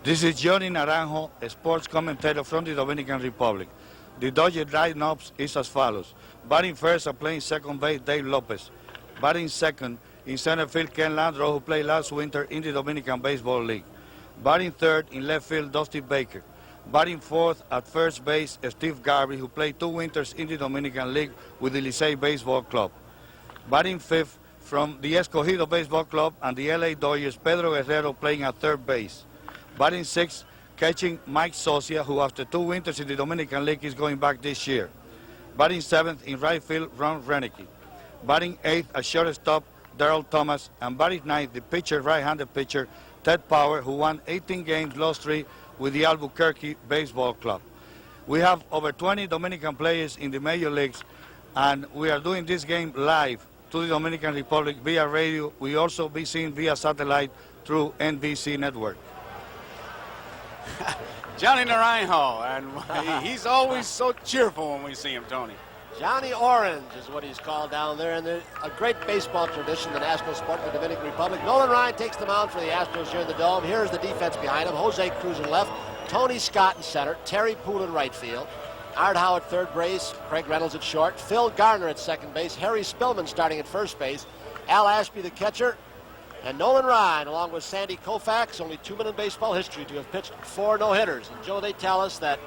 This is Johnny Naranjo, a sports commentator from the Dominican Republic. The Dodgers lineups is as follows. Batting first and playing second base, Dave Lopez. Batting second in center field, Ken Landro, who played last winter in the Dominican Baseball League. Batting third in left field, Dusty Baker. Batting fourth at first base, Steve Garvey, who played 2 winters in the Dominican League with the Licey Baseball Club. Batting fifth from the Escogido Baseball Club and the LA Dodgers, Pedro Guerrero playing at third base. Batting sixth, catching Mike Socia, who after 2 winters in the Dominican League is going back this year. Batting seventh in right field, Ron Renicky. Batting eighth at shortstop, Darrell Thomas. And batting ninth, the pitcher, right-handed pitcher, Ted Power, who won 18 games, lost 3 with the Albuquerque Baseball Club. We have over 20 Dominican players in the major leagues, and we are doing this game live to the Dominican Republic via radio. We also be seen via satellite through NBC network. Johnny Naranjo, and he's always so cheerful when we see him, Tony. Johnny Orange is what he's called down there, and a great baseball tradition, the national sport of the Dominican Republic. Nolan Ryan takes the mound for the Astros here in the Dome. Here's the defense behind him. Jose Cruz in left, Tony Scott in center, Terry Poole in right field, Art Howe at third base, Craig Reynolds at short, Phil Garner at second base, Harry Spillman starting at first base, Al Ashby the catcher, and Nolan Ryan, along with Sandy Koufax, only 2 men in baseball history to have pitched 4 no-hitters. And Joe, they tell us that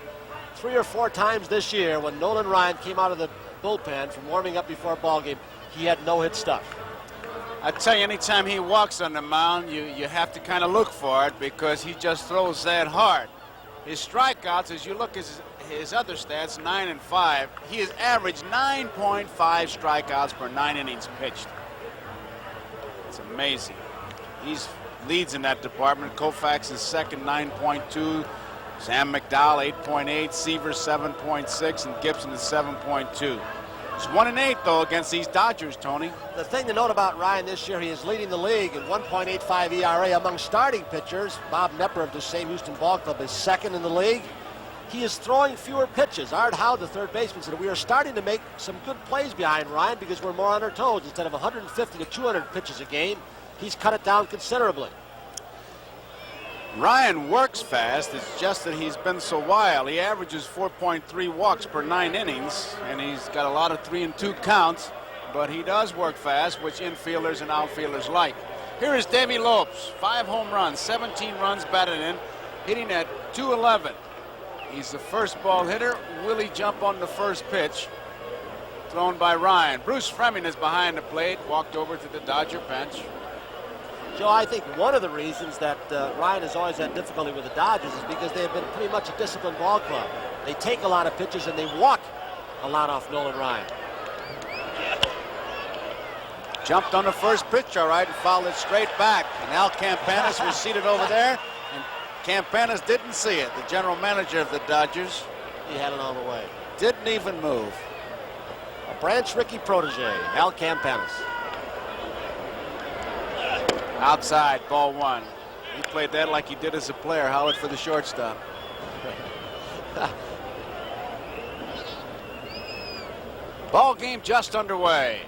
3 or 4 times this year when Nolan Ryan came out of the bullpen from warming up before a ball game, he had no-hit stuff. I tell you, anytime he walks on the mound, you have to kind of look for it because he just throws that hard. His strikeouts, as you look at his other stats, 9 and 5, he has averaged 9.5 strikeouts per 9 innings pitched. It's amazing. He's leads in that department. Koufax is second, 9.2. Sam McDowell, 8.8. Seaver, 7.6. And Gibson is 7.2. It's 1-8, though, against these Dodgers, Tony. The thing to note about Ryan this year, he is leading the league at 1.85 ERA among starting pitchers. Bob Knepper of the same Houston Ball Club is second in the league. He is throwing fewer pitches. Art Howe, the third baseman, said we are starting to make some good plays behind Ryan because we're more on our toes. Instead of 150 to 200 pitches a game, he's cut it down considerably. Ryan works fast. It's just that he's been so wild. He averages 4.3 walks per 9 innings, and he's got a lot of 3-2 counts, but he does work fast, which infielders and outfielders like. Here is Davey Lopes, 5 home runs, 17 runs batted in, hitting at .211. He's the first ball hitter. Will he jump on the first pitch? Thrown by Ryan. Bruce Fleming is behind the plate, walked over to the Dodger bench. Joe, I think one of the reasons that Ryan has always had difficulty with the Dodgers is because they have been pretty much a disciplined ball club. They take a lot of pitches and they walk a lot off Nolan Ryan. Jumped on the first pitch, all right, and fouled it straight back. And Al Campanis was seated over there, and Campanis didn't see it. The general manager of the Dodgers. He had it all the way. Didn't even move. A Branch Rickey protege, Al Campanis. Outside, ball 1. He played that like he did as a player. Howard for the shortstop. Ball game just underway.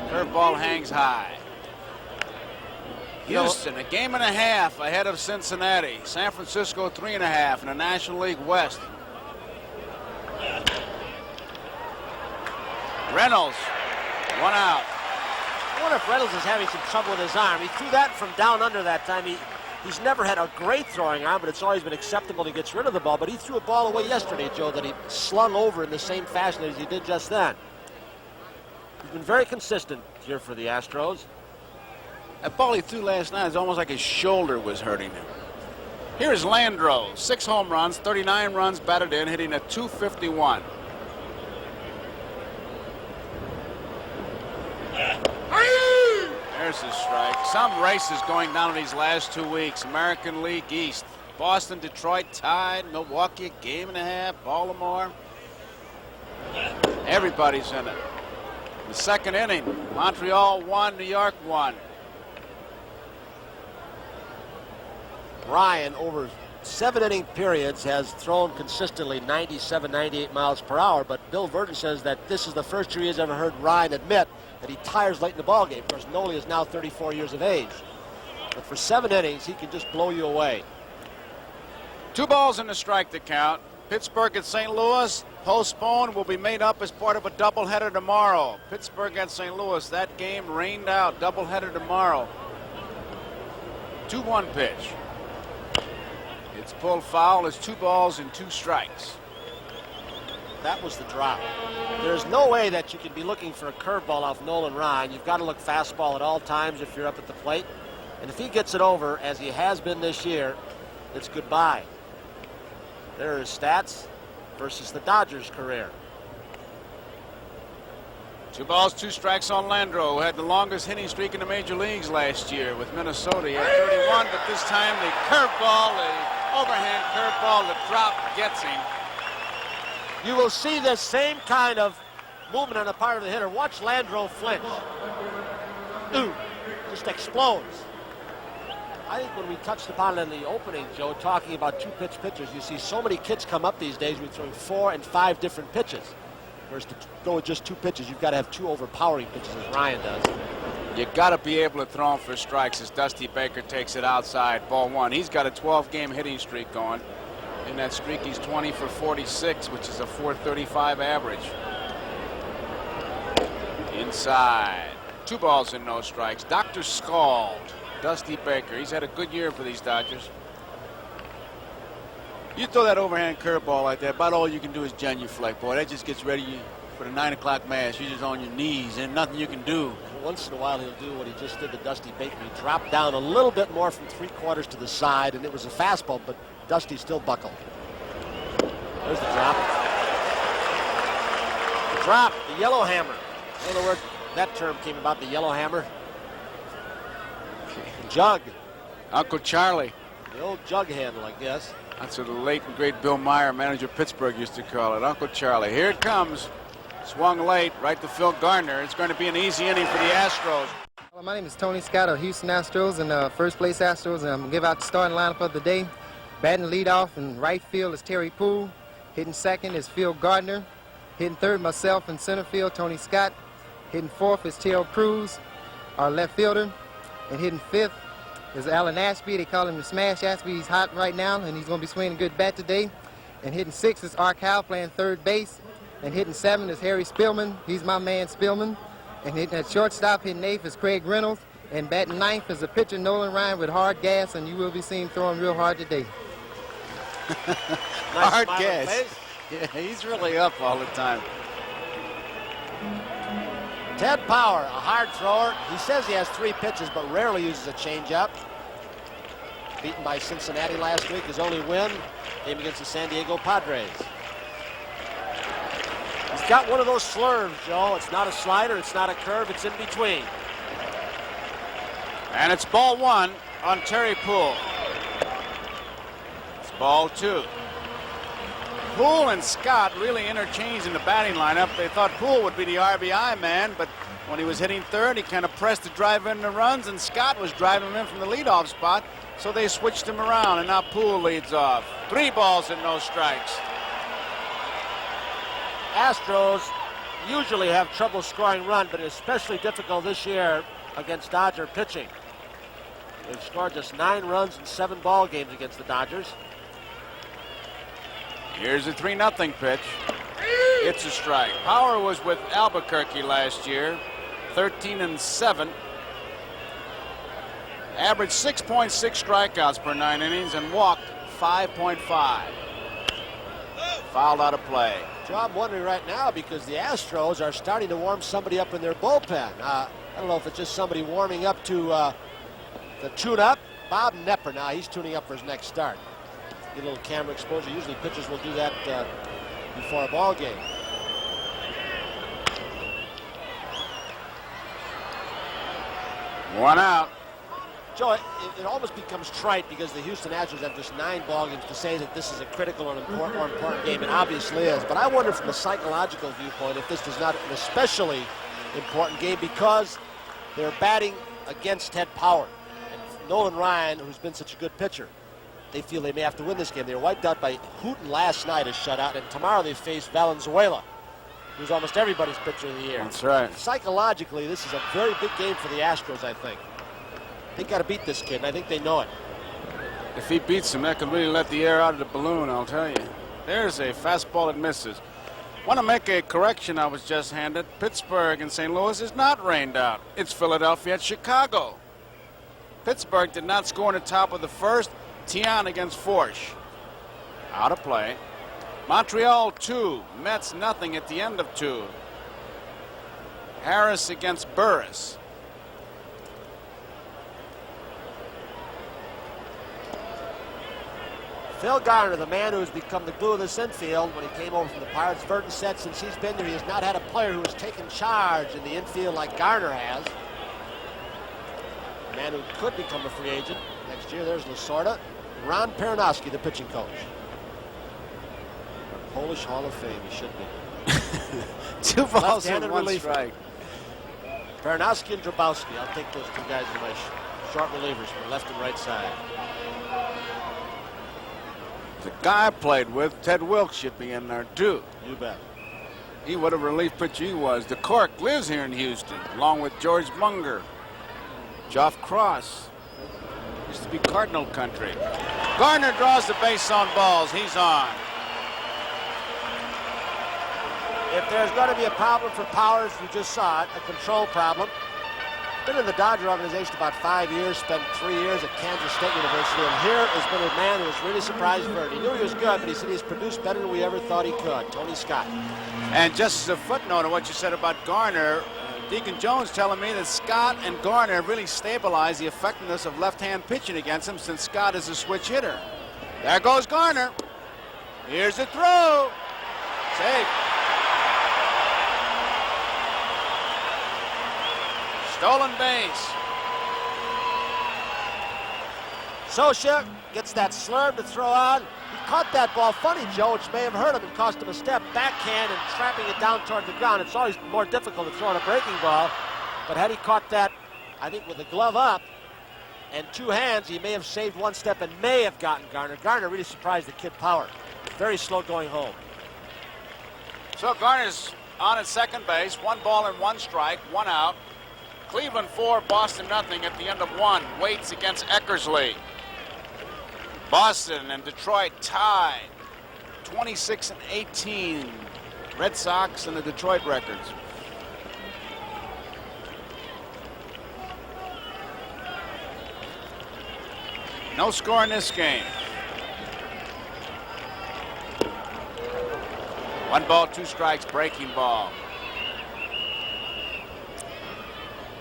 Curveball hangs high. Houston, a game and a half ahead of Cincinnati. San Francisco, 3.5 in the National League West. Reynolds, 1 out. I wonder if Reynolds is having some trouble with his arm. He threw that from down under that time. He's never had a great throwing arm, but it's always been acceptable. He gets rid of the ball, but he threw a ball away yesterday, Joe, that he slung over in the same fashion as he did just then. He's been very consistent here for the Astros. That ball he threw last night is almost like his shoulder was hurting him. Here's Landro, 6 home runs, 39 runs batted in, hitting at .251. There's his strike. Some races going down in these last 2 weeks. American League East. Boston, Detroit tied. Milwaukee, a game and a half. Baltimore. Everybody's in it. The second inning. Montreal 1, New York 1. Ryan, over 7-inning periods, has thrown consistently 97, 98 miles per hour, but Bill Verdon says that this is the first year he has ever heard Ryan admit that he tires late in the ballgame. Of course, Nolan is now 34 years of age. But for 7 innings, he can just blow you away. 2 balls and a strike to count. Pittsburgh at St. Louis, postponed, will be made up as part of a doubleheader tomorrow. Pittsburgh at St. Louis, that game rained out. Doubleheader tomorrow. 2-1 pitch. It's pulled foul. It's 2 balls and 2 strikes. That was the drop. There's no way that you can be looking for a curveball off Nolan Ryan. You've got to look fastball at all times if you're up at the plate. And if he gets it over, as he has been this year, it's goodbye. There are his stats versus the Dodgers' career. 2 balls, 2 strikes on Landreau, who had the longest hitting streak in the major leagues last year with Minnesota. He had 31, but this time the curveball, the overhand curveball, the drop gets him. You will see this same kind of movement on the part of the hitter. Watch Landreau flinch. Ooh, just explodes. I think when we touched upon it in the opening, Joe, talking about 2-pitch pitchers, you see so many kids come up these days with throwing 4 and 5 different pitches. Whereas to go with just 2 pitches, you've got to have 2 overpowering pitches, as Ryan does. You got to be able to throw him for strikes as Dusty Baker takes it outside, ball 1. He's got a 12-game hitting streak going. In that streak, he's 20 for 46, which is a .435 average. Inside. 2 balls and no strikes. Dr. Scald. Dusty Baker. He's had a good year for these Dodgers. You throw that overhand curveball like that, about all you can do is genuflect, boy. That just gets ready for the 9 o'clock mass. You're just on your knees and nothing you can do. Once in a while, he'll do what he just did to Dusty Baker. He dropped down a little bit more from 3/4 to the side, and it was a fastball, but Dusty still buckled. There's the drop. The drop, the yellow hammer. I don't know where that term came about, the yellow hammer. Jug. Uncle Charlie. The old jug handle, I guess. That's what the late and great Bill Meyer, manager of Pittsburgh, used to call it. Uncle Charlie. Here it comes. Swung late, right to Phil Gardner. It's going to be an easy inning for the Astros. Hello, my name is Tony Scott of Houston Astros and first place Astros, and I'm going to give out the starting lineup of the day. Batting leadoff in right field is Terry Poole. Hitting second is Phil Gardner. Hitting third, myself. In center field, Tony Scott. Hitting fourth is Terrell Cruz, our left fielder. And hitting fifth is Alan Ashby. They call him the Smash Ashby. He's hot right now, and he's going to be swinging a good bat today. And hitting sixth is Art Howell playing third base. And hitting seventh is Harry Spillman. He's my man, Spillman. And hitting at shortstop, hitting eighth is Craig Reynolds. And batting ninth is a pitcher, Nolan Ryan, with hard gas, and you will be seeing him throwing real hard today. Nice hard smiling gas. face. Yeah, he's really up all the time. Ted Power, a hard thrower. He says he has 3 pitches, but rarely uses a changeup. Beaten by Cincinnati last week. His only win came against the San Diego Padres. He's got one of those slurves, Joe. It's not a slider, it's not a curve, it's in between. And it's ball 1 on Terry Poole. It's ball 2. Poole and Scott really interchanged in the batting lineup. They thought Poole would be the RBI man, but when he was hitting third, he kind of pressed to drive in the runs, and Scott was driving him in from the leadoff spot, so they switched him around, and now Poole leads off. 3 balls and no strikes. Astros usually have trouble scoring run, but especially difficult this year against Dodger pitching. They've scored just 9 runs in 7 ball games against the Dodgers. Here's a 3-0 pitch. It's a strike. Power was with Albuquerque last year, 13-7. Averaged 6.6 strikeouts per 9 innings and walked 5.5. Fouled out of play. Joe, I'm wondering right now because the Astros are starting to warm somebody up in their bullpen. I don't know if it's just somebody warming up to the tune-up. Bob Nepper now, he's tuning up for his next start. Get a little camera exposure. Usually pitchers will do that before a ball game. One out. Joe, it almost becomes trite because the Houston Astros have just 9 ball games to say that this is a critical and important game. It obviously is. But I wonder from a psychological viewpoint if this is not an especially important game because they're batting against Ted Power. And Nolan Ryan, who's been such a good pitcher, they feel they may have to win this game. They were wiped out by Hooten last night as shutout, and tomorrow they face Valenzuela, who's almost everybody's pitcher of the year. That's right. Psychologically, this is a very big game for the Astros, I think. They got to beat this kid, and I think they know it. If he beats him, that could really let the air out of the balloon, I'll tell you. There's a fastball that misses. Want to make a correction I was just handed. Pittsburgh and St. Louis is not rained out. It's Philadelphia at Chicago. Pittsburgh did not score in the top of the first. Tian against Forsch. Out of play. Montreal 2. Mets nothing at the end of 2. Harris against Burris. Phil Garner, the man who has become the glue of this infield when he came over from the Pirates. Burton said since he's been there, he has not had a player who has taken charge in the infield like Garner has. A man who could become a free agent next year. There's Lasorda. Ron Peranowski, the pitching coach. Polish Hall of Fame, he should be. 2 balls and 1 reliever. strike. Peranowski and Drabowski. I'll take those 2 guys as my short relievers from left and right side. The guy I played with, Ted Wilkes, should be in there too. You bet. He, what a relief pitcher he was. The Cork lives here in Houston, along with George Munger. Geoff Cross. Used to be Cardinal country. Garner draws the base on balls. He's on. If there's going to be a problem for Powers, you just saw it, a control problem. Been in the Dodger organization about 5 years, spent 3 years at Kansas State University, and here has been a man who was really surprised for it. He knew he was good, but he said he's produced better than we ever thought he could. Tony Scott. And just as a footnote of what you said about Garner, Deacon Jones telling me that Scott and Garner have really stabilized the effectiveness of left-hand pitching against him since Scott is a switch hitter. There goes Garner. Here's the throw. Safe. Stolen base. Sosha gets that slurve to throw out. He caught that ball funny, Joe, which may have hurt him and cost him a step. Backhand and trapping it down toward the ground. It's always more difficult to throw on a breaking ball. But had he caught that, I think with the glove up and 2 hands, he may have saved 1 step and may have gotten Garner. Garner really surprised the kid Power. Very slow going home. So Garner's on at second base. 1 ball and 1 strike, 1 out. Cleveland 4, Boston nothing at the end of 1. Waits against Eckersley. Boston and Detroit tied 26-18. Red Sox and the Detroit records. No score in this game. 1 ball, 2 strikes, breaking ball.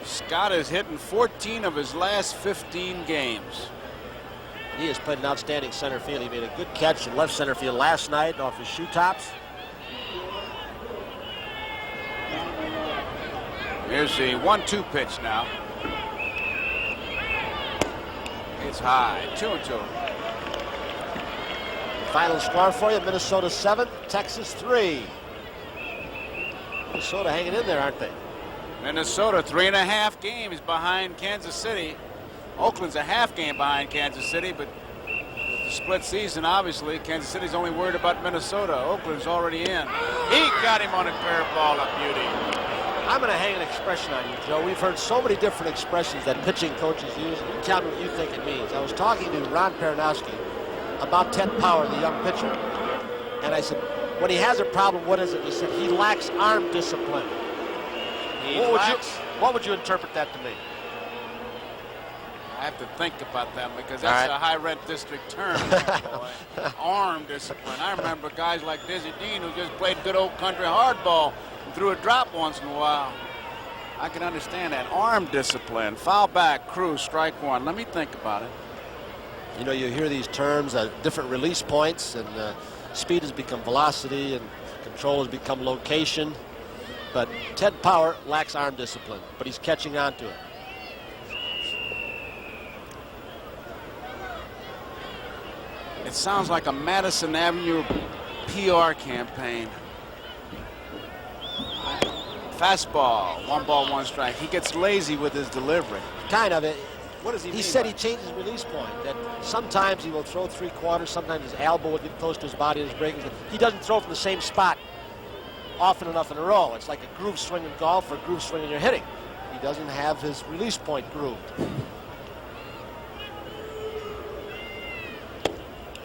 Scott has hit in 14 of his last 15 games. He has played an outstanding center field. He made a good catch in left center field last night off his shoe tops. Here's the 1-2 pitch now. It's high, 2-2. Final score for you, Minnesota 7, Texas 3. Minnesota hanging in there, aren't they? Minnesota 3.5 games behind Kansas City. Oakland's a half game behind Kansas City, but the split season, obviously, Kansas City's only worried about Minnesota. Oakland's already in. He got him on a curveball, a beauty. I'm going to hang an expression on you, Joe. We've heard so many different expressions that pitching coaches use. You tell me what you think it means. I was talking to Ron Peranowski about Ted Power, the young pitcher, and I said, when he has a problem, what is it? He said, he lacks arm discipline. What would you interpret that to mean? I have to think about that because that's a high rent district term. Arm discipline. I remember guys like Dizzy Dean who just played good old country hardball and threw a drop once in a while. I can understand that. Arm discipline. Foul back, Cruz, strike 1. Let me think about it. You know, you hear these terms, different release points, and speed has become velocity, and control has become location. But Ted Power lacks arm discipline, but he's catching on to it. It sounds like a Madison Avenue PR campaign. Fastball, 1 ball, 1 strike. He gets lazy with his delivery. Kind of. What does he mean? He said he changed his release point. That sometimes he will throw 3/4, sometimes his elbow will get close to his body and his breaking. He doesn't throw from the same spot often enough in a row. It's like a groove swing in golf or a groove swing in your hitting. He doesn't have his release point grooved.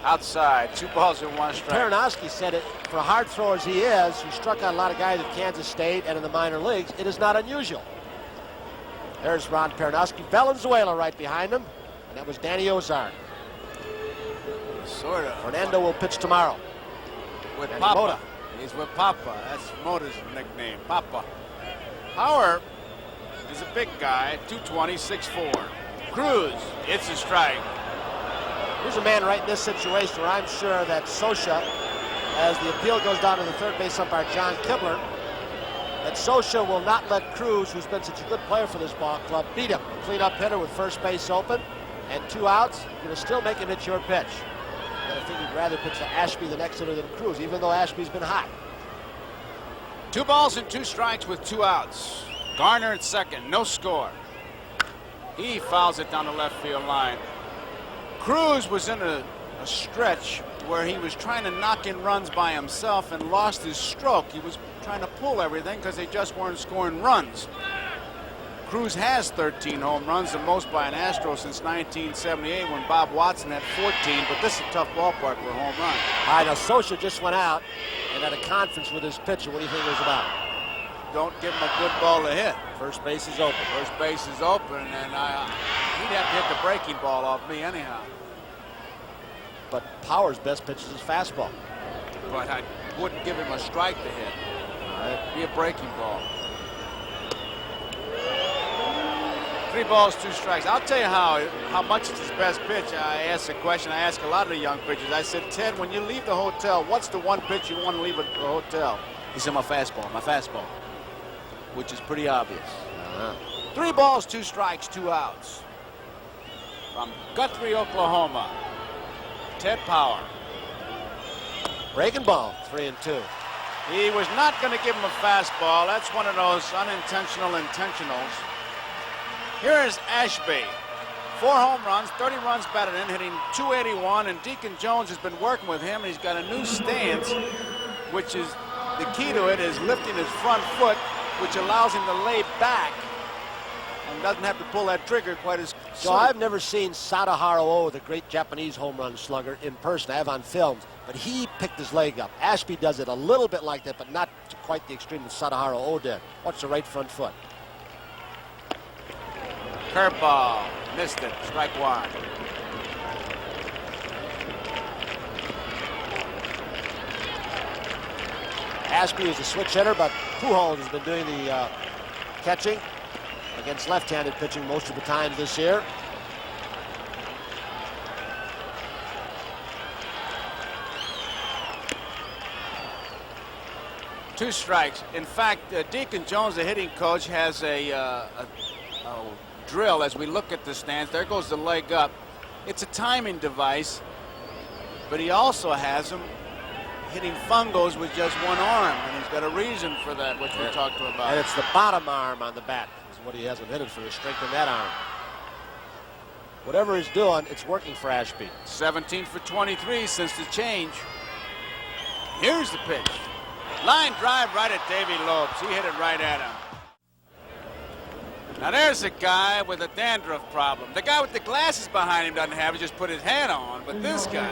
Outside, 2 balls and 1 strike. Peronowski said it, for a hard thrower as he is, who struck out a lot of guys at Kansas State and in the minor leagues, it is not unusual. There's Ron Peronowski. Valenzuela right behind him. And that was Danny Ozark. Sort of. Fernando will pitch tomorrow. With And Papa. Mota. He's with Papa. That's Mota's nickname, Papa. Power is a big guy, 220, 6'4". Cruz, it's a strike. Here's a man right in this situation where I'm sure that Scioscia, as the appeal goes down to the third base umpire John Kibler, that Scioscia will not let Cruz, who's been such a good player for this ball club, beat him. Clean-up hitter with first base open and 2 outs. You're going to still make him hit your pitch. But I think you'd rather pitch to Ashby the next hitter than Cruz, even though Ashby's been hot. 2 balls and 2 strikes with 2 outs. Garner at second, no score. He fouls it down the left field line. Cruz was in a stretch where he was trying to knock in runs by himself and lost his stroke. He was trying to pull everything because they just weren't scoring runs. Cruz has 13 home runs, the most by an Astro since 1978 when Bob Watson had 14, but this is a tough ballpark for a home run. All right, now Scioscia just went out and had a conference with his pitcher. What do you think it was about? Don't give him a good ball to hit. First base is open. First base is open, and he'd have to hit the breaking ball off me anyhow. But Power's best pitch is his fastball. But I wouldn't give him a strike to hit. It'd be a breaking ball. 3 balls, 2 strikes. I'll tell you how much it's his best pitch. I asked a question. I asked a lot of the young pitchers. I said, Ted, when you leave the hotel, what's the one pitch you want to leave at the hotel? He said, my fastball, which is pretty obvious. 3 balls, 2 strikes, 2 outs. From Guthrie, Oklahoma, Ted Power. Breaking ball, 3-2. He was not going to give him a fastball. That's one of those unintentional intentionals. Here is Ashby. 4 home runs, 30 runs batted in, hitting .281, and Deacon Jones has been working with him. He's got a new stance, which is the key to it is lifting his front foot, which allows him to lay back and doesn't have to pull that trigger quite as So I've never seen Sadaharu O, the great Japanese home run slugger, in person. I have on films, but he picked his leg up. Ashby does it a little bit like that, but not to quite the extreme that Sadaharu O did. Watch the right front foot. Curveball, missed it, strike 1. Ashby is a switch hitter, but Pujols has been doing the catching against left-handed pitching most of the time this year. Two strikes. In fact, Deacon Jones, the hitting coach, has a drill as we look at the stance. There goes the leg up. It's a timing device, but he also has him hitting fungos with just one arm, and he's got a reason for that, which we talked about. And it's the bottom arm on the bat is what he hasn't hit it for, to strengthen that arm. Whatever he's doing, it's working for Ashby. 17 for 23 since the change. Here's the pitch. Line drive right at Davey Lopes. He hit it right at him. Now there's a guy with a dandruff problem. The guy with the glasses behind him doesn't have it, just put his hat on. But this guy,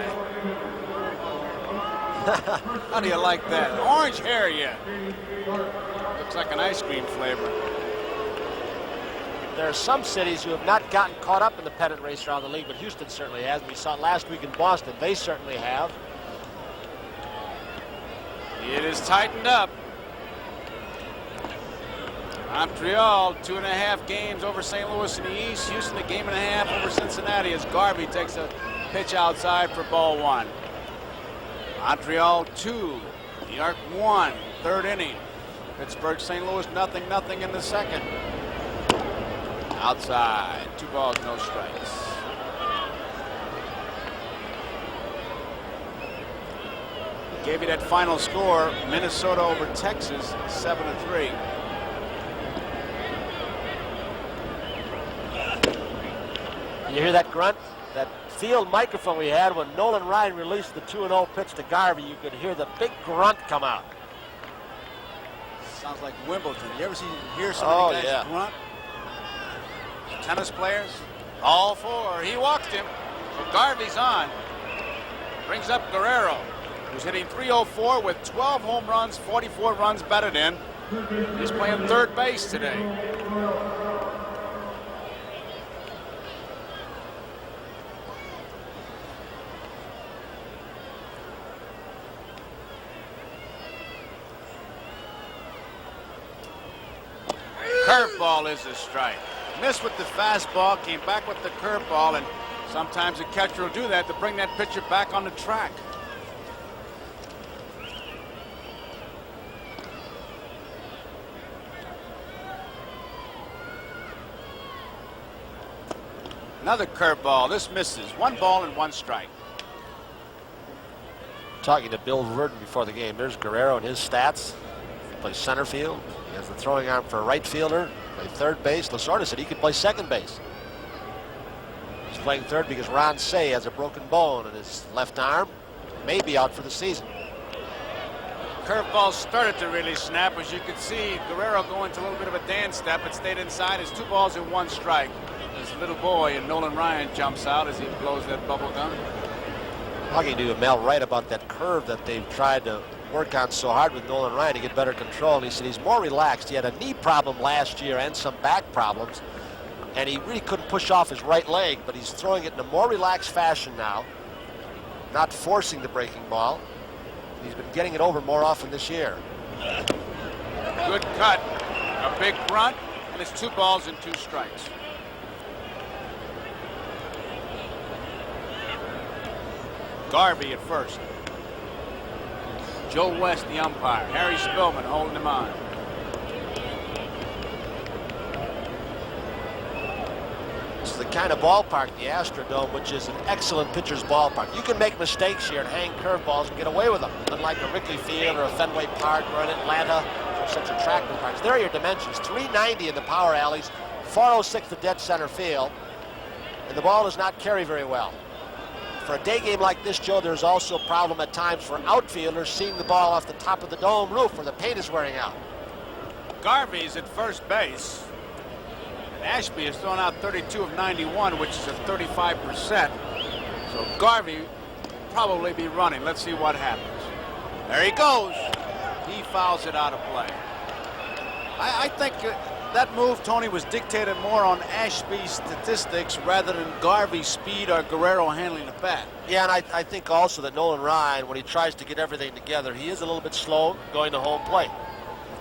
how do you like that? Orange hair yet. Looks like an ice cream flavor. There are some cities who have not gotten caught up in the pennant race around the league, but Houston certainly has. We saw it last week in Boston. They certainly have. It is tightened up. Montreal, 2.5 games over St. Louis in the East. Houston, 1.5 games over Cincinnati as Garvey takes a pitch outside for ball 1. Montreal 2, New York 1, third inning. Pittsburgh, St. Louis, 0-0 in the second. Outside, 2 balls, no strikes. Gave you that final score, Minnesota over Texas, 7-3. You hear that grunt? That field microphone we had when Nolan Ryan released the 2-0 pitch to Garvey, you could hear the big grunt come out. Sounds like Wimbledon. You ever hear some of the guys grunt? Tennis players, all 4. He walked him. So Garvey's on. Brings up Guerrero, who's hitting .304 with 12 home runs, 44 runs batted in. He's playing third base today. Curveball is a strike. Missed with the fastball, came back with the curveball, and sometimes the catcher will do that to bring that pitcher back on the track. Another curveball. This misses. 1 ball and 1 strike. Talking to Bill Verdon before the game. There's Guerrero and his stats. He plays center field. He has the throwing arm for a right fielder. Play third base. Lasorda said he could play second base. He's playing third because Ron Say has a broken bone in his left arm. May be out for the season. Curveball started to really snap. As you could see, Guerrero going to a little bit of a dance step. It stayed inside. It's 2 balls and 1 strike. This little boy and Nolan Ryan jumps out as he blows that bubble gum. Talking to Mel Wright about that curve that they've tried to work on so hard with Nolan Ryan to get better control, and he said he's more relaxed. He had a knee problem last year and some back problems, and he really couldn't push off his right leg, but he's throwing it in a more relaxed fashion now, not forcing the breaking ball. He's been getting it over more often this year. Good cut, a big grunt, and it's 2 balls and 2 strikes. Garvey at first. Joe West, the umpire. Harry Spillman holding him on. This is the kind of ballpark, the Astrodome, which is an excellent pitcher's ballpark. You can make mistakes here and hang curveballs and get away with them, unlike a Wrigley Field or a Fenway Park or an Atlanta, or such attractive parks. There are your dimensions. 390 in the power alleys, 406 to dead center field, and the ball does not carry very well. For a day game like this, Joe, there's also a problem at times for outfielders seeing the ball off the top of the dome roof where the paint is wearing out. Garvey's at first base. And Ashby has thrown out 32 of 91, which is a 35%. So Garvey will probably be running. Let's see what happens. There he goes. He fouls it out of play. I think that move, Tony, was dictated more on Ashby's statistics rather than Garvey's speed or Guerrero handling the bat. Yeah, and I think also that Nolan Ryan, when he tries to get everything together, he is a little bit slow going to home plate.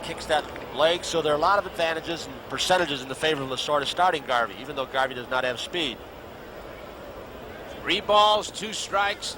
He kicks that leg, so there are a lot of advantages and percentages in the favor of Lasorda starting Garvey, even though Garvey does not have speed. 3 balls, 2 strikes.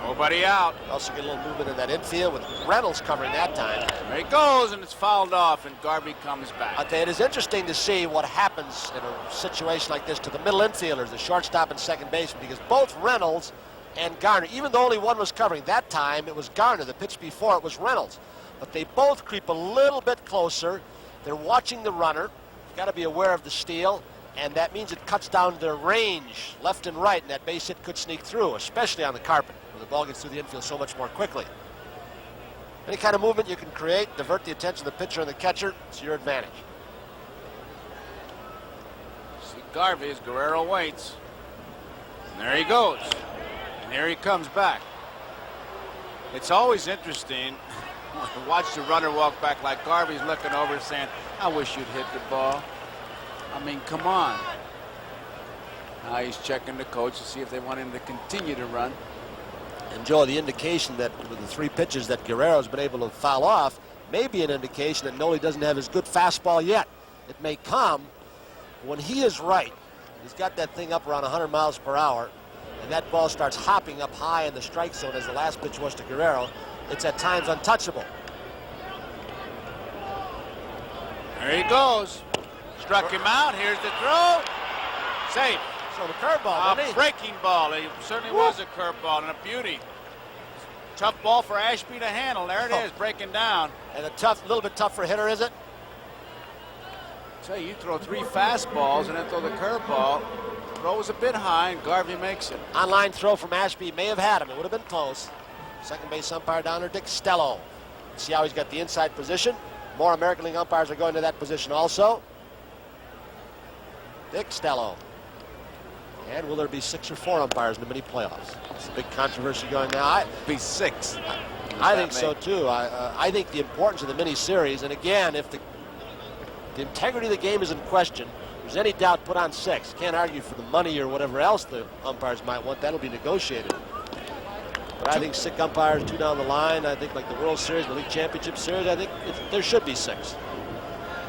Nobody out. Also get a little movement in that infield with Reynolds covering that time. There he goes, and it's fouled off, and Garvey comes back. I'll tell you, it is interesting to see what happens in a situation like this to the middle infielders, the shortstop and second baseman, because both Reynolds and Garner, even though only one was covering, that time it was Garner. The pitch before it was Reynolds. But they both creep a little bit closer. They're watching the runner. You've got to be aware of the steal, and that means it cuts down their range left and right, and that base hit could sneak through, especially on the carpet, where the ball gets through the infield so much more quickly. Any kind of movement you can create, divert the attention of the pitcher and the catcher, it's your advantage. See Garvey as Guerrero waits. And there he goes. And here he comes back. It's always interesting to watch the runner walk back like Garvey's looking over saying, I wish you'd hit the ball. I mean, come on. Now he's checking the coach to see if they want him to continue to run. And Joe, the indication that with the 3 pitches that Guerrero's been able to foul off may be an indication that Nolan doesn't have his good fastball yet. It may come when he is right. He's got that thing up around 100 miles per hour, and that ball starts hopping up high in the strike zone as the last pitch was to Guerrero. It's at times untouchable. There he goes. Struck him out. Here's the throw. Safe. So the curveball, A breaking ball. It certainly was a curveball and a beauty. Tough ball for Ashby to handle. There it is, breaking down. And a little bit tough for a hitter, is it? Say you throw 3 fastballs and then throw the curveball. Throw was a bit high, and Garvey makes it. On-line throw from Ashby may have had him. It would have been close. Second base umpire down there, Dick Stello. See how he's got the inside position. More American League umpires are going to that position also. Dick Stello. And will there be 6 or 4 umpires in the mini playoffs? It's a big controversy going now. Be 6. I think so too. I think the importance of the mini series, and again, if the integrity of the game is in question, if there's any doubt, put on 6. Can't argue for the money or whatever else the umpires might want. That'll be negotiated. But I think 6 umpires, 2 down the line. I think like the World Series, the League Championship Series, I think there should be 6.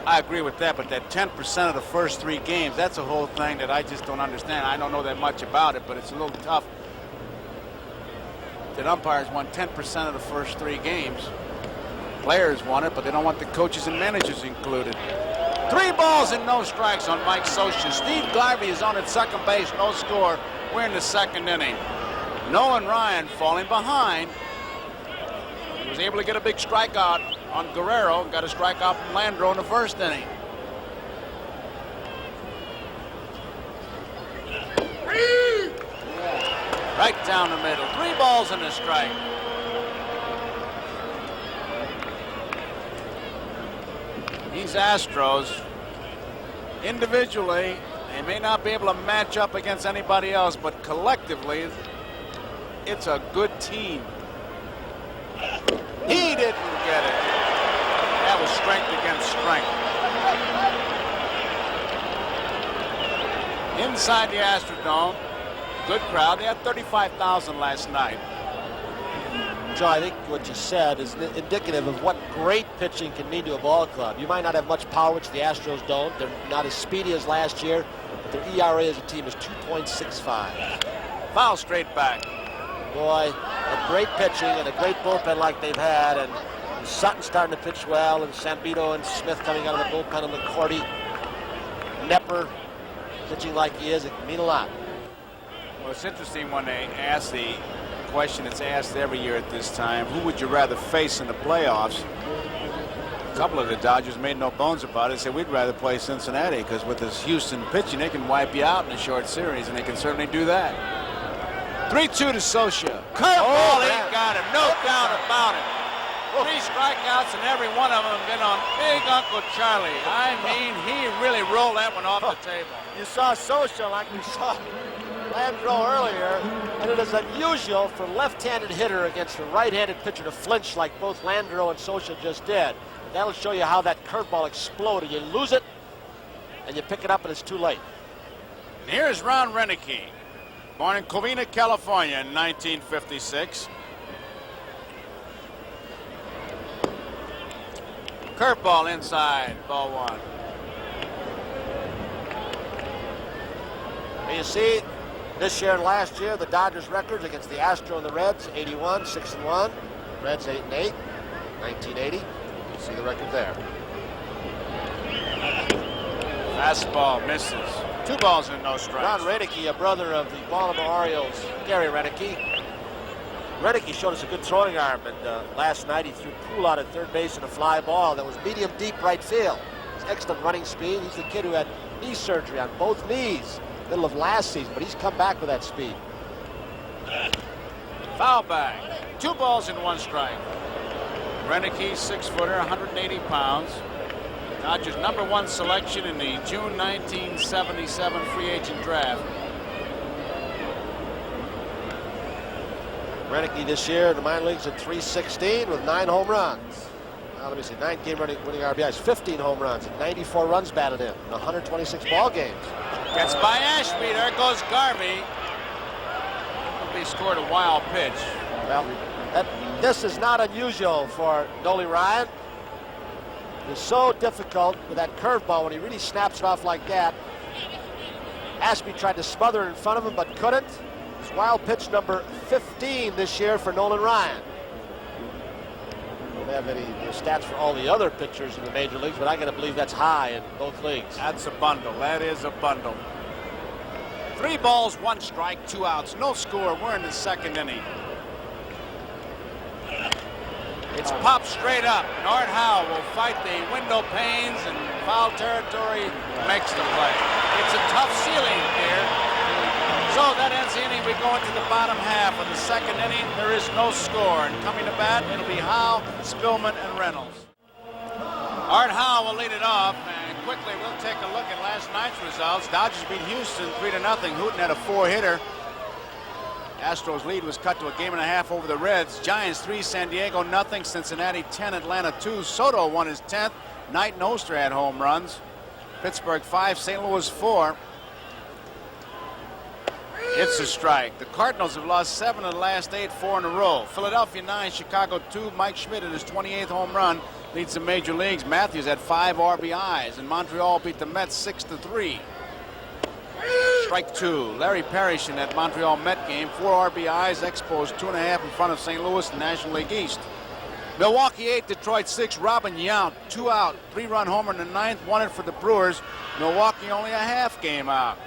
I agree with that, but that 10% of the first 3 games, that's a whole thing that I just don't understand. I don't know that much about it, but it's a little tough that umpires won 10% of the first 3 games. Players want it, but they don't want the coaches and managers included. 3 balls and no strikes on Mike Scioscia. Steve Garvey is on at second base, no score. We're in the 2nd inning. Nolan Ryan falling behind. He was able to get a big strikeout on Guerrero, got a strikeout from Landreau in the 1st inning. Right down the middle, 3 balls and a strike. These Astros, individually, they may not be able to match up against anybody else, but collectively, it's a good team. He didn't get it. That was strength against strength. Inside the Astrodome, good crowd. They had 35,000 last night. Joe, I think what you said is indicative of what great pitching can mean to a ball club. You might not have much power, which the Astros don't. They're not as speedy as last year, but their ERA as a team is 2.65. Foul straight back. Boy, a great pitching and a great bullpen like they've had, and Sutton starting to pitch well, and Sambito and Smith coming out of the bullpen, and McCourty, Nepper pitching like he is. It can mean a lot. Well, it's interesting when they ask the question that's asked every year at this time, who would you rather face in the playoffs? A couple of the Dodgers made no bones about it, said we'd rather play Cincinnati, because with this Houston pitching, they can wipe you out in a short series, and they can certainly do that. 3-2 to Scioscia. Curveball, he got him, no doubt about it. 3 strikeouts, and every one of them have been on Big Uncle Charlie. I mean, he really rolled that one off the table. You saw Scioscia like we saw Landreau earlier, and it is unusual for a left-handed hitter against a right-handed pitcher to flinch like both Landreau and Scioscia just did. That'll show you how that curveball exploded. You lose it, and you pick it up, and it's too late. And here's Ron Renicky, born in Covina, California in 1956. Curveball inside, ball 1. And you see, this year and last year, the Dodgers' records against the Astros and the Reds, 81, 6-1. Reds 8-8, 1980. You see the record there. Fastball misses. 2 balls and no strikes. Ron Renicky, a brother of the Baltimore Orioles, Gary Renicky. Renicky showed us a good throwing arm, and last night he threw Poole out at third base in a fly ball that was medium deep right field. He's excellent running speed. He's the kid who had knee surgery on both knees middle of last season, but he's come back with that speed. Foul bag. 2 balls and 1 strike. Renicky, 6-footer, 180 pounds. Dodgers #1 selection in the June 1977 free agent draft. Renicky this year in the minor leagues at .316 with 9 home runs. Now, let me see, 9 game winning RBIs, 15 home runs, and 94 runs batted in 126 ball games. Gets by Ashby. There goes Garvey. He scored a wild pitch. Well, this is not unusual for Nolan Ryan. It's so difficult with that curveball when he really snaps it off like that. Ashby tried to smother it in front of him, but couldn't. It's wild pitch number 15 this year for Nolan Ryan. Don't have any stats for all the other pitchers in the major leagues, but I gotta believe that's high in both leagues. That's a bundle. That is a bundle. 3 balls, 1 strike, 2 outs. No score. We're in the 2nd inning. It's popped straight up. Art Howe will fight the window panes, and foul territory makes the play. It's a tough ceiling here. So that ends the inning. We go into the bottom half of the 2nd inning. There is no score. And coming to bat, it'll be Howe, Spillman, and Reynolds. Art Howe will lead it off, and quickly, we'll take a look at last night's results. Dodgers beat Houston 3-0. Hooten had a 4-hitter. Astros lead was cut to a game and a half over the Reds. Giants 3, San Diego nothing. Cincinnati 10, Atlanta 2. Soto won his 10th. Knight and Oster had home runs. Pittsburgh 5, St. Louis 4. It's a strike. The Cardinals have lost 7 of the last 8, 4 in a row. Philadelphia 9, Chicago 2. Mike Schmidt at his 28th home run leads the major leagues. Matthews had 5 RBIs, and Montreal beat the Mets 6-3. Strike 2. Larry Parrish in that Montreal Met game, 4 RBIs, Expos 2.5 in front of St. Louis, National League East. Milwaukee 8, Detroit 6. Robin Yount 2 out, 3-run homer in the 9th, won it for the Brewers. Milwaukee only a half game out.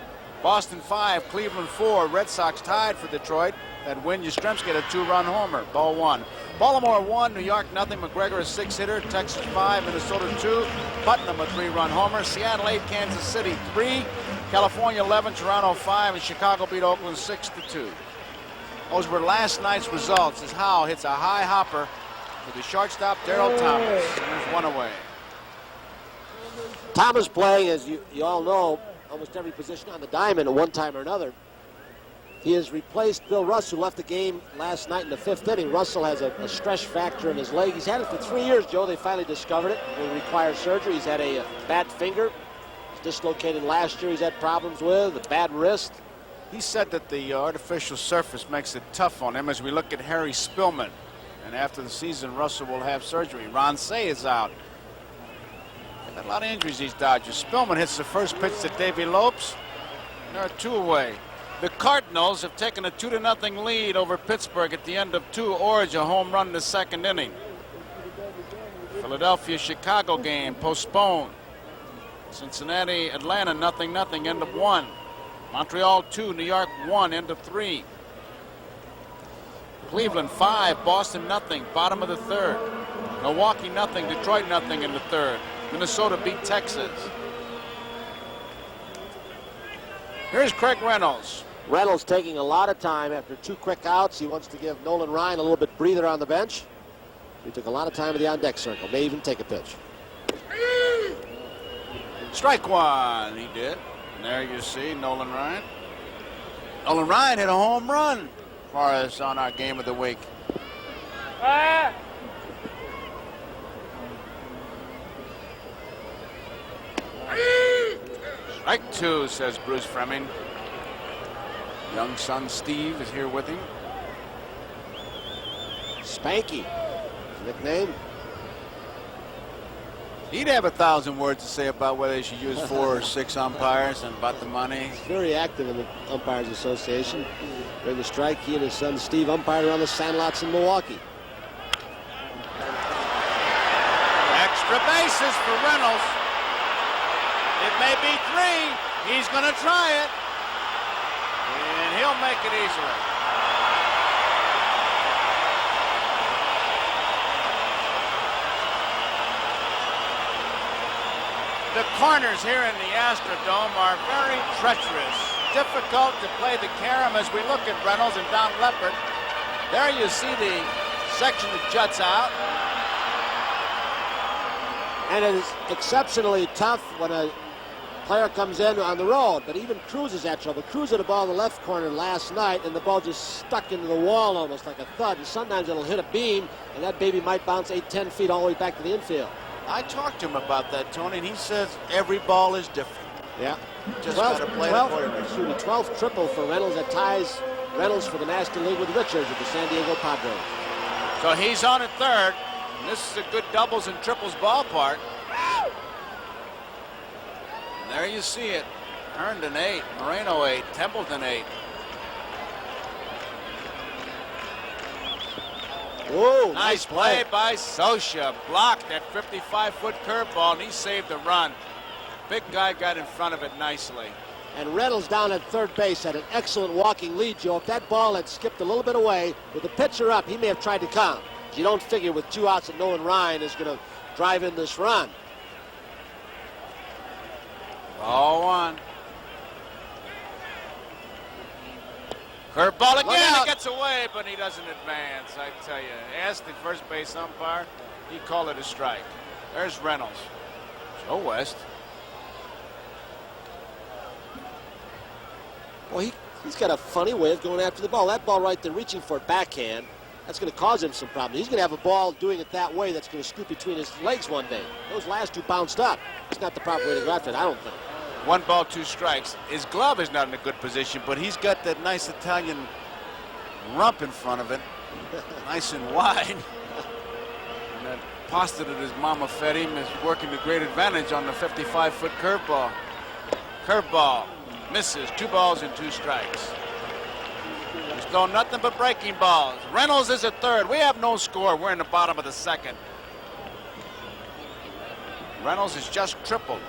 Boston 5, Cleveland 4. Red Sox tied for Detroit. That win, Yastrzemski had a 2-run homer. Ball 1. Baltimore 1, New York nothing. McGregor a 6-hitter. Texas 5, Minnesota 2. Putnam a 3-run homer. Seattle 8, Kansas City 3. California 11, Toronto 5, and Chicago beat Oakland 6-2. Those were last night's results as Howe hits a high hopper to the shortstop, Darryl Thomas. There's one away. Thomas playing, as you all know, almost every position on the diamond at one time or another. He has replaced Bill Russell, who left the game last night in the 5th inning. Russell has a stress fracture in his leg. He's had it for 3 years, Joe. They finally discovered it. It will require surgery. He's had a bad finger. It's dislocated last year. He's had problems with a bad wrist. He said that the artificial surface makes it tough on him as we look at Harry Spillman. And after the season, Russell will have surgery. Ron Say is out. They've had a lot of injuries, these Dodgers. Spillman hits the first pitch to Davey Lopes. They're 2 away. The Cardinals have taken a 2-0 lead over Pittsburgh at the end of 2. Orge a home run in the 2nd inning. Philadelphia-Chicago game postponed. Cincinnati, Atlanta, 0-0, end of 1. Montreal 2, New York 1, end of 3. Cleveland 5, Boston 0, bottom of the 3rd. Milwaukee 0, Detroit 0 in the 3rd. Minnesota beat Texas. Here's Craig Reynolds. Reynolds taking a lot of time after 2 quick outs. He wants to give Nolan Ryan a little bit breather on the bench. He took a lot of time at the on-deck circle. May even take a pitch. Strike 1, he did. And there you see Nolan Ryan. Nolan Ryan hit a home run for us on our game of the week. Strike 2, says Bruce Fleming. Young son Steve is here with him. Spanky, his nickname. He'd have 1,000 words to say about whether they should use 4 or 6 umpires and about the money. He's very active in the Umpires Association. During the strike, he and his son Steve umpired around the sandlots in Milwaukee. Extra bases for Reynolds. It may be 3. He's going to try it. And he'll make it easily. The corners here in the Astrodome are very treacherous. Difficult to play the carom as we look at Reynolds and Don Leppert. There you see the section that juts out. And it is exceptionally tough when a player comes in on the road, but even Cruz is at trouble. Cruz had a ball in the left corner last night, and the ball just stuck into the wall almost like a thud. And sometimes it'll hit a beam, and that baby might bounce 8-10 feet all the way back to the infield. I talked to him about that, Tony, and he says every ball is different. Yeah. Just got to play the quarterback. 12th triple for Reynolds. That ties Reynolds for the National League with Richards at the San Diego Padres. So he's on at 3rd. And this is a good doubles and triples ballpark. And there you see it. Herndon 8, Moreno 8, Templeton 8. Whoa, Nice play by Scioscia. Blocked that 55-foot curveball, and he saved the run. Big guy got in front of it nicely. And Reynolds down at 3rd base had an excellent walking lead, Joe. If that ball had skipped a little bit away, with the pitcher up, he may have tried to come. You don't figure with 2 outs that Nolan Ryan is going to drive in this run. Ball 1. Curveball again, it gets away, but he doesn't advance. I tell you, asked the first base umpire, he called it a strike. There's Reynolds. Joe West. Well, he's got a funny way of going after the ball. That ball right there, reaching for it backhand, that's going to cause him some problems. He's going to have a ball doing it that way that's going to scoop between his legs one day. Those last two bounced up. It's not the proper way to go after it, I don't think. 1 ball, 2 strikes. His glove is not in a good position, but he's got that nice Italian rump in front of it. Nice and wide. And that pasta that his mama fed him is working to great advantage on the 55-foot curveball. Curveball misses. 2 balls and 2 strikes. He's thrown nothing but breaking balls. Reynolds is at third. We have no score. We're in the bottom of the second. Reynolds has just tripled.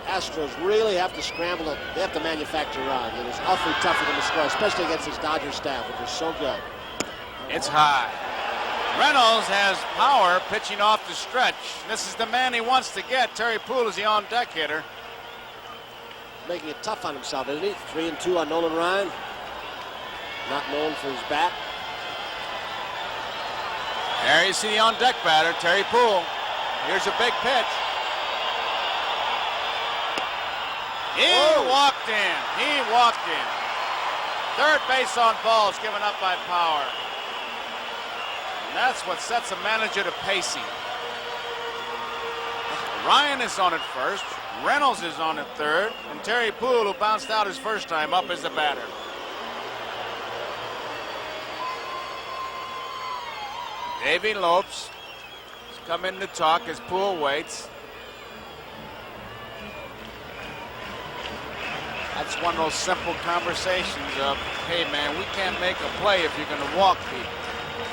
Astros really have to scramble. They have to manufacture runs. It is awfully tough for them to score, especially against this Dodger staff, which is so good. It's high. Reynolds has power pitching off the stretch. This is the man he wants to get. Terry Poole is the on-deck hitter. Making it tough on himself, isn't he? 3-2 on Nolan Ryan. Not known for his bat. There you see the on-deck batter, Terry Poole. Here's a big pitch. He walked in. He walked in. Third base on balls given up by Power. And that's what sets a manager to pacing. Ryan is on at first. Reynolds is on at third. And Terry Poole, who bounced out his first time up, is the batter. Davey Lopes has come in to talk as Poole waits. That's one of those simple conversations of, hey man, we can't make a play if you're going to walk people.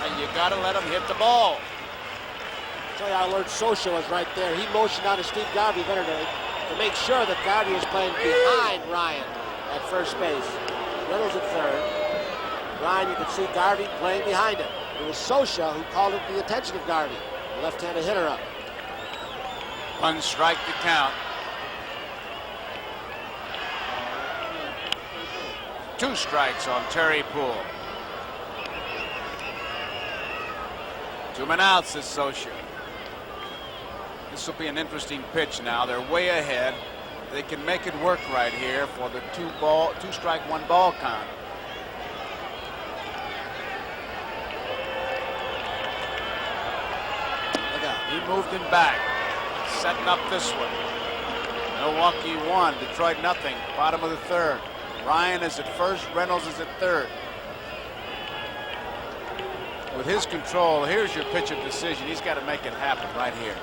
And you got to let them hit the ball. I'll tell you, I learned Social was right there. He motioned out to Steve Garvey better to make sure that Garvey is playing behind Ryan at first base. Reynolds at third. Ryan, you can see Garvey playing behind him. It was Social who called it the attention of Garvey. The left-handed hitter up. 1 strike to count. 2 strikes on Terry Poole. 2 men out, says Socia. This will be an interesting pitch now. They're way ahead. They can make it work right here for the 2 strike 1 ball count. Look out. He moved him back. Setting up this one. Milwaukee 1, Detroit nothing. Bottom of the third. Ryan is at first, Reynolds is at third. With his control, here's your pitch of decision. He's got to make it happen right here.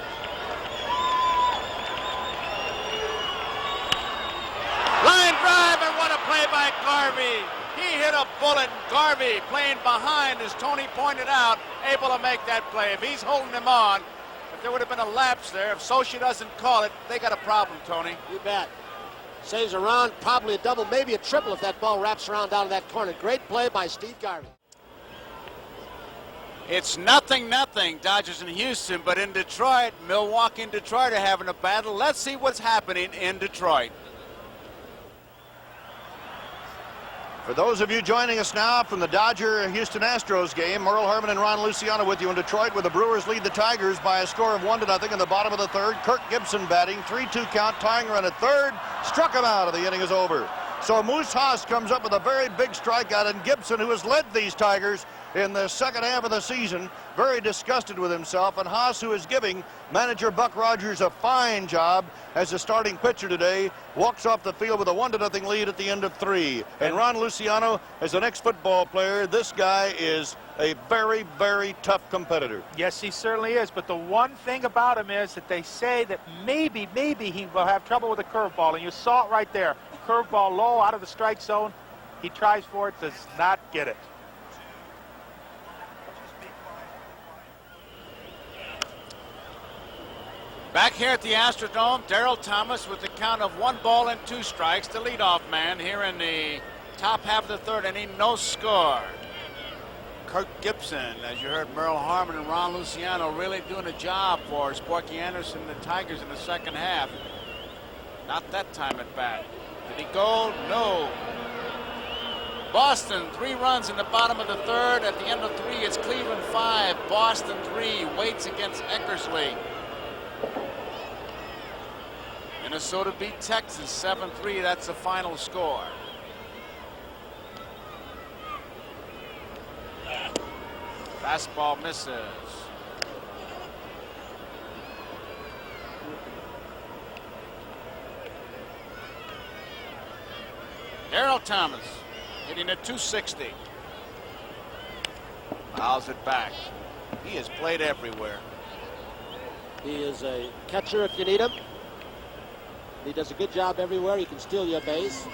Line drive, and what a play by Garvey. He hit a bullet. Garvey, playing behind, as Tony pointed out, able to make that play. If he's holding him on, if there would have been a lapse there, if Socia doesn't call it, they got a problem, Tony. You bet. Saves a run, probably a double, maybe a triple if that ball wraps around down to that corner. Great play by Steve Garvey. It's 0-0, Dodgers in Houston, but in Detroit, Milwaukee and Detroit are having a battle. Let's see what's happening in Detroit. For those of you joining us now from the Dodger-Houston Astros game, Merle Harmon and Ron Luciano with you in Detroit, where the Brewers lead the Tigers by a score of 1-0 in the bottom of the third. Kirk Gibson batting, 3-2 count, tying run at third, struck him out, and the inning is over. So Moose Haas comes up with a very big strikeout, and Gibson, who has led these Tigers in the second half of the season, very disgusted with himself, and Haas, who is giving manager Buck Rogers a fine job as a starting pitcher today, walks off the field with a 1-0 lead at the end of 3. And Ron Luciano, as an ex-football player, this guy is a very, very tough competitor. Yes, he certainly is, but the one thing about him is that they say that maybe he will have trouble with a curveball, and you saw it right there. Curveball low out of the strike zone. He tries for it, does not get it. Back here at the Astrodome, Darryl Thomas with the count of 1 ball and 2 strikes, the leadoff man here in the top half of the third inning, no score. Kirk Gibson, as you heard Merle Harmon and Ron Luciano really doing a job for Sporky Anderson and the Tigers in the second half. Not that time at bat. Did he go? No. Boston, 3 runs in the bottom of the third. At the end of 3, it's Cleveland 5, Boston 3. Waits against Eckersley. Minnesota beat Texas 7-3. That's the final score. Fastball misses. Darryl Thomas hitting at 260. Fouls it back. He has played everywhere. He is a catcher if you need him. He does a good job everywhere. He can steal you a base.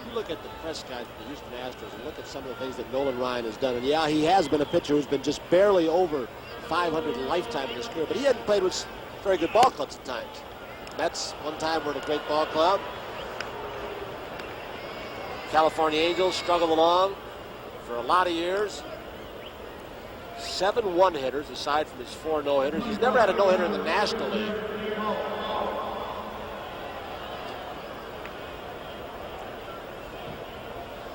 You look at the press guys for the Houston Astros and look at some of the things that Nolan Ryan has done. And yeah, he has been a pitcher who's been just barely over 500 in lifetime in his career, but he hadn't played with very good ball clubs at times. Mets one time were in a great ball club. California Angels struggled along for a lot of years. 7 one-hitters aside from his 4 no-hitters. He's never had a no-hitter in the National League.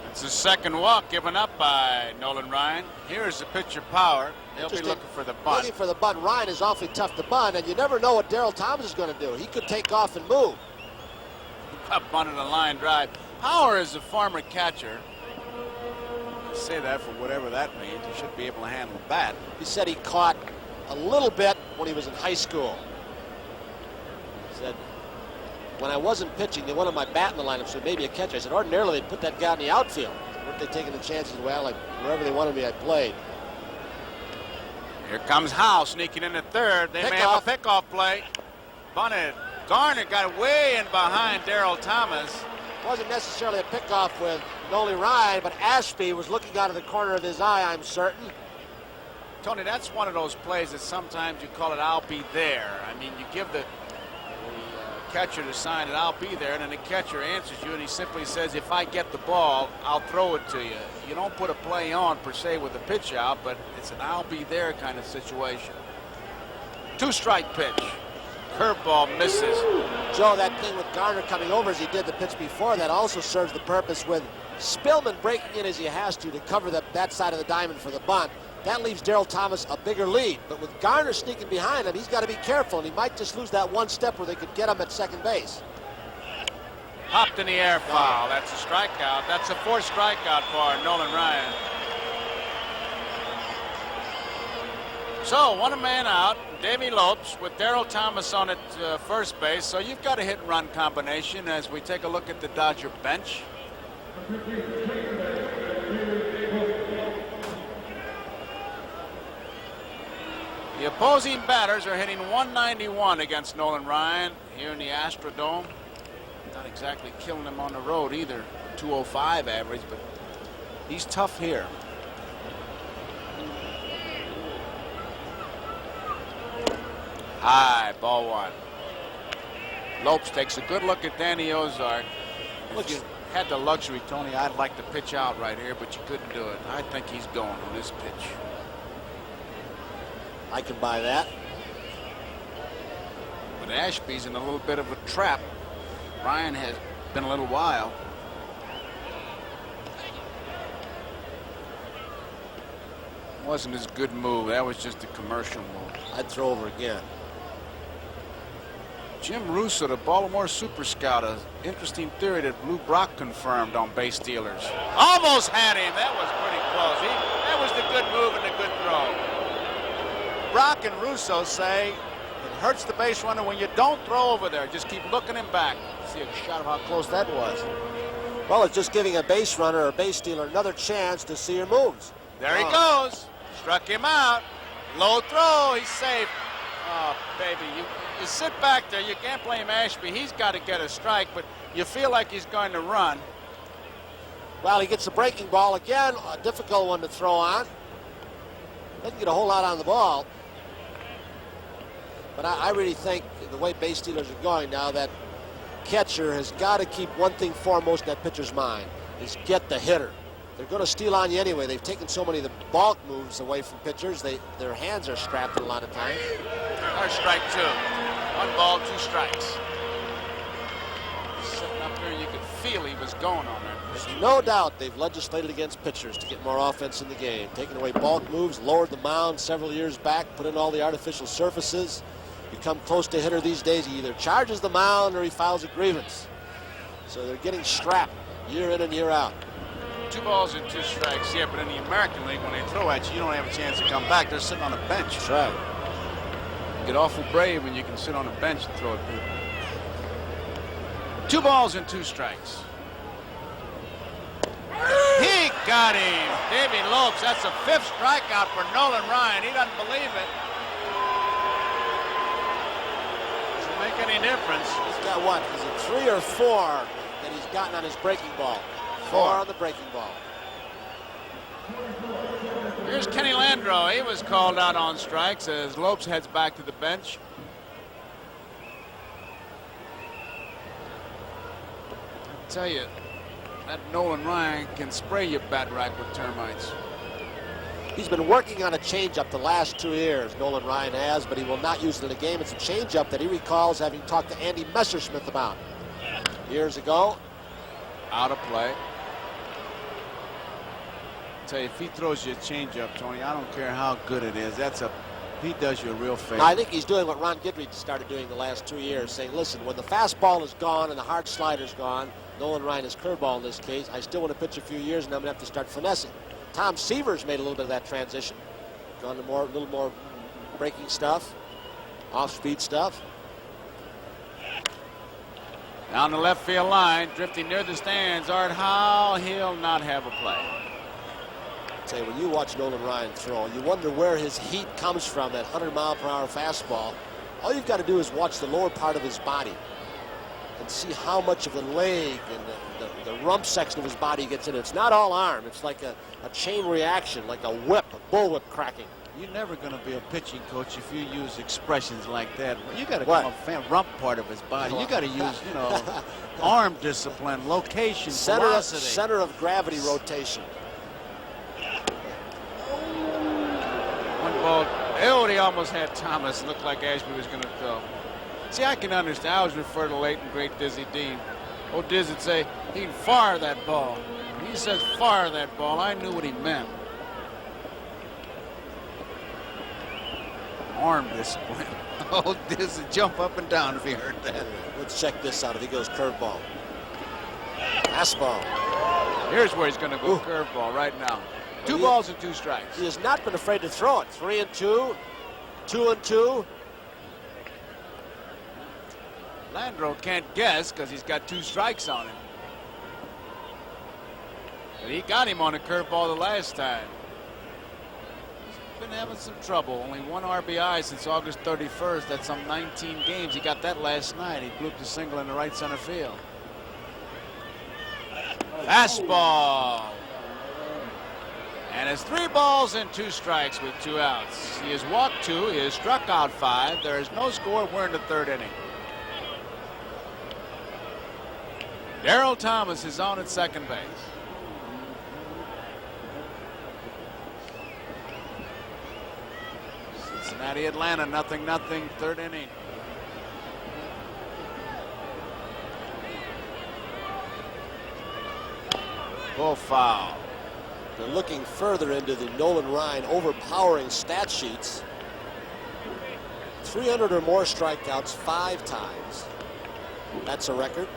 It's the second walk given up by Nolan Ryan. Here's the pitcher Power. He'll be looking for the bunt. Looking for the bunt. Ryan is awfully tough to bunt, and you never know what Darryl Thomas is going to do. He could take off and move. A bunt and a line drive. Power is a former catcher. I say that for whatever that means. He should be able to handle a bat. He said he caught a little bit when he was in high school. He said, when I wasn't pitching, they wanted my bat in the lineup, so maybe a catcher. I said, ordinarily, they'd put that guy in the outfield. Weren't they taking the chances? Well, like, wherever they wanted me, I played. Here comes Howe sneaking in at third. They may have a pickoff play. Bunted. Garner got way in behind Darryl Thomas. Wasn't necessarily a pickoff with Nolan Ryan, but Ashby was looking out of the corner of his eye, I'm certain. Tony, that's one of those plays that sometimes you call it I'll be there. I mean, you give the catcher the sign that I'll be there, and then the catcher answers you, and he simply says, if I get the ball, I'll throw it to you. You don't put a play on, per se, with the pitch out, but it's an I'll be there kind of situation. 2-strike pitch. Curveball misses. Joe, that thing with Garner coming over as he did the pitch before, that also serves the purpose with Spillman breaking in as he has to cover that side of the diamond for the bunt. That leaves Darryl Thomas a bigger lead. But with Garner sneaking behind him, he's got to be careful, and he might just lose that one step where they could get him at second base. Popped in the air, foul. That's a strikeout. That's a 4th strikeout for Nolan Ryan. So, 1 man out. Davey Lopes with Darryl Thomas on at first base. So you've got a hit-and-run combination as we take a look at the Dodger bench. The opposing batters are hitting 191 against Nolan Ryan here in the Astrodome. Not exactly killing him on the road either. 205 average, but he's tough here. High, ball 1. Lopes takes a good look at Danny Ozark. If you had the luxury, Tony, I'd like to pitch out right here, but you couldn't do it. I think he's going on this pitch. I can buy that. But Ashby's in a little bit of a trap. Ryan has been a little while. Wasn't his good move. That was just a commercial move. I'd throw over again. Jim Russo, the Baltimore Super Scout, an interesting theory that Lou Brock confirmed on base stealers. Almost had him. That was pretty close. That was the good move and the good throw. Brock and Russo say it hurts the base runner when you don't throw over there. Just keep looking him back. See a shot of how close that was. Well, it's just giving a base runner or a base stealer another chance to see your moves. There he goes. Struck him out. Low throw. He's safe. Oh, baby, you sit back there. You can't blame Ashby. He's got to get a strike, but you feel like he's going to run. Well, he gets a breaking ball again. A difficult one to throw on. Doesn't get a whole lot on the ball. But I really think the way base stealers are going now, that catcher has got to keep one thing foremost in that pitcher's mind, is get the hitter. They're going to steal on you anyway. They've taken so many of the bulk moves away from pitchers. Their hands are strapped a lot of times. There's strike 2. 1 ball, 2 strikes. Sitting up there, you could feel he was going on there. There's no doubt they've legislated against pitchers to get more offense in the game. Taking away bulk moves, lowered the mound several years back, put in all the artificial surfaces. You come close to a hitter these days, he either charges the mound or he files a grievance. So they're getting strapped year in and year out. 2 balls and 2 strikes. Yeah, but in the American League, when they throw at you, you don't have a chance to come back. They're sitting on a bench. That's right. You get awful brave when you can sit on a bench and throw at people. 2 balls and 2 strikes. He got him. Davey Lopes, that's the 5th strikeout for Nolan Ryan. He doesn't believe it. Doesn't make any difference. He's got what? Is it 3 or 4 that he's gotten on his breaking ball? 4 on the breaking ball. Here's Kenny Landreau. He was called out on strikes as Lopes heads back to the bench. I tell you, that Nolan Ryan can spray your bat rack with termites. He's been working on a changeup the last 2 years, Nolan Ryan has, but he will not use it in the game. It's a changeup that he recalls having talked to Andy Messersmith about years ago. Out of play. I tell you, if he throws you a changeup, Tony, I don't care how good it is. He does you a real favor. Now, I think he's doing what Ron Goodrich started doing the last 2 years, saying, listen, when the fastball is gone and the hard slider's gone, Nolan Ryan is curveball in this case, I still want to pitch a few years and I'm going to have to start finessing. Tom Seaver's made a little bit of that transition. Gone to a little more breaking stuff, off-speed stuff. Down the left field line, drifting near the stands, Art Howe. He'll not have a play. Say, when you watch Nolan Ryan throw, you wonder where his heat comes from, that 100-mile-per-hour fastball. All you've got to do is watch the lower part of his body and see how much of the leg and the rump section of his body gets in it. It's not all arm. It's like a chain reaction, like a whip, a bullwhip cracking. You're never going to be a pitching coach if you use expressions like that. You got to come up rump part of his body. You got to use, you know, arm discipline, location, velocity. Center of gravity rotation. One ball. Oh, he almost had Thomas. Looked like Ashby was going to throw. See, I can understand. I always refer to late and great Dizzy Dean. Oh, Diz would say, he can fire that ball. When he says fire that ball, I knew what he meant. Arm discipline. Oh, Diz would jump up and down if he heard that. Let's check this out if he goes curveball. Fastball. Here's where he's going to go curveball right now. 2 balls and 2 strikes. He has not been afraid to throw it. 3-2, 2-2. Landreau can't guess because he's got 2 strikes on him. But he got him on a curveball the last time. He's been having some trouble. Only 1 RBI since August 31st. That's some 19 games. He got that last night. He blooped a single in the right center field. Fastball. And it's 3 balls and 2 strikes with 2 outs. He has walked 2. He has struck out 5. There is no score. We're in the 3rd inning. Darryl Thomas is on at second base. Cincinnati, Atlanta, 0-0, 3rd inning. Ball foul. They're looking further into the Nolan Ryan overpowering stat sheets. 300 or more strikeouts 5 times. That's a record.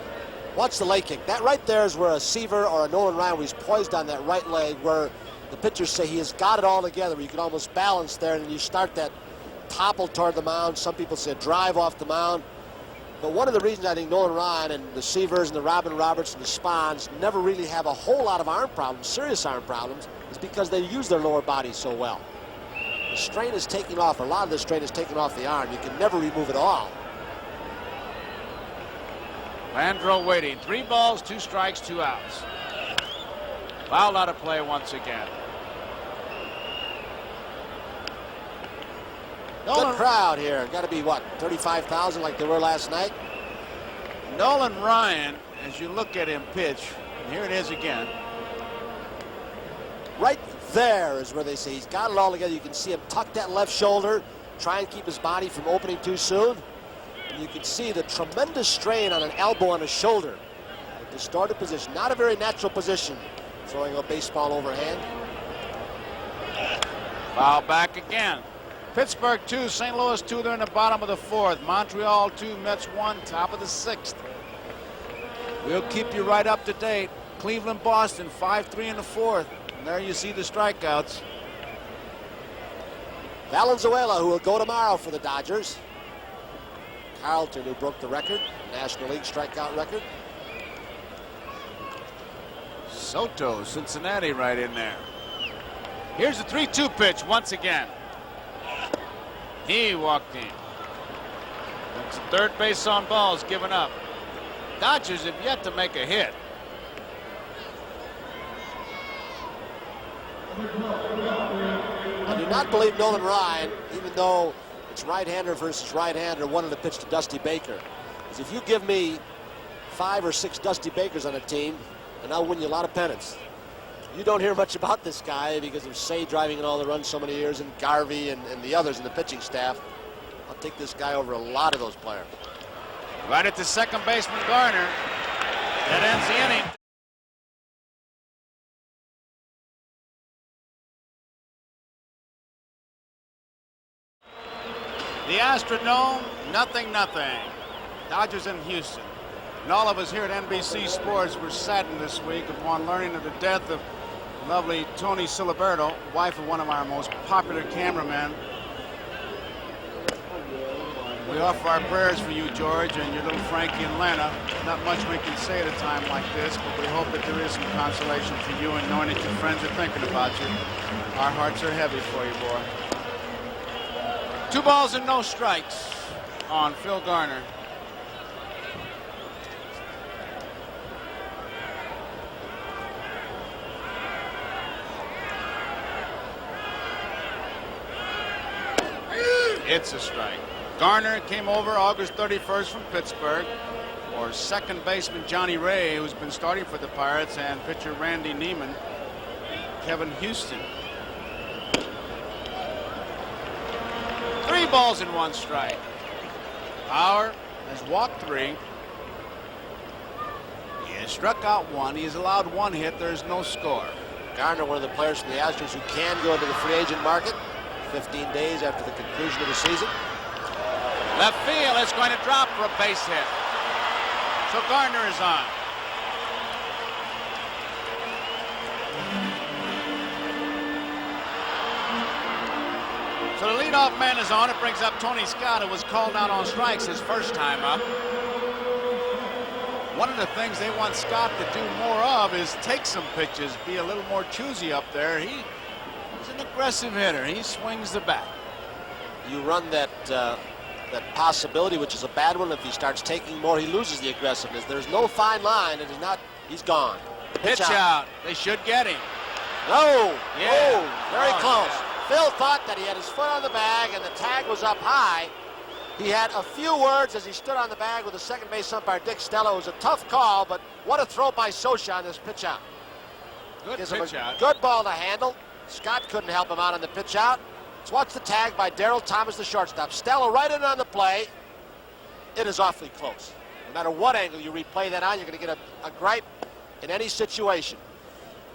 Watch the leg kick. That right there is where a Seaver or a Nolan Ryan, where he's poised on that right leg, where the pitchers say he has got it all together, where you can almost balance there, and you start that topple toward the mound. Some people say drive off the mound. But one of the reasons I think Nolan Ryan and the Seavers and the Robin Roberts and the Spahns never really have a whole lot of arm problems, serious arm problems, is because they use their lower body so well. The strain is taking off. A lot of the strain is taking off the arm. You can never remove it all. Landreau waiting. 3 balls, 2 strikes, 2 outs. Fouled out of play once again. Good crowd here. Got to be, what, 35,000 like they were last night? Nolan Ryan, as you look at him pitch, and here it is again. Right there is where they say he's got it all together. You can see him tuck that left shoulder, try and keep his body from opening too soon. And you can see the tremendous strain on an elbow on his shoulder. A distorted position, not a very natural position, throwing a baseball overhand. Foul back again. Pittsburgh 2, St. Louis 2. They're in the bottom of the 4th. Montreal 2, Mets 1, top of the 6th. We'll keep you right up to date. Cleveland, Boston, 5-3 in the fourth. And there you see the strikeouts. Valenzuela, who will go tomorrow for the Dodgers. Carlton, who broke the record, National League strikeout record. Soto, Cincinnati right in there. Here's the 3-2 pitch once again. He walked in. That's third base on balls given up. Dodgers have yet to make a hit. I do not believe Nolan Ryan, even though it's right-hander versus right-hander, wanted to pitch to Dusty Baker. Because if you give me 5 or 6 Dusty Bakers on a team, and I'll win you a lot of pennants. You don't hear much about this guy because of Say driving in all the runs so many years, and Garvey and the others in the pitching staff. I'll take this guy over a lot of those players. Right at the second baseman, Garner. That ends the inning. The Astrodome, 0-0. Dodgers in Houston. And all of us here at NBC Sports were saddened this week upon learning of the death of lovely Tony Siliberto, wife of one of our most popular cameramen. We offer our prayers for you, George, and your little Frankie and Lana. Not much we can say at a time like this, but we hope that there is some consolation for you in knowing that your friends are thinking about you. Our hearts are heavy for you, boy. 2 balls and no strikes on Phil Garner. It's a strike. Garner came over August 31st from Pittsburgh for second baseman Johnny Ray, who's been starting for the Pirates, and pitcher Randy Neiman, Kevin Houston. 3 balls and 1 strike. Bauer has walked 3. He has struck out 1. He has allowed 1 hit. There's no score. Garner, one of the players from the Astros who can go into the free agent market 15 days after the conclusion of the season. Left field is going to drop for a base hit. So Garner is on. So the leadoff man is on. It brings up Tony Scott, who was called out on strikes his first time up. One of the things they want Scott to do more of is take some pitches, be a little more choosy up there. He's an aggressive hitter. He swings the bat. You run that possibility, which is a bad one. If he starts taking more, he loses the aggressiveness. There's no fine line. It is not. He's gone. Pitch out. They should get him. No. Yeah. Oh, very close. Yeah. Phil thought that he had his foot on the bag and the tag was up high. He had a few words as he stood on the bag with the second base umpire, Dick Stella. It was a tough call, but what a throw by Scioscia on this pitch out. Good Gives pitch him a out. good ball to handle. Scott couldn't help him out on the pitch out. Let's watch the tag by Daryl Thomas, the shortstop. Stella right in on the play. It is awfully close. No matter what angle you replay that on, you're going to get a gripe in any situation.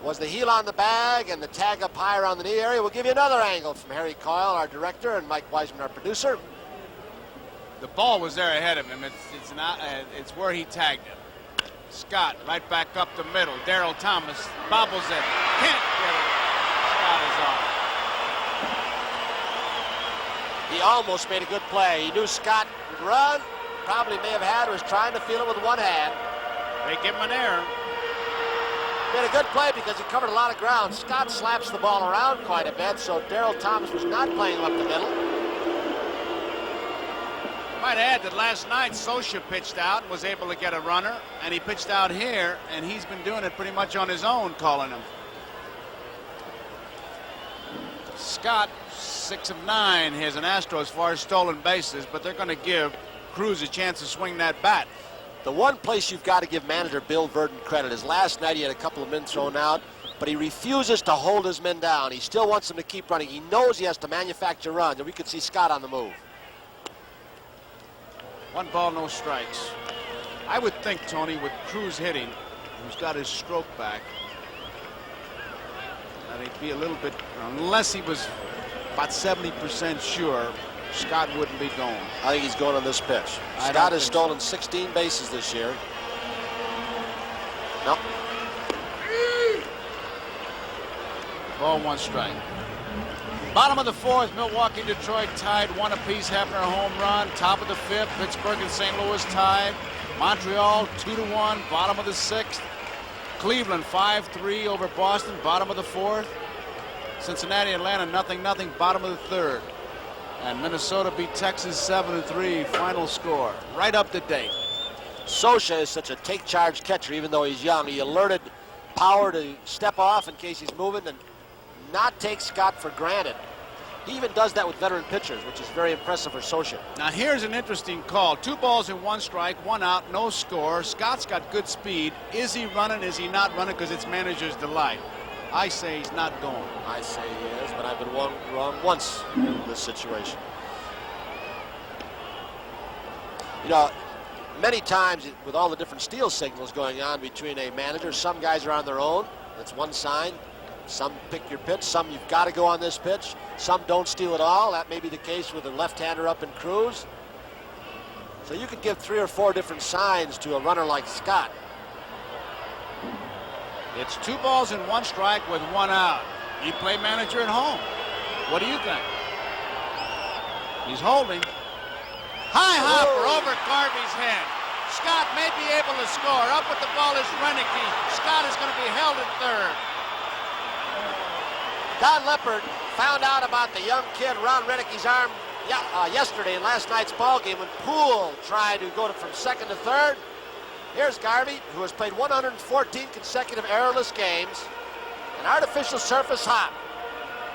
Was the heel on the bag and the tag up high around the knee area? We'll give you another angle from Harry Coyle, our director, and Mike Wiseman, our producer. The ball was there ahead of him. It's where he tagged him. Scott right back up the middle. Daryl Thomas bobbles it. Can't get it. Scott is on. He almost made a good play. He knew Scott would run. Probably may have had, was trying to feel it with one hand. They give him an error. Made a good play because he covered a lot of ground. Scott slaps the ball around quite a bit, so Daryl Thomas was not playing up the middle. Might add that last night Scioscia pitched out and was able to get a runner, and he pitched out here, and he's been doing it pretty much on his own, calling him. Scott, 6 of 9, has an Astro as far as stolen bases, but they're going to give Cruz a chance to swing that bat. The one place you've got to give manager Bill Verdon credit is last night he had a couple of men thrown out, but he refuses to hold his men down. He still wants them to keep running. He knows he has to manufacture runs, and we could see Scott on the move. 1 ball, no strikes. I would think, Tony, with Cruz hitting, who's got his stroke back, that he'd be a little bit, unless he was about 70% sure, Scott wouldn't be going. I think he's going on this pitch. Scott has stolen 16 bases this year. Nope. Ball, 1 strike. Bottom of the 4th, Milwaukee, Detroit tied 1 apiece. Hefner home run. Top of the 5th, Pittsburgh and St. Louis tied. Montreal 2-1. Bottom of the 6th. Cleveland 5-3 over Boston. Bottom of the 4th. Cincinnati, Atlanta 0-0. Bottom of the 3rd. And Minnesota beat Texas 7-3. Final score. Right up to date. Scioscia is such a take-charge catcher, even though he's young. He alerted Power to step off in case he's moving and not take Scott for granted. He even does that with veteran pitchers, which is very impressive for Scioscia. Now here's an interesting call. 2 balls and 1 strike, 1 out, no score. Scott's got good speed. Is he running? Is he not running? Because it's manager's delight. I say he's not going. I say he is, but I've been wrong once in this situation. You know, many times with all the different steal signals going on between a manager, some guys are on their own. That's one sign. Some pick your pitch. Some you've got to go on this pitch. Some don't steal at all. That may be the case with a left-hander up in Cruz. So you could give 3 or 4 different signs to a runner like Scott. It's 2 balls and 1 strike with 1 out. You play manager at home. What do you think? He's holding. High hopper over Garvey's head. Scott may be able to score. Up with the ball is Renicky. Scott is going to be held at 3rd. Don Leppert found out about the young kid Ron Renicky's arm yesterday in last night's ball game when Poole tried to go from 2nd to 3rd. Here's Garvey, who has played 114 consecutive errorless games. An artificial surface hop.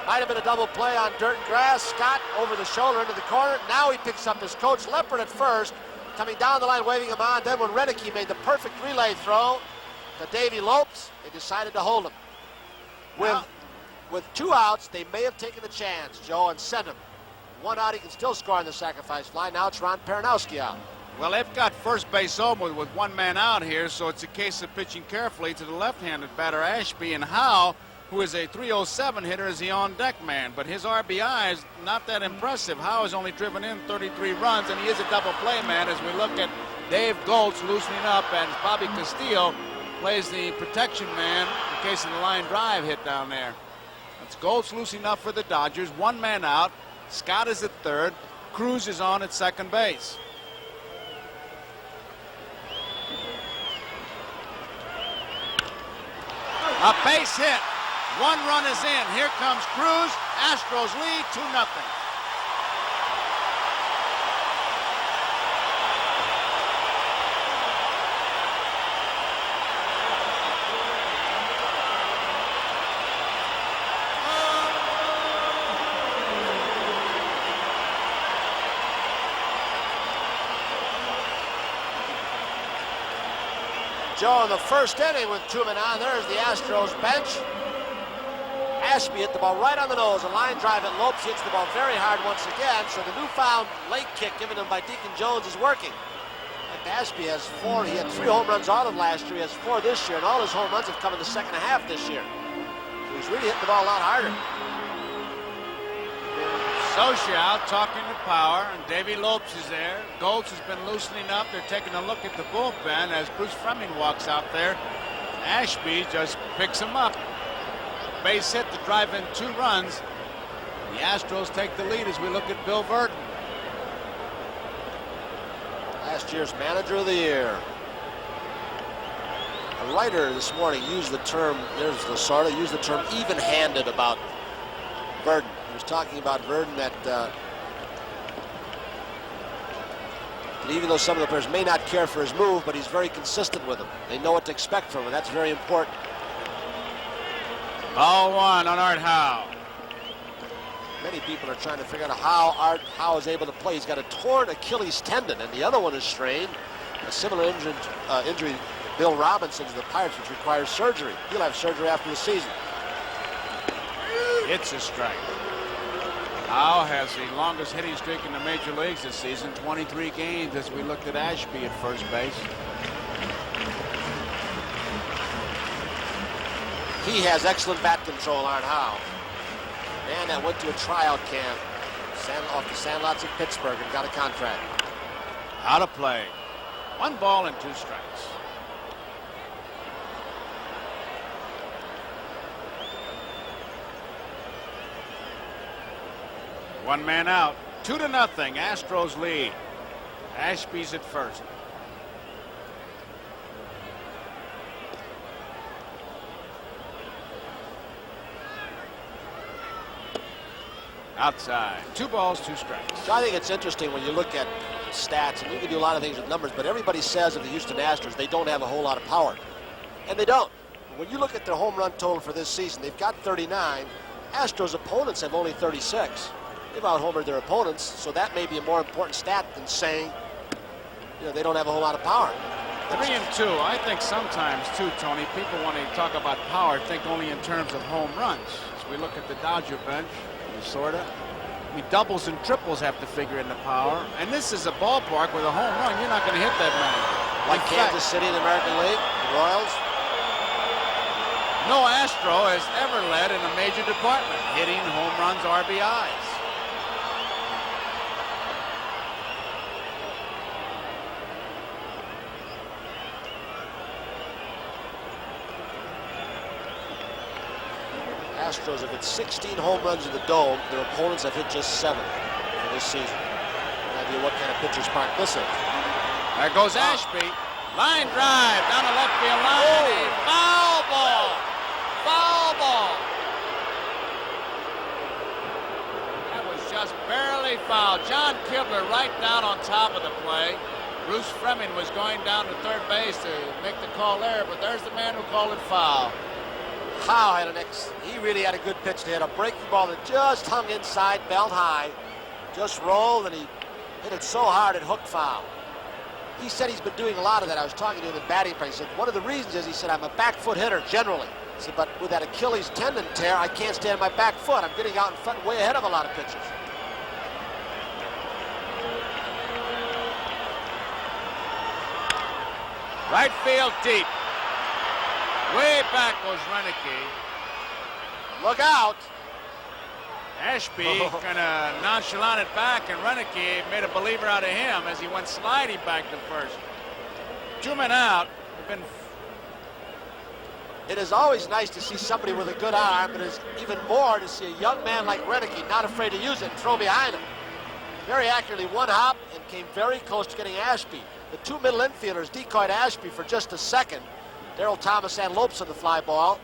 Might have been a double play on dirt and grass. Scott over the shoulder into the corner. Now he picks up his coach Leppert at first, coming down the line, waving him on. Then when Renicky made the perfect relay throw to Davey Lopes, they decided to hold him. With 2 outs, they may have taken a chance, Joe, and sent him. 1 out, he can still score on the sacrifice fly. Now it's Ron Peranowski out. Well, they've got first base open with 1 man out here, so it's a case of pitching carefully to the left-handed batter Ashby, and Howe, who is a .307 hitter, is the on-deck man. But his RBI is not that impressive. Howe has only driven in 33 runs, and he is a double play man as we look at Dave Goltz loosening up, and Bobby Castillo plays the protection man in case of the line drive hit down there. It's Goltz loosening up for the Dodgers. 1 man out. Scott is at 3rd. Cruz is on at 2nd base. A base hit. 1 run is in. Here comes Cruz. Astros lead 2-0. Joe, in the first inning with 2 men on, there's the Astros bench. Ashby hit the ball right on the nose. A line drive at Lopes hits the ball very hard once again. So the newfound late kick given him by Deacon Jones is working. And Ashby has 4. He had 3 home runs all of last year. He has 4 this year, and all his home runs have come in the second half this year. So he's really hitting the ball a lot harder. Scioscia out talking to Power, and Davey Lopes is there. Goltz has been loosening up. They're taking a look at the bullpen as Bruce Fleming walks out there. Ashby just picks him up. Base hit to drive in 2 runs. The Astros take the lead as we look at Bill Verdon. Last year's manager of the year. A writer this morning used the term, there's Lasorda, used the term even-handed about Verdon. He was talking about Verdon that even though some of the players may not care for his move, but he's very consistent with them. They know what to expect from him. That's very important. Ball 1 on Art Howe. Many people are trying to figure out how Art Howe is able to play. He's got a torn Achilles tendon, and the other one is strained. A similar injury Bill Robinson to the Pirates, which requires surgery. He'll have surgery after the season. It's a strike. Howe has the longest hitting streak in the major leagues this season, 23 games, as we looked at Ashby at first base. He has excellent bat control, Art Howe. Man that went to a tryout camp off the sandlots of Pittsburgh and got a contract. Out of play. 1 ball and 2 strikes. One man out. 2-0. Astros lead. Ashby's at first. Outside. 2 balls, 2 strikes. So I think it's interesting when you look at stats, and you can do a lot of things with numbers, but everybody says of the Houston Astros they don't have a whole lot of power. And they don't. When you look at their home run total for this season, they've got 39. Astros opponents have only 36. They've out-homered their opponents, so that may be a more important stat than saying, you know, they don't have a whole lot of power. 3-2. I think sometimes, too, Tony, people when they talk about power think only in terms of home runs. As we look at the Dodger bench, sort of. I mean, doubles and triples have to figure in the power. And this is a ballpark with a home run. You're not going to hit that many. Like Kansas City in the American League, the Royals. No Astro has ever led in a major department, hitting, home runs, RBIs. Astros have hit 16 home runs in the Dome. Their opponents have hit just 7 for this season. An idea what kind of pitcher's park this is. There goes Ashby. Line drive down the left field line. A foul ball. Foul ball. That was just barely foul. John Kibler right down on top of the play. Bruce Fleming was going down to third base to make the call there, but there's the man who called it foul. Howe had he really had a good pitch to hit a breaking ball that just hung inside, belt high, just rolled, and he hit it so hard it hooked foul. He said he's been doing a lot of that. I was talking to him in batting practice. He said one of the reasons is, he said, I'm a back foot hitter generally. He said, but with that Achilles tendon tear, I can't stand my back foot. I'm getting out in front way ahead of a lot of pitchers. Right field deep. Way back goes Renicky. Look out. Ashby kind of nonchalant it back, and Renicky made a believer out of him as he went sliding back to first. 2 men out. It is always nice to see somebody with a good arm, but it's even more to see a young man like Renicky not afraid to use it and throw behind him. Very accurately one hop and came very close to getting Ashby. The 2 middle infielders decoyed Ashby for just a second. Darryl Thomas and Lopes on the fly ball,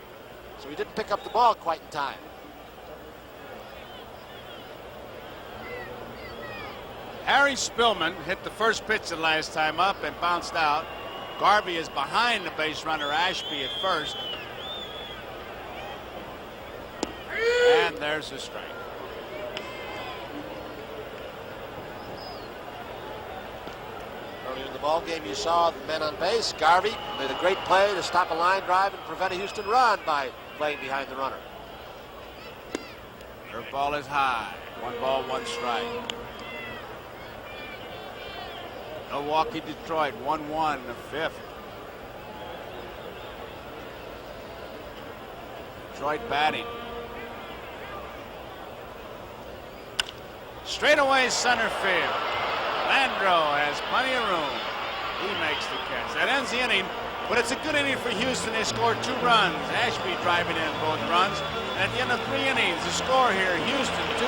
so he didn't pick up the ball quite in time. Harry Spillman hit the first pitch the last time up and bounced out. Garvey is behind the base runner Ashby at first. And there's a strike. Earlier in the ball game, you saw the men on base. Garvey made a great play to stop a line drive and prevent a Houston run by playing behind the runner. Her ball is high. 1 ball, 1 strike. Milwaukee, Detroit, 1-1 the 5th. Detroit batting. Straightaway center field. Landro has plenty of room. He makes the catch. That ends the inning, but it's a good inning for Houston. They scored 2 runs. Ashby driving in both runs. And at the end of 3 innings, the score here, Houston 2,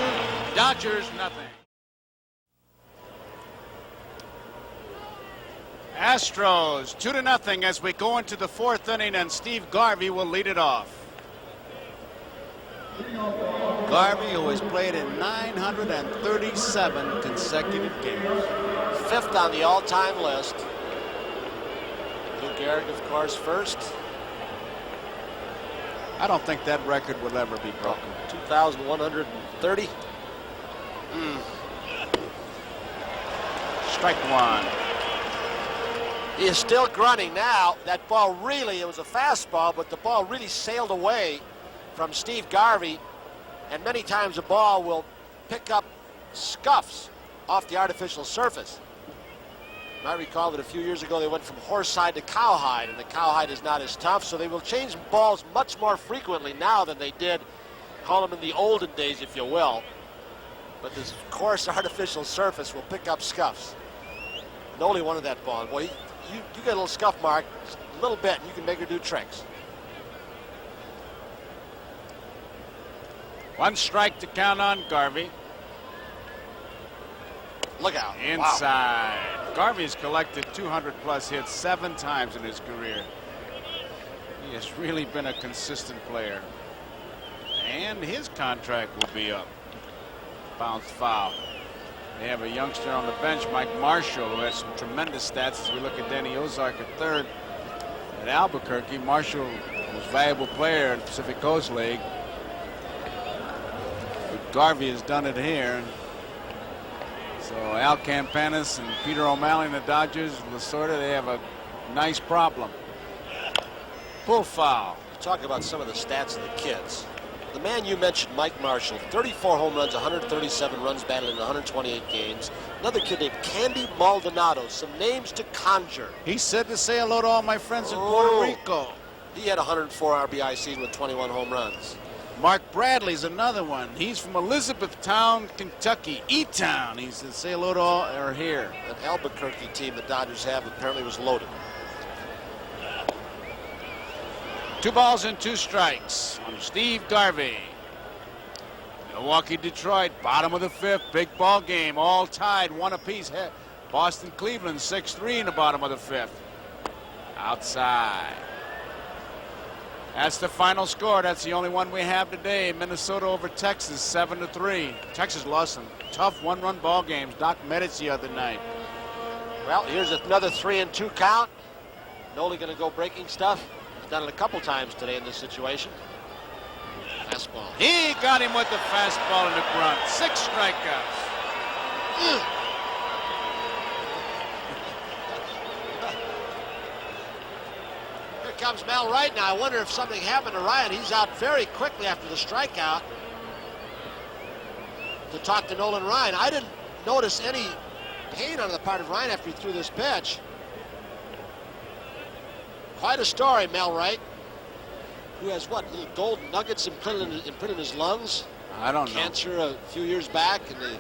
Dodgers nothing. Astros 2-0 as we go into the 4th inning, and Steve Garvey will lead it off. Garvey, who has played in 937 consecutive games. 5th on the all-time list. Lou Gehrig, of course, first. I don't think that record will ever be broken. 2,130. Strike 1. He is still grunting now. That ball really, it was a fastball, but the ball really sailed away from Steve Garvey. And many times the ball will pick up scuffs off the artificial surface. You might recall that a few years ago they went from horsehide to cowhide, and the cowhide is not as tough, so they will change balls much more frequently now than they did, call them in the olden days, if you will. But this coarse artificial surface will pick up scuffs. And only one of that ball. Boy, you get a little scuff mark, a little bit, and you can make her do tricks. 1 strike to count on Garvey. Look out. Inside. Wow. Garvey's collected 200-plus hits 7 times in his career. He has really been a consistent player. And his contract will be up. Bounced foul. They have a youngster on the bench, Mike Marshall, who has some tremendous stats as we look at Danny Ozark at third. At Albuquerque, Marshall was a valuable player in the Pacific Coast League. But Garvey has done it here. So Al Campanis and Peter O'Malley and the Dodgers, Lasorda, they have a nice problem. Pull foul. Talk about some of the stats of the kids. The man you mentioned, Mike Marshall, 34 home runs, 137 runs batted in 128 games. Another kid named Candy Maldonado. Some names to conjure. He said to say hello to all my friends in Puerto Rico. He had a 104 RBI season with 21 home runs. Mark Bradley's another one. He's from Elizabethtown, Kentucky. E-Town. He said say hello to all are here. An Albuquerque team the Dodgers have apparently was loaded. 2 balls and 2 strikes on Steve Garvey. Milwaukee, Detroit, bottom of the 5th, big ball game, all tied, 1 apiece. Boston, Cleveland, 6-3 in the bottom of the 5th. Outside. That's the final score. That's the only one we have today. Minnesota over Texas, 7-3. Texas lost some tough 1-run ball games. Doc Meditz the other night. Well, here's another 3-2 count. Nolan going to go breaking stuff. Done it a couple times today in this situation. Fastball. He got him with the fastball in the grunt. 6 strikeouts. Here comes Mel Wright now. I wonder if something happened to Ryan. He's out very quickly after the strikeout to talk to Nolan Ryan. I didn't notice any pain on the part of Ryan after he threw this pitch. Quite a story, Mel Wright, who has what, little gold nuggets imprinted in his lungs? I don't know. Cancer a few years back, and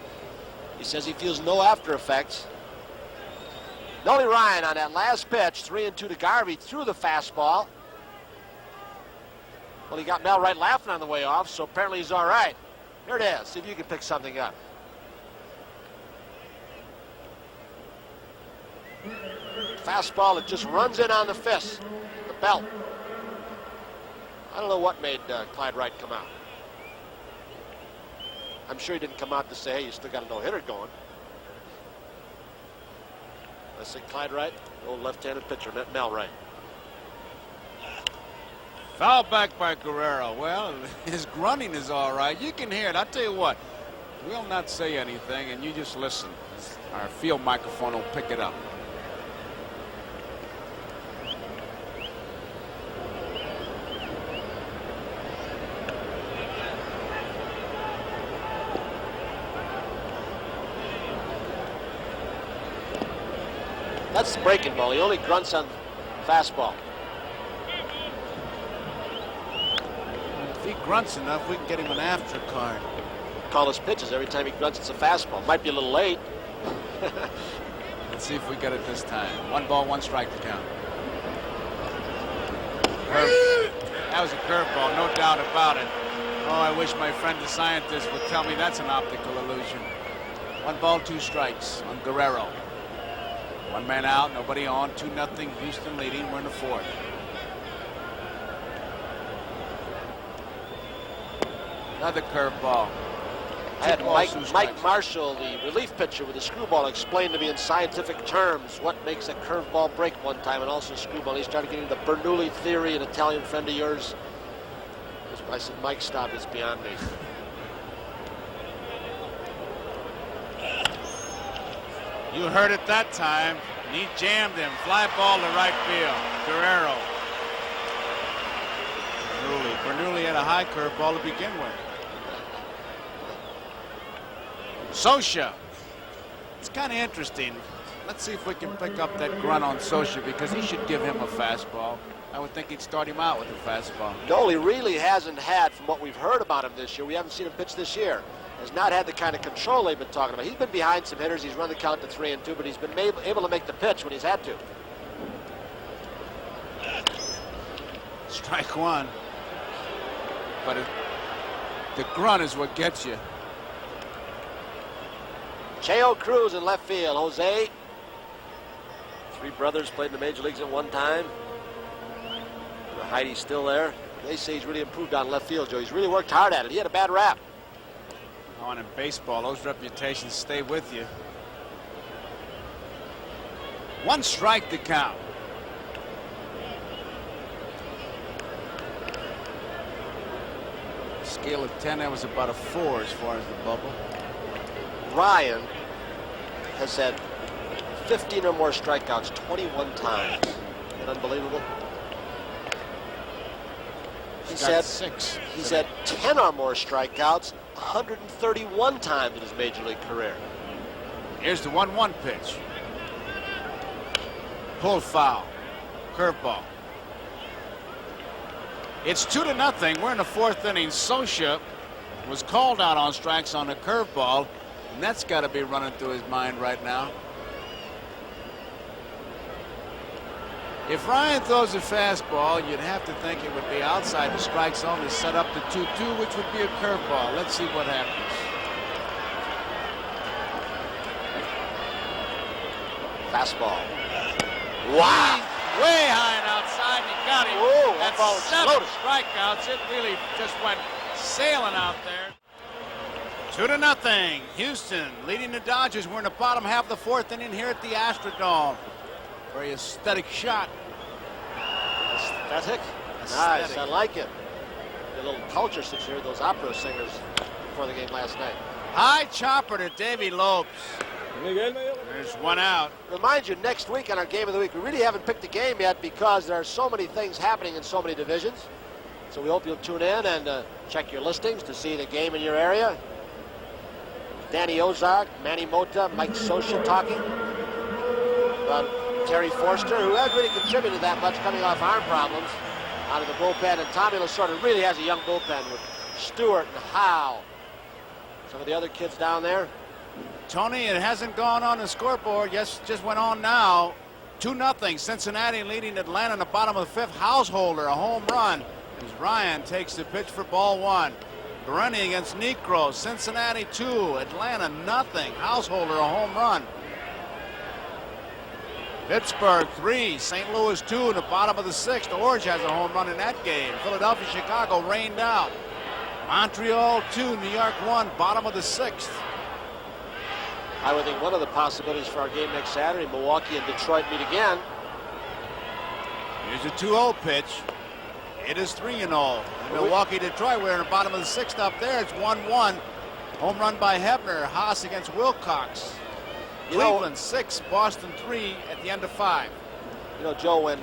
he says he feels no after effects. Nolan Ryan on that last pitch, 3-2 to Garvey, threw the fastball. Well, he got Mel Wright laughing on the way off, so apparently he's all right. Here it is. See if you can pick something up. Fastball that just runs in on the fist, the belt. I don't know what made Clyde Wright come out. I'm sure he didn't come out to say, hey, you still got a no-hitter going. I say Clyde Wright, old left-handed pitcher, Mel Wright. Foul back by Guerrero. Well, his grunting is all right. You can hear it. I'll tell you what, we'll not say anything, and you just listen. Our field microphone will pick it up. That's the breaking ball. He only grunts on fastball. If he grunts enough, we can get him an after card. Call his pitches every time he grunts. It's a fastball. Might be a little late. Let's see if we get it this time. 1 ball, 1 strike to count. That was a curveball, no doubt about it. Oh, I wish my friend the scientist would tell me that's an optical illusion. 1 ball, 2 strikes on Guerrero. 1 man out, nobody on, 2-0, Houston leading, we're in the 4th. Another curveball. I had Mike Marshall, the relief pitcher with the screwball, explain to me in scientific terms what makes a curveball break one time and also screwball. He started getting the Bernoulli theory, an Italian friend of yours. I said, Mike, stop, it's beyond me. You heard it that time. He jammed him. Fly ball to right field. Guerrero. Bernoulli had a high curveball to begin with. Socia. It's kind of interesting. Let's see if we can pick up that grunt on Socia because he should give him a fastball. I would think he'd start him out with a fastball. No, he really hasn't had, from what we've heard about him this year, we haven't seen him pitch this year, has not had the kind of control they've been talking about. He's been behind some hitters. He's run the count to 3-2, but he's been able to make the pitch when he's had to. Strike 1. But the grunt is what gets you. Cheo Cruz in left field. Jose, 3 brothers played in the major leagues at one time. Heidi's still there. They say he's really improved on left field, Joe. He's really worked hard at it. He had a bad rap. Oh, and in baseball, those reputations stay with you. 1 strike to count. Scale of 10, that was about a 4 as far as the bubble. Ryan has had 15 or more strikeouts 21 times. Isn't that unbelievable? He's had 6. He's had 10 or more strikeouts 131 times in his major league career. Here's the 1-1 pitch. Pulled foul. Curveball. It's 2-0. We're in the 4th inning. Sosha was called out on strikes on the curveball, and that's got to be running through his mind right now. If Ryan throws a fastball, you'd have to think it would be outside the strike zone to set up the 2-2, which would be a curveball. Let's see what happens. Fastball. Wow. Way high and outside, and he got him. Whoa, that That's ball was 7 exploded. strikeouts. It really just went sailing out there. 2-0. Houston leading the Dodgers. We're in the bottom half of the 4th inning here at the Astrodome. Very aesthetic shot. Aesthetic? Nice, I like it. A little culture since you heard those opera singers before the game last night. High chopper to Davy Lopes. There's 1 out. Remind you, next week on our Game of the Week, we really haven't picked a game yet because there are so many things happening in so many divisions. So we hope you'll tune in and check your listings to see the game in your area. Danny Ozark, Manny Mota, Mike Sosha talking about Terry Forster, who hasn't really contributed that much coming off arm problems out of the bullpen. And Tommy Lasorda really has a young bullpen with Stewart and Howe. Some of the other kids down there. Tony, it hasn't gone on the scoreboard. Yes, just went on now. 2-0. Cincinnati leading Atlanta in the bottom of the 5th. Householder, a home run, as Ryan takes the pitch for ball 1. Bereni against Necro. Cincinnati 2, Atlanta nothing. Householder, a home run. Pittsburgh 3, St. Louis 2 in the bottom of the 6th. Orange has a home run in that game. Philadelphia, Chicago rained out. Montreal 2, New York 1, bottom of the 6th. I would think one of the possibilities for our game next Saturday, Milwaukee and Detroit meet again. Here's a 2-0 pitch. It is 3-0. Milwaukee, Detroit, we're in the bottom of the 6th up there. It's 1-1. Home run by Hebner. Haas against Wilcox. Cleveland 6, Boston 3 at the end of 5. You know, Joe, when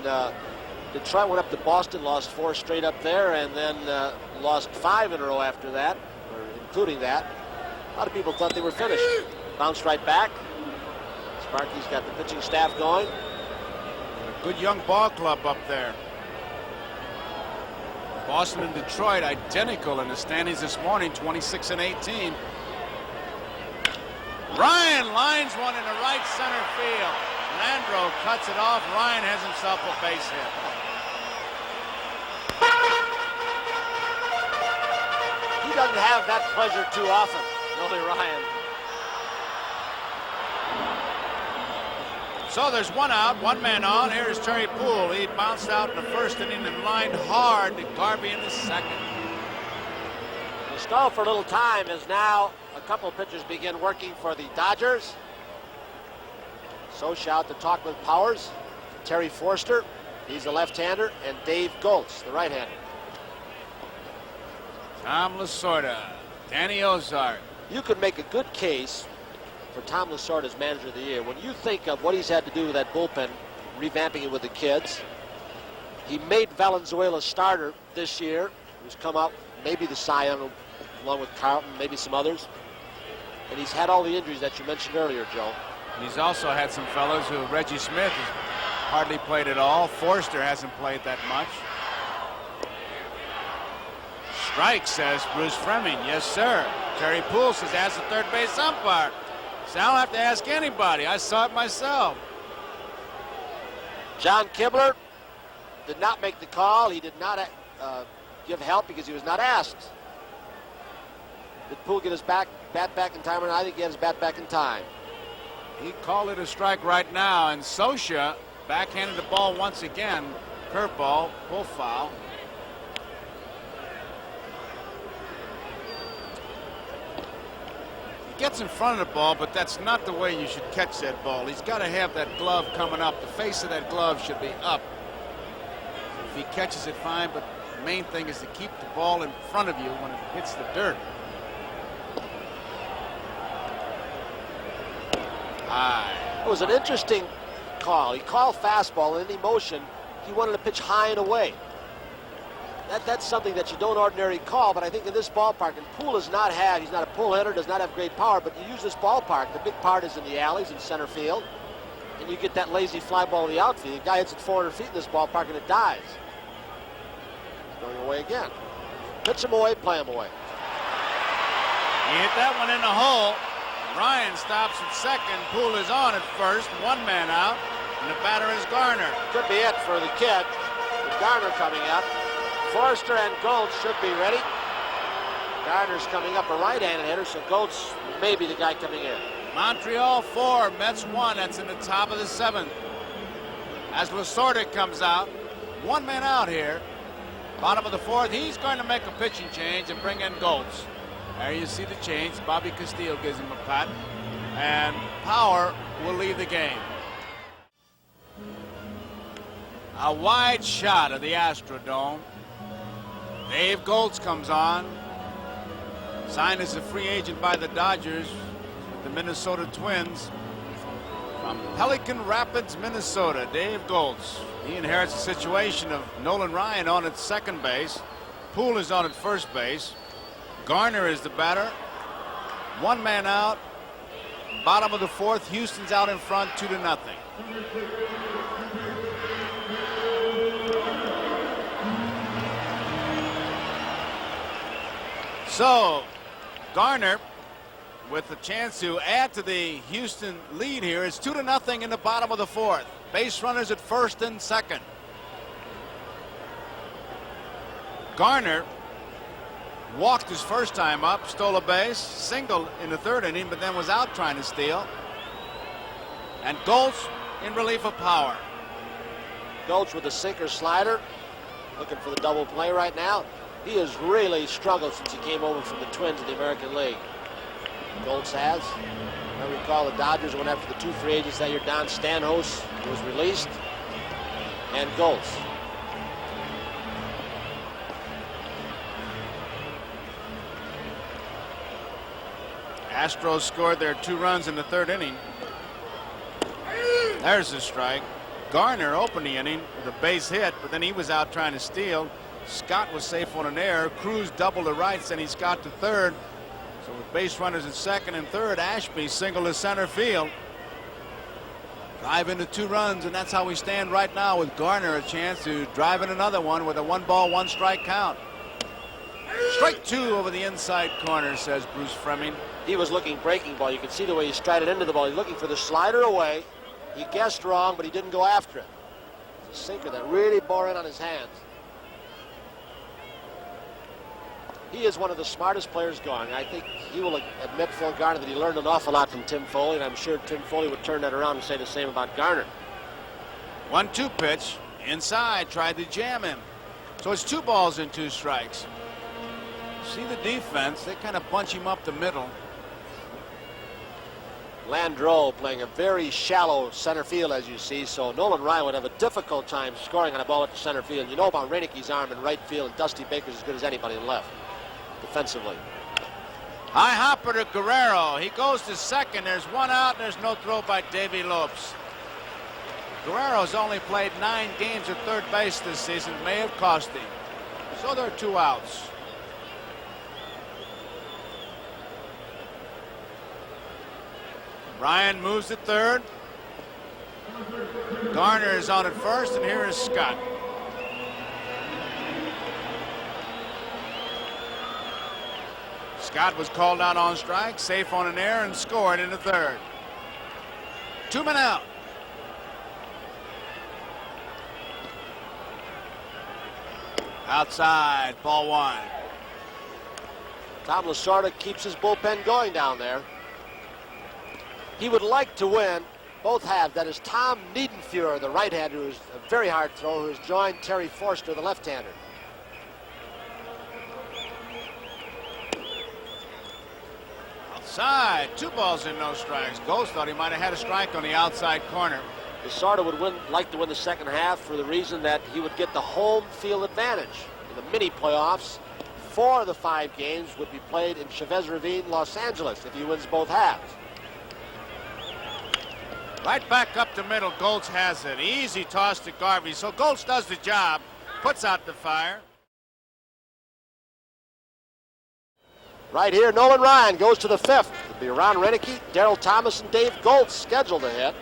Detroit went up to Boston, lost 4 straight up there, and then lost 5 in a row after that, or including that, a lot of people thought they were finished. Bounced right back. Sparky's got the pitching staff going. A good young ball club up there. Boston and Detroit identical in the standings this morning, 26-18. Ryan lines one in the right center field. Landro cuts it off. Ryan has himself a base hit. He doesn't have that pleasure too often, only Ryan. So there's 1 out, 1 man on. Here's Terry Poole. He bounced out in the 1st inning and lined hard to Garvey in the 2nd. The stall for a little time as now a couple of pitchers begin working for the Dodgers. Sosha out to talk with Powers. Terry Forster, he's a left-hander, and Dave Goltz, the right-hander. Tom Lasorda, Danny Ozark. You could make a good case for Tom Lasorda as manager of the year. When you think of what he's had to do with that bullpen, revamping it with the kids, he made Valenzuela starter this year, who's come up, maybe the Cy Young, along with Carlton, maybe some others. And he's had all the injuries that you mentioned earlier, Joe. And he's also had some fellows who, Reggie Smith has hardly played at all. Forster hasn't played that much. Strike, says Bruce Fleming. Yes, sir. Terry Poole says, ask the third base umpire. So I don't have to ask anybody. I saw it myself. John Kibler did not make the call. He did not give help because he was not asked. Did Poole get his bat back in time or not? I think he had his bat back in time. He called it a strike right now, and Scioscia backhanded the ball once again. Curveball, pull foul. He gets in front of the ball, but that's not the way you should catch that ball. He's got to have that glove coming up. The face of that glove should be up. If he catches it, fine, but the main thing is to keep the ball in front of you when it hits the dirt. High. It was an interesting call. He called fastball, and in emotion, he wanted to pitch high and away. That's something that you don't ordinarily call, but I think in this ballpark, and Poole he's not a pull hitter, does not have great power, but you use this ballpark, the big part is in the alleys in center field, and you get that lazy fly ball in the outfield. The guy hits it 400 feet in this ballpark, and it dies. It's going away again. Pitch him away, play him away. He hit that one in the hole. Ryan stops at second. Poole is on at first. One man out, and the batter is Garner. Could be it for the kid. With Garner coming up. Forrester and Golds should be ready. Garner's coming up, a right-handed hitter, so Golds may be the guy coming in. Montreal 4, Mets 1. That's in the top of the 7th. As Lasorda comes out, one man out here. Bottom of the 4th, he's going to make a pitching change and bring in Golds. There you see the change. Bobby Castillo gives him a pat, and Power will leave the game. A wide shot of the Astrodome. Dave Golds comes on. Signed as a free agent by the Dodgers with the Minnesota Twins. From Pelican Rapids, Minnesota, Dave Golds. He inherits a situation of Nolan Ryan on at second base. Poole is on at first base. Garner is the batter. One man out. Bottom of the 4th, Houston's out in front 2-0. So Garner with a chance to add to the Houston lead here. It's 2-0 in the bottom of the 4th. Base runners at first and second. Garner walked his first time up, stole a base, singled in the 3rd inning, but then was out trying to steal. And Golds in relief of Power. Golds with the sinker slider, looking for the double play right now. He has really struggled since he came over from the Twins in the American League. Golds has. I recall the Dodgers went after the 2 free agents that year. Don Stanhouse was released, and Golds. Astros scored their 2 runs in the 3rd inning. There's the strike. Garner opened the inning with a base hit, but then he was out trying to steal. Scott was safe on an error. Cruz doubled to right, sending Scott to 3rd. So with base runners at 2nd and 3rd, Ashby singled to center field. Drive into 2 runs, and that's how we stand right now, with Garner a chance to drive in another one with a 1-ball, 1-strike count. Strike 2 over the inside corner, says Bruce Fleming. He was looking breaking ball. You can see the way he strided into the ball. He's looking for the slider away. He guessed wrong, but he didn't go after it. It's a sinker that really bore in on his hands. He is one of the smartest players going. I think he will admit, Phil Garner, that he learned an awful lot from Tim Foley, and I'm sure Tim Foley would turn that around and say the same about Garner. 1-2 pitch. Inside, tried to jam him. So it's 2 balls and 2 strikes. See the defense, they kind of bunch him up the middle. Landreau playing a very shallow center field, as you see, so Nolan Ryan would have a difficult time scoring on a ball at the center field. You know about Reinicke's arm in right field, and Dusty Baker's as good as anybody in left defensively. High hopper to Guerrero. He goes to second. There's 1 out, and there's no throw by Davey Lopes. Guerrero's only played 9 games at third base this season. May have cost him. So there are 2 outs. Ryan moves to 3rd. Garner is on at first, and here is Scott. Scott was called out on strike, safe on an error, and scored in the 3rd. 2 men out. Outside, ball 1. Tom Lasorda keeps his bullpen going down there. He would like to win both halves. That is Tom Niedenfuhr, the right-hander, who is a very hard thrower, who has joined Terry Forster, the left-hander. Outside, 2 balls and no strikes. Golds thought he might have had a strike on the outside corner. Lasorda would like to win the second half for the reason that he would get the home field advantage. In the mini playoffs, 4 of the 5 games would be played in Chavez Ravine, Los Angeles, if he wins both halves. Right back up the middle, Golds has it. Easy toss to Garvey. So Golds does the job, puts out the fire. Right here, Nolan Ryan goes to the 5th. It'll be Ron Renicky, Darryl Thomas, and Dave Goltz scheduled to hit.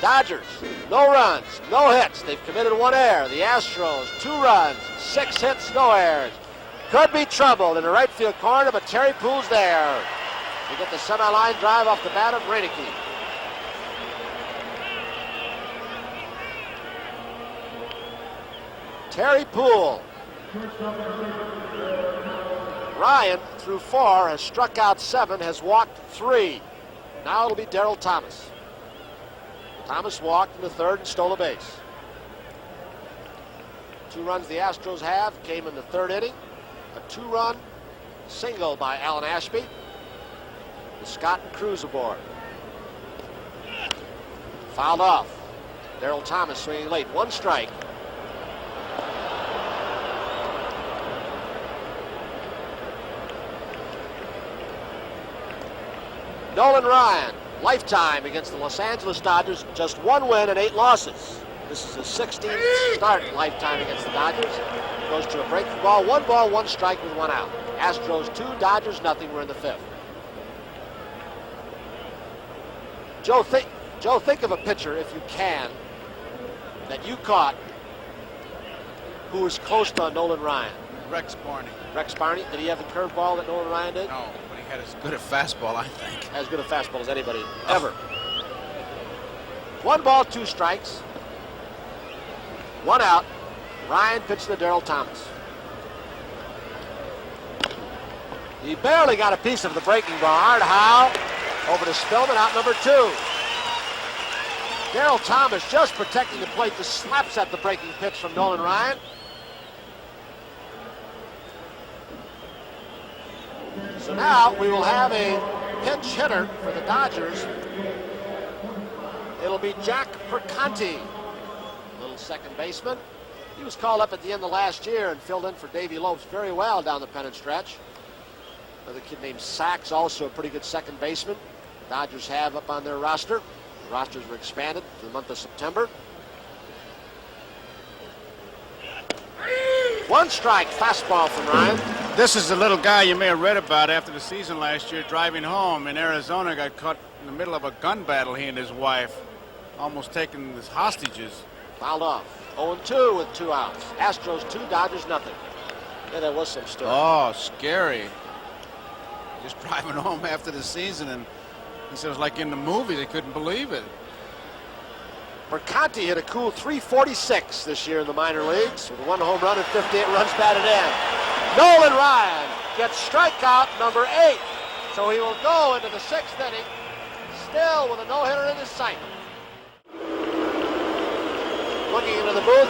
Dodgers, no runs, no hits. They've committed 1 error. The Astros, 2 runs, 6 hits, no errors. Could be trouble in the right field corner, but Terry Poole's there. We get the semi-line drive off the bat of Renicky. Terry Poole. Ryan, through 4, has struck out 7, has walked 3. Now it'll be Darryl Thomas. Thomas walked in the 3rd and stole a base. 2 runs the Astros have came in the 3rd inning. A 2-run single by Alan Ashby. With Scott and Cruz aboard. Fouled off. Darryl Thomas swinging late. 1 strike. Nolan Ryan, lifetime against the Los Angeles Dodgers, just 1 win and 8 losses. This is his 16th start lifetime against the Dodgers. Goes to a breaking ball, 1 ball, 1 strike with 1 out. Astros 2, Dodgers nothing. We're in the 5th. Joe, think of a pitcher, if you can, that you caught who was close to Nolan Ryan. Rex Barney. Rex Barney, did he have the curveball that Nolan Ryan did? No, but he had as good a fastball, I think. As good a fastball as anybody ever. 1 ball, 2 strikes. 1 out. Ryan pitched to Darryl Thomas. He barely got a piece of the breaking ball. Hard Howe over to Spillman, out number 2. Darryl Thomas just protecting the plate, just slaps at the breaking pitch from Nolan Ryan. So now we will have a pinch hitter for the Dodgers. It'll be Jack Perconti, little second baseman. He was called up at the end of last year and filled in for Davey Lopes very well down the pennant stretch. Another kid named Sachs, also a pretty good second baseman. Dodgers have up on their roster. The rosters were expanded for the month of September. 1 strike, fastball from Ryan. This is the little guy you may have read about after the season last year, driving home in Arizona, got caught in the middle of a gun battle, he and his wife, almost taken as hostages. Fouled off. 0-2 with 2 outs. Astros 2, Dodgers nothing. Yeah, there was some story. Oh, scary. Just driving home after the season, and he said it was like in the movie. They couldn't believe it. Perconti hit a cool .346 this year in the minor leagues with 1 home run and 58 runs batted in. Nolan Ryan gets strikeout number 8. So he will go into the 6th inning still with a no-hitter in his sight. Looking into the booth,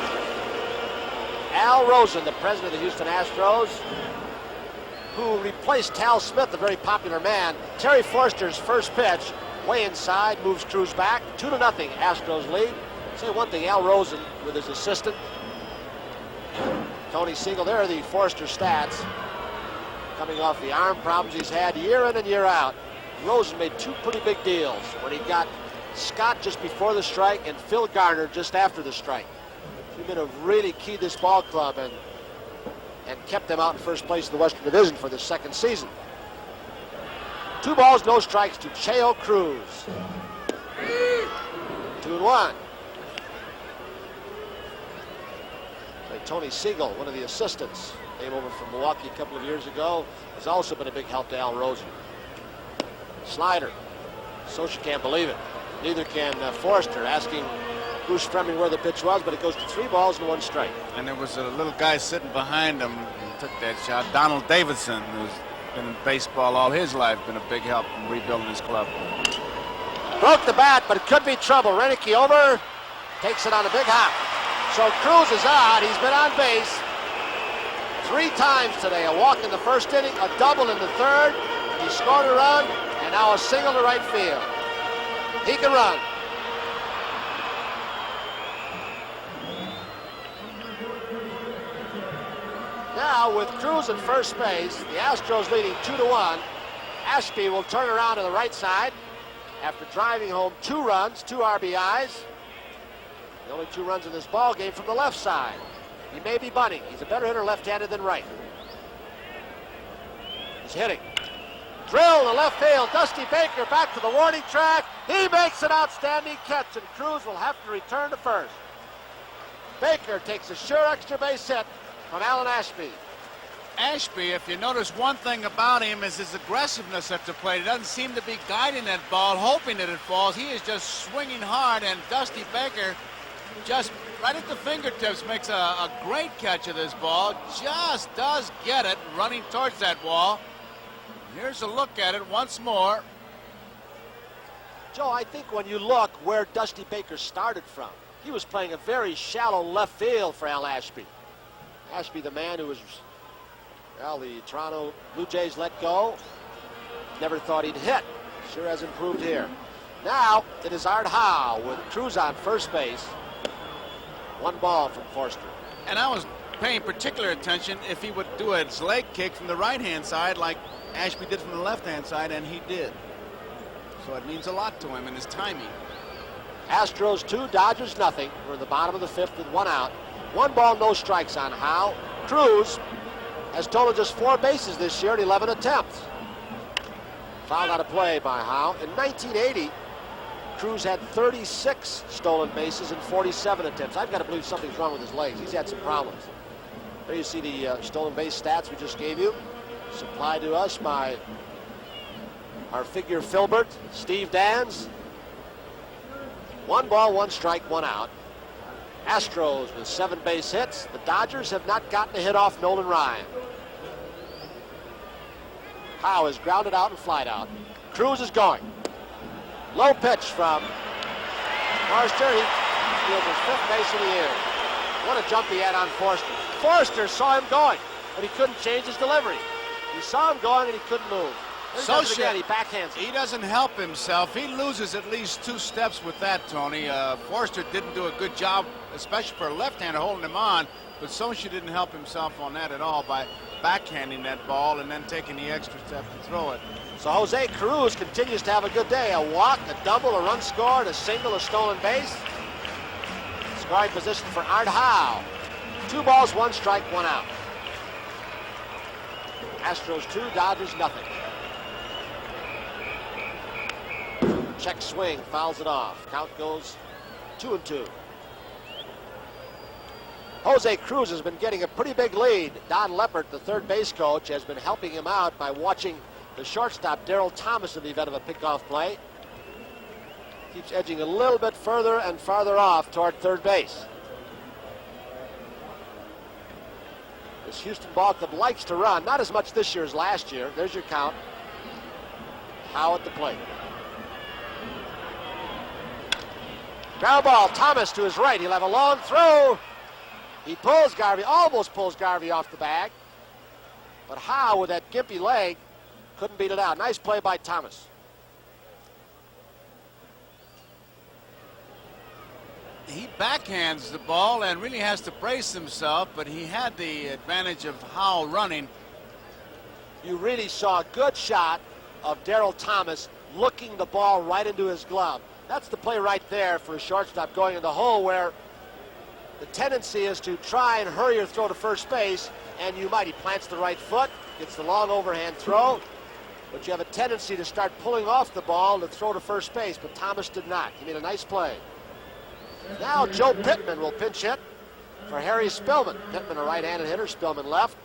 Al Rosen, the president of the Houston Astros, who replaced Tal Smith, a very popular man. Terry Forster's first pitch, way inside, moves Cruz back. 2-0, Astros lead. Say one thing, Al Rosen with his assistant, Tony Siegel, there are the Forster stats. Coming off the arm problems he's had year in and year out. Rosen made 2 pretty big deals when he got Scott just before the strike and Phil Garner just after the strike. Two men have really keyed this ball club and kept them out in first place in the Western Division for the 2nd season. 2 balls, no strikes to Cheo Cruz. 2-1. Tony Siegel, one of the assistants, came over from Milwaukee a couple of years ago, has also been a big help to Al Rosen. Slider. Socha can't believe it. Neither can Forster, asking Bruce Fleming where the pitch was, but it goes to 3 balls and 1 strike. And there was a little guy sitting behind him. took that shot. Donald Davidson, who's been in baseball all his life, been a big help in rebuilding his club. Broke the bat, but it could be trouble. Renicky over, takes it on a big hop. So Cruz is out. He's been on base 3 times today. A walk in the first inning, a double in the third. He scored a run, and now a single to right field. He can run. Now, with Cruz at first base, the Astros leading 2-1. Ashby will turn around to the right side after driving home 2 runs, 2 RBIs. The only 2 runs in this ball game from the left side. He may be bunting. He's a better hitter left-handed than right. He's hitting. Drill to left field. Dusty Baker back to the warning track. He makes an outstanding catch, and Cruz will have to return to first. Baker takes a sure extra base hit from Alan Ashby. Ashby, if you notice one thing about him, is his aggressiveness at the plate. He doesn't seem to be guiding that ball, hoping that it falls. He is just swinging hard, and Dusty Baker just right at the fingertips makes a great catch of this ball. Just does get it running towards that wall. Here's a look at it once more. Joe, I think when you look where Dusty Baker started from, he was playing a very shallow left field for Al Ashby. Ashby, the man who was, well, the Toronto Blue Jays let go. Never thought he'd hit. Sure has improved here. Now it is Art Howe with Cruz on first base. 1 ball from Forster. And I was paying particular attention if he would do a leg kick from the right-hand side like Ashby did from the left-hand side, and he did. So it means a lot to him in his timing. Astros 2, Dodgers nothing. We're in the bottom of the 5th with 1 out. 1 ball, no strikes on Howe. Cruz has totaled just 4 bases this year in 11 attempts. Fouled out of play by Howe. In 1980, Cruz had 36 stolen bases in 47 attempts. I've got to believe something's wrong with his legs. He's had some problems. There you see the stolen base stats we just gave you, supplied to us by our figure Filbert, Steve Dans. 1 ball, 1 strike, 1 out. Astros with 7 base hits. The Dodgers have not gotten a hit off Nolan Ryan. Howe is grounded out and flied out. Cruz is going. Low pitch from Forster. He steals his 5th base of the year. What a jump he had on Forster. Forster saw him going, but he couldn't change his delivery. He saw him going and he couldn't move. So again, he backhands him. He doesn't help himself. He loses at least 2 steps with that, Tony. Forster didn't do a good job, especially for a left-hander, holding him on, but Socha didn't help himself on that at all by backhanding that ball and then taking the extra step to throw it. So Jose Cruz continues to have a good day. A walk, a double, a run scored, a single, a stolen base. Scoring position for Art Howe. 2 balls, 1 strike, 1 out. Astros 2, Dodgers nothing. Check swing, fouls it off. Count goes 2-2. Jose Cruz has been getting a pretty big lead. Don Leppert, the third base coach, has been helping him out by watching the shortstop, Darryl Thomas, in the event of a pickoff play. Keeps edging a little bit further and farther off toward third base. This Houston ball club likes to run, not as much this year as last year. There's your count. Howe at the plate. Ground ball, Thomas to his right. He'll have a long throw. He pulls Garvey, almost pulls Garvey off the bag. But Howe, with that gimpy leg, couldn't beat it out. Nice play by Thomas. He backhands the ball and really has to brace himself, but he had the advantage of Howe running. You really saw a good shot of Darryl Thomas looking the ball right into his glove. That's the play right there for a shortstop going in the hole, where the tendency is to try and hurry your throw to first base, and you might. He plants the right foot, gets the long overhand throw, but you have a tendency to start pulling off the ball to throw to first base, but Thomas did not. He made a nice play. Now Joe Pittman will pinch hit for Harry Spillman. Pittman a right-handed hitter, Spillman left.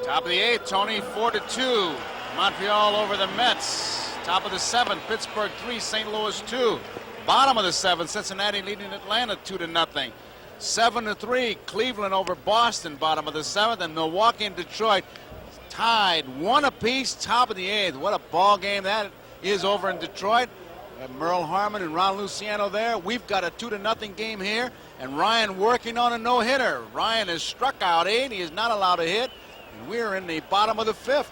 Top of the 8th, Tony, 4-2. Montreal over the Mets. Top of the 7th, Pittsburgh 3, St. Louis 2. Bottom of the 7th, Cincinnati leading Atlanta 2-0. 7-3, Cleveland over Boston, bottom of the 7th, and Milwaukee and Detroit tied 1 apiece, top of the 8th. What a ball game that is over in Detroit. Merle Harmon and Ron Luciano there. We've got a 2-0 game here, and Ryan working on a no-hitter. Ryan has struck out 8. He is not allowed to hit, and we're in the bottom of the 5th.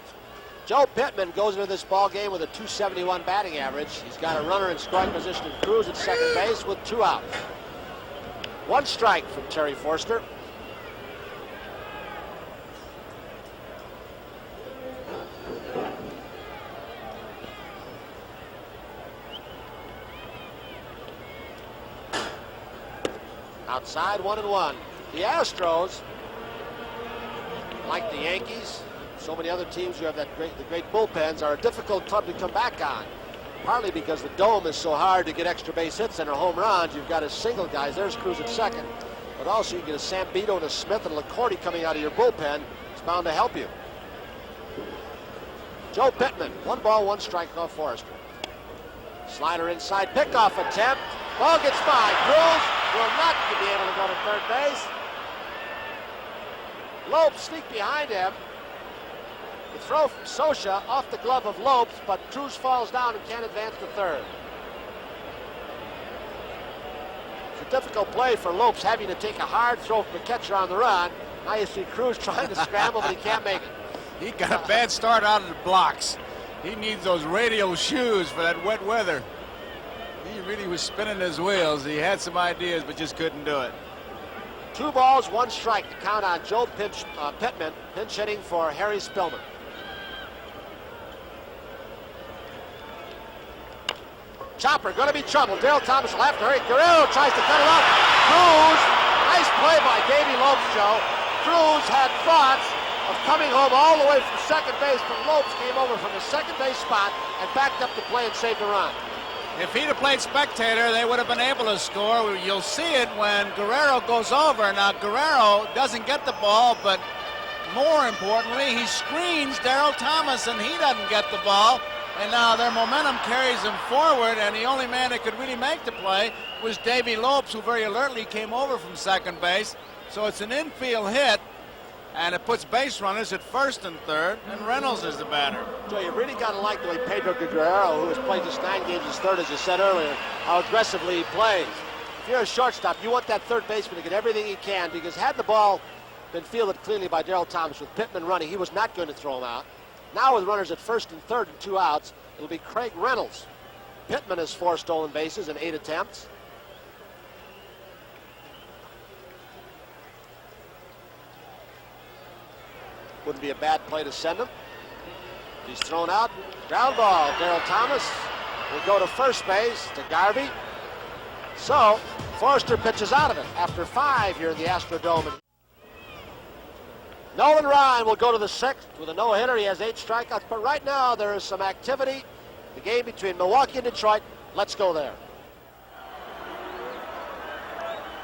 Joe Pittman goes into this ball game with a .271 batting average. He's got a runner in scoring position in Cruz at second base with 2 outs. 1 strike from Terry Forster. Outside, 1-1. The Astros, like the Yankees, so many other teams who have the great bullpens, are a difficult club to come back on. Partly because the dome is so hard to get extra base hits and home runs. You've got a single guys. There's Cruz at second. But also you get a Sambito and a Smith and a LaCourte coming out of your bullpen. It's bound to help you. Joe Pittman, 1 ball, 1 strike off Forrester. Slider inside, pickoff attempt. Ball gets by. Cruz will not be able to go to third base. Lopes sneak behind him. The throw from Scioscia off the glove of Lopes, but Cruz falls down and can't advance to third. It's a difficult play for Lopes, having to take a hard throw from the catcher on the run. Now you see Cruz trying to scramble, but he can't make it. He got a bad start out of the blocks. He needs those radial shoes for that wet weather. He really was spinning his wheels. He had some ideas, but just couldn't do it. 2 balls, 1 strike to count on Joe Pittman, pinch hitting for Harry Spillman. Chopper going to be trouble. Daryl Thomas will have to hurry. Guerrero tries to cut it off. Cruz, nice play by Davey Lopes, Joe. Cruz had thoughts of coming home all the way from second base, but Lopes came over from the second base spot and backed up the play and saved the run. If he'd have played spectator, they would have been able to score. You'll see it when Guerrero goes over. Now, Guerrero doesn't get the ball, but more importantly, he screens Daryl Thomas, and he doesn't get the ball. And now their momentum carries them forward, and the only man that could really make the play was Davey Lopes, who very alertly came over from second base. So it's an infield hit, and it puts base runners at first and third, and Reynolds is the batter. So you really got to like the way Pedro Guerrero, who has played just 9 games as third, as you said earlier, how aggressively he plays. If you're a shortstop, you want that third baseman to get everything he can, because had the ball been fielded cleanly by Daryl Thomas with Pittman running, he was not going to throw him out. Now with runners at first and third and 2 outs, it'll be Craig Reynolds. Pittman has 4 stolen bases in 8 attempts. Wouldn't be a bad play to send him. He's thrown out. Ground ball. Daryl Thomas will go to first base to Garvey. So Forrester pitches out of it after 5 here in the Astrodome. Nolan Ryan will go to the 6th with a no-hitter. He has 8 strikeouts, but right now there is some activity. The game between Milwaukee and Detroit. Let's go there.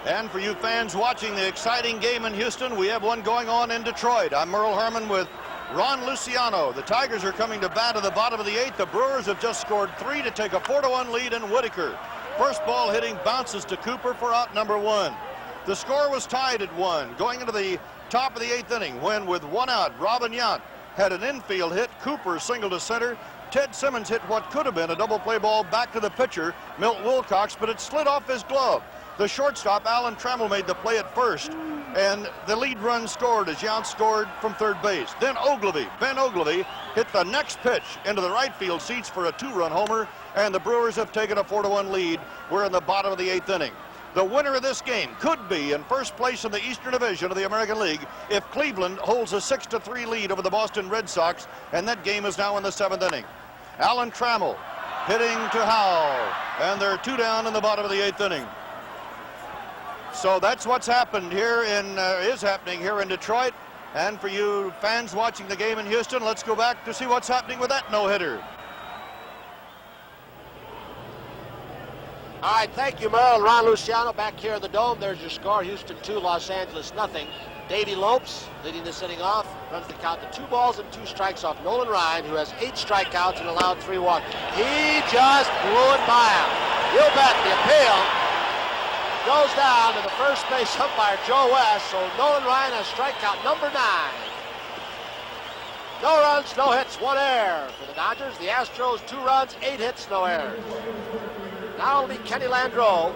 And for you fans watching the exciting game in Houston, we have one going on in Detroit. I'm Merle Harmon with Ron Luciano. The Tigers are coming to bat at the bottom of the 8th. The Brewers have just scored 3 to take a 4-1 lead in Whitaker. First ball hitting bounces to Cooper for out number 1. The score was tied at 1 going into the top of the 8th inning when, with 1 out, Robin Yount had an infield hit. Cooper singled to center. Ted Simmons hit what could have been a double play ball back to the pitcher, Milt Wilcox, but it slid off his glove. The shortstop, Alan Trammell, made the play at first, and the lead run scored as Yount scored from third base. Then Ben Ogilvy, hit the next pitch into the right field seats for a 2-run homer, and the Brewers have taken a 4-1 lead. We're in the bottom of the 8th inning. The winner of this game could be in first place in the Eastern Division of the American League if Cleveland holds a 6-3 lead over the Boston Red Sox, and that game is now in the 7th inning. Alan Trammell hitting to Howell, and they're 2 down in the bottom of the 8th inning. So that's what's happened here is happening here in Detroit. And for you fans watching the game in Houston, let's go back to see what's happening with that no-hitter. All right, thank you, Merle. Ron Luciano back here in the Dome. There's your score. Houston 2, Los Angeles nothing. Davey Lopes leading this inning off. Runs the count to 2 balls and 2 strikes off Nolan Ryan, who has 8 strikeouts and allowed 3 walks. He just blew it by him. You bet the appeal goes down to the first base umpire, Joe West, so Nolan Ryan has strikeout number 9. No runs, no hits, 1 error for the Dodgers. The Astros, 2 runs, 8 hits, no errors. Now it'll be Kenny Landreau,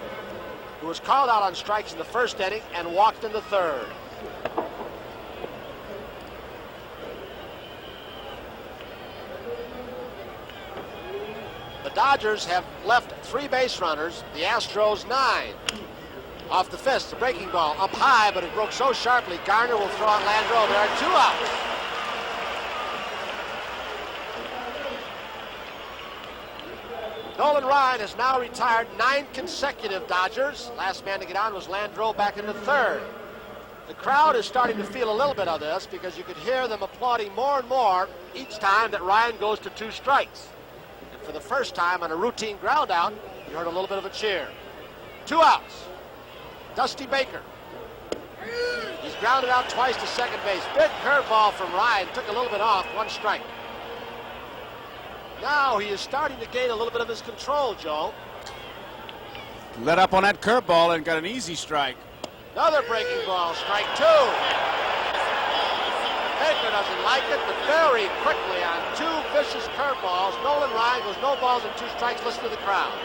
who was called out on strikes in the first inning and walked in the third. The Dodgers have left 3 base runners, the Astros 9. Off the fist, the breaking ball up high, but it broke so sharply, Garner will throw on Landreau. There are 2 outs. Nolan Ryan has now retired 9 consecutive Dodgers. Last man to get on was Landreau back in the third. The crowd is starting to feel a little bit of this because you could hear them applauding more and more each time that Ryan goes to 2 strikes. And for the first time on a routine ground out, you heard a little bit of a cheer. 2 outs. Dusty Baker. He's grounded out twice to second base. Big curveball from Ryan. Took a little bit off. 1 strike. Now he is starting to gain a little bit of his control, Joe. Let up on that curveball and got an easy strike. Another breaking ball. Strike 2. Baker doesn't like it, but very quickly on 2 vicious curveballs, Nolan Ryan goes no balls and 2 strikes. Listen to the crowd.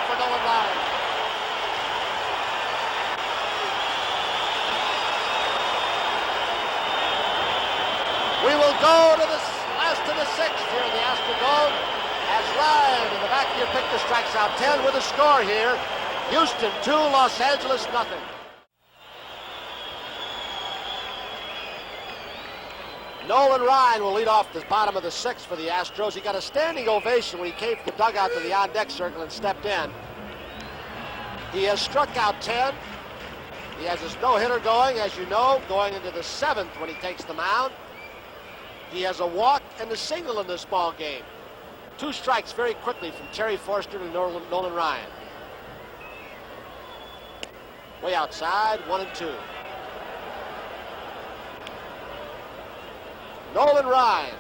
For Nolan Ryan. We will go to the last of the 6th here in the Astrodome as Ryan in the back of your picture strikes out 10 with a score here. Houston 2, Los Angeles nothing. Nolan Ryan will lead off the bottom of the 6th for the Astros. He got a standing ovation when he came from the dugout to the on-deck circle and stepped in. He has struck out 10. He has his no-hitter going, as you know, going into the 7th when he takes the mound. He has a walk and a single in this ball game. 2 strikes very quickly from Terry Forster to Nolan Ryan. Way outside, 1-2. Nolan Ryan,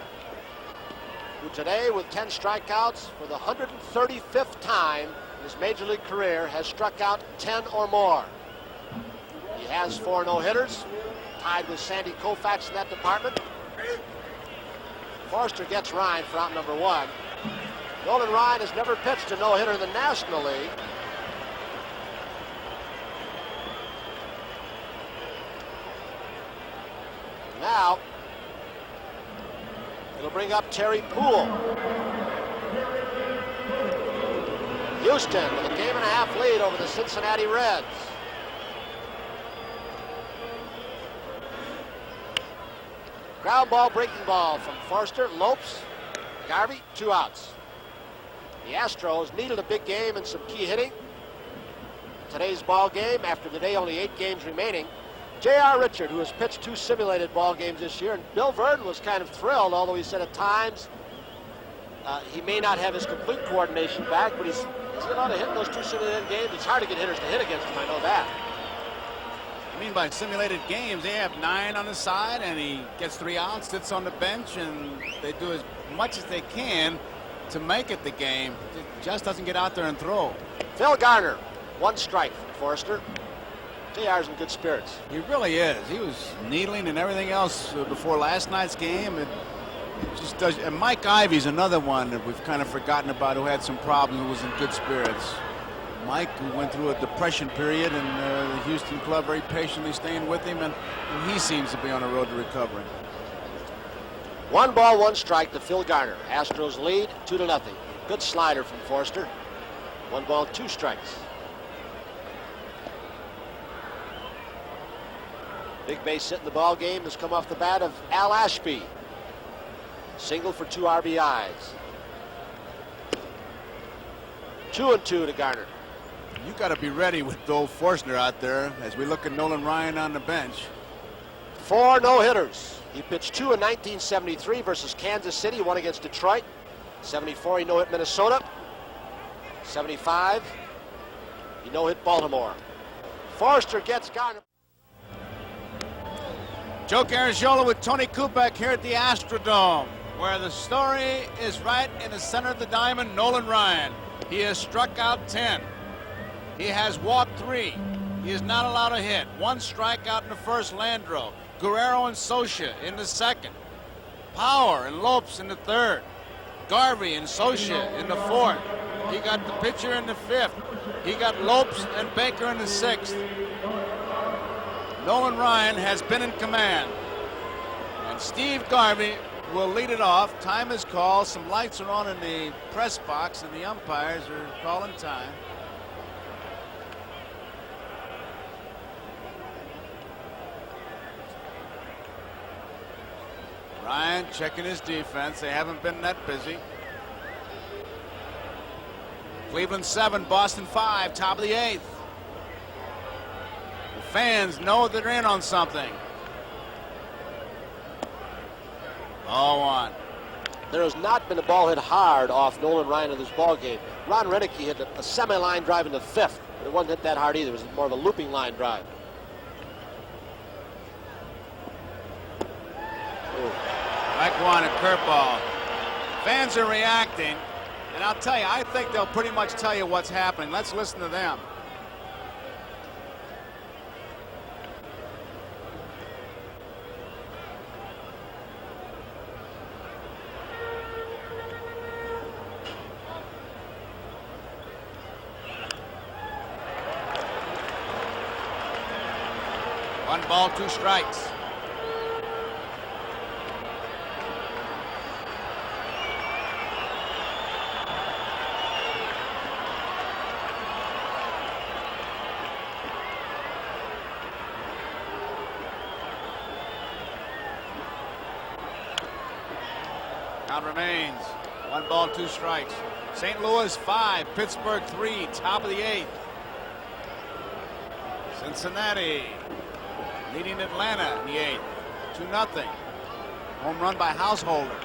who today with 10 strikeouts for the 135th time in his major league career has struck out 10 or more. He has 4 no-hitters, tied with Sandy Koufax in that department. Forster gets Ryan for out number 1. Nolan Ryan has never pitched a no-hitter in the National League. Now, it'll bring up Terry Poole. Houston with a 1.5 game lead over the Cincinnati Reds. Ground ball, breaking ball from Forster, Lopes, Garvey, 2 outs. The Astros needed a big game and some key hitting. Today's ball game, after today only 8 games remaining, J.R. Richard, who has pitched 2 simulated ball games this year, and Bill Verdon was kind of thrilled, although he said at times he may not have his complete coordination back, but he's got a lot of hitting those 2 simulated games. It's hard to get hitters to hit against him, I know that. I mean, by simulated games, they have 9 on the side, and he gets 3 outs, sits on the bench, and they do as much as they can to make it the game. It just doesn't get out there and throw. Phil Garner, 1 strike from Forster. JR's in good spirits. He really is. He was needling and everything else before last night's game. It just does. And Mike Ivey's another one that we've kind of forgotten about, who had some problems, who was in good spirits. Mike, who went through a depression period, and the Houston club very patiently staying with him, and he seems to be on the road to recovery. 1 ball, 1 strike to Phil Garner. Astros lead 2-0. Good slider from Forster. 1 ball, 2 strikes. Big base hit in the ball game has come off the bat of Al Ashby. Single for 2 RBIs. 2-2 to Garner. You got to be ready with Dole Forstner out there as we look at Nolan Ryan on the bench. 4 no-hitters. He pitched 2 in 1973 versus Kansas City, 1 against Detroit. 74, he no-hit Minnesota. 75, he no-hit Baltimore. Forrester gets Garner. Joe Garagiola with Tony Kubek here at the Astrodome, where the story is right in the center of the diamond. Nolan Ryan. He has struck out 10. He has walked 3. He is not allowed a hit. 1 strikeout in the first, Landreau. Guerrero and Socia in the second. Power and Lopes in the third. Garvey and Socia in the fourth. He got the pitcher in the fifth. He got Lopes and Baker in the sixth. Nolan Ryan has been in command. And Steve Garvey will lead it off. Time is called. Some lights are on in the press box, and the umpires are calling time. Ryan checking his defense. They haven't been that busy. Cleveland 7, Boston 5, top of the 8th. The fans know they're in on something. 0-1. There has not been a ball hit hard off Nolan Ryan in this ball game. Ron Renicky hit a semi-line drive in the 5th, but it wasn't hit that hard either. It was more of a looping line drive. Strike 1, a curveball. Fans are reacting, and I'll tell you, I think they'll pretty much tell you what's happening. Let's listen to them. One ball, 2 strikes. Count remains. 1 ball, 2 strikes. St. Louis 5, Pittsburgh 3, top of the 8th. Cincinnati leading Atlanta in the 8th, 2-0. Home run by Householder.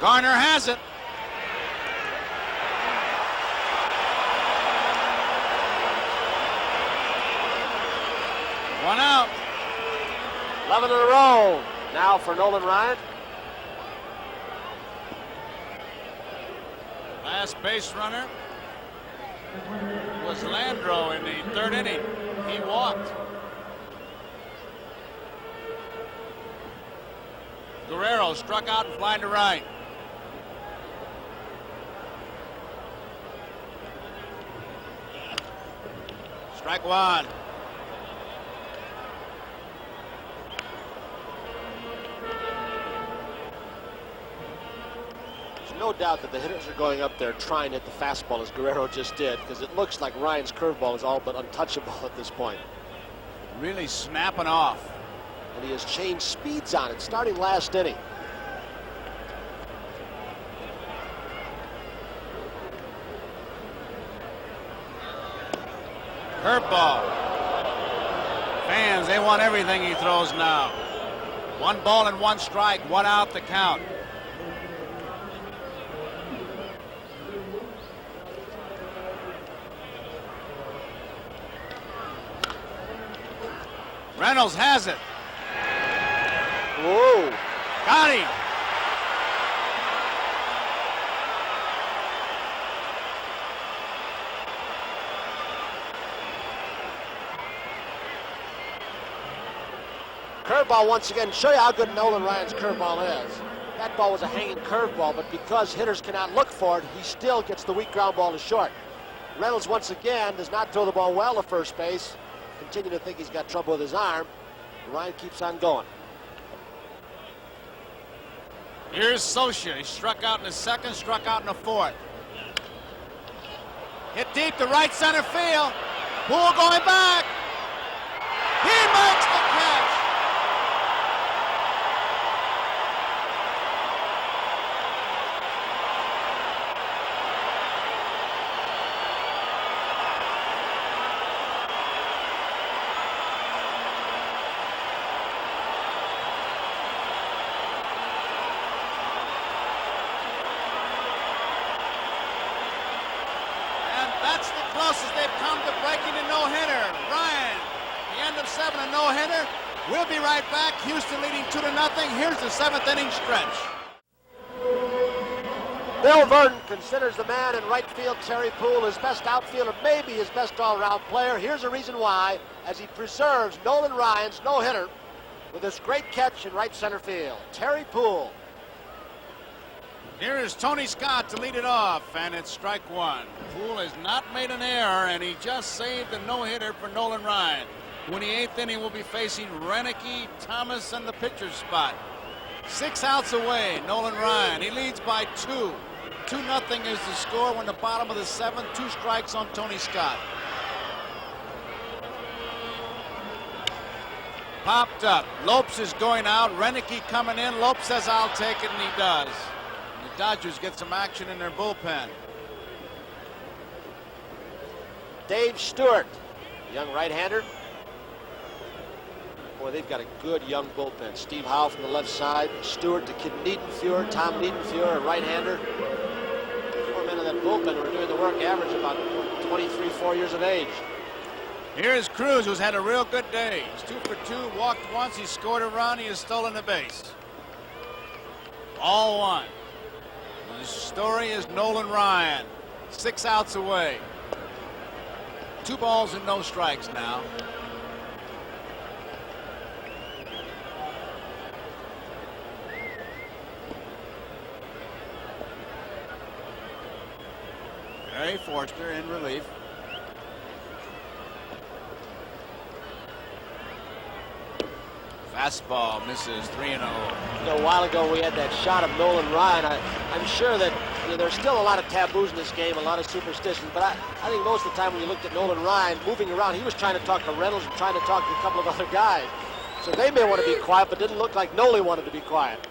Garner has it. One out. 11 in a row now for Nolan Ryan. Last base runner was Landreau in the 3rd inning. He walked. Guerrero struck out and flying to right. Strike 1. No doubt that the hitters are going up there trying to hit the fastball as Guerrero just did, because it looks like Ryan's curveball is all but untouchable at this point. Really snapping off. And he has changed speeds on it starting last inning. Curveball. Fans, they want everything he throws now. 1 ball and 1 strike, 1 out the count. Reynolds has it. Whoa. Got him. Curveball once again. Show you how good Nolan Ryan's curveball is. That ball was a hanging curveball, but because hitters cannot look for it, he still gets the weak ground ball to short. Reynolds once again does not throw the ball well to first base. Continue to think he's got trouble with his arm. Ryan keeps on going. Here's Socia. He struck out in the 2nd, struck out in the 4th. Hit deep to right center field. Poole going back. He makes the catch. That's the closest they've come to breaking a no-hitter. Ryan, the end of 7, a no-hitter. We'll be right back. Houston leading 2-0. Here's the 7th inning stretch. Bill Verdon considers the man in right field, Terry Poole, his best outfielder, maybe his best all-around player. Here's a reason why, as he preserves Nolan Ryan's no-hitter with this great catch in right center field. Terry Poole. Here is Tony Scott to lead it off, and it's strike 1. Poole has not made an error, and he just saved the no-hitter for Nolan Ryan. When the 8th inning, will be facing Renicky, Thomas, and the pitcher's spot. 6 outs away, Nolan Ryan. He leads by 2. 2-0 is the score when the bottom of the 7th. 2 strikes on Tony Scott. Popped up. Lopes is going out. Renicky coming in. Lopes says, I'll take it, and he does. And the Dodgers get some action in their bullpen. Dave Stewart, young right-hander. Boy, they've got a good young bullpen. Steve Howe from the left side. Stewart, the kid Niedenfuhr, Tom Niedenfuhr, a right-hander. 4 men in that bullpen were doing the work, average about 23, 4 years of age. Here's Cruz, who's had a real good day. He's 2 for 2, walked once, he scored a run, he has stolen a base. All 1. The story is Nolan Ryan, 6 outs away. 2 balls and no strikes now. Barry Forster in relief. Fastball misses, 3-0. You know, a while ago we had that shot of Nolan Ryan. I'm sure that there's still a lot of taboos in this game, a lot of superstitions, but I think most of the time when you looked at Nolan Ryan moving around, he was trying to talk to Reynolds and trying to talk to a couple of other guys. So they may want to be quiet, but didn't look like Nolan wanted to be quiet.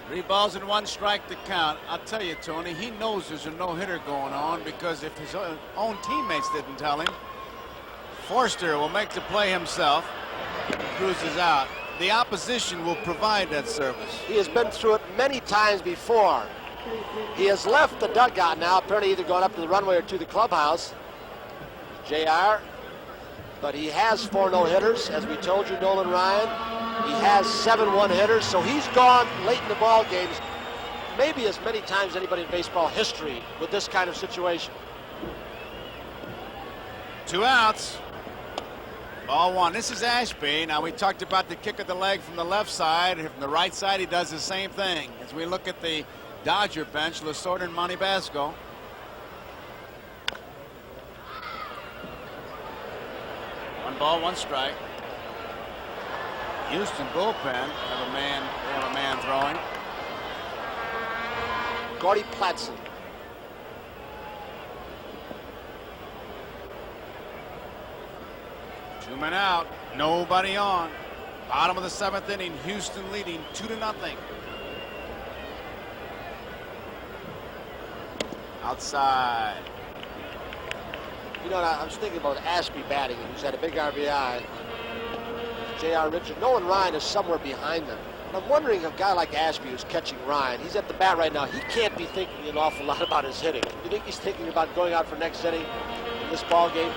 3 balls and 1 strike to count. I'll tell you, Tony, he knows there's a no-hitter going on, because if his own teammates didn't tell him, Forster will make the play himself. Cruz is out. The opposition will provide that service. He has been through it many times before. He has left the dugout now, apparently either going up to the runway or to the clubhouse. JR. But he has 4 no-hitters, as we told you, Nolan Ryan. He has 7 one-hitters, so he's gone late in the ball games, maybe as many times as anybody in baseball history with this kind of situation. 2 outs. Ball 1. This is Ashby. Now, we talked about the kick of the leg from the left side. From the right side, he does the same thing. As we look at the Dodger bench, Lasorda and Monty Basco. One ball, 1 strike. Houston bullpen have a man throwing. Gordy Platson. Two men out, nobody on. Bottom of the 7th inning, Houston leading 2-0. Outside. You know, I was thinking about Ashby batting, who's had a big RBI. J.R. Richard. Nolan Ryan is somewhere behind them. And I'm wondering if a guy like Ashby who's catching Ryan, he's at the bat right now, he can't be thinking an awful lot about his hitting. You think he's thinking about going out for next inning in this ball game?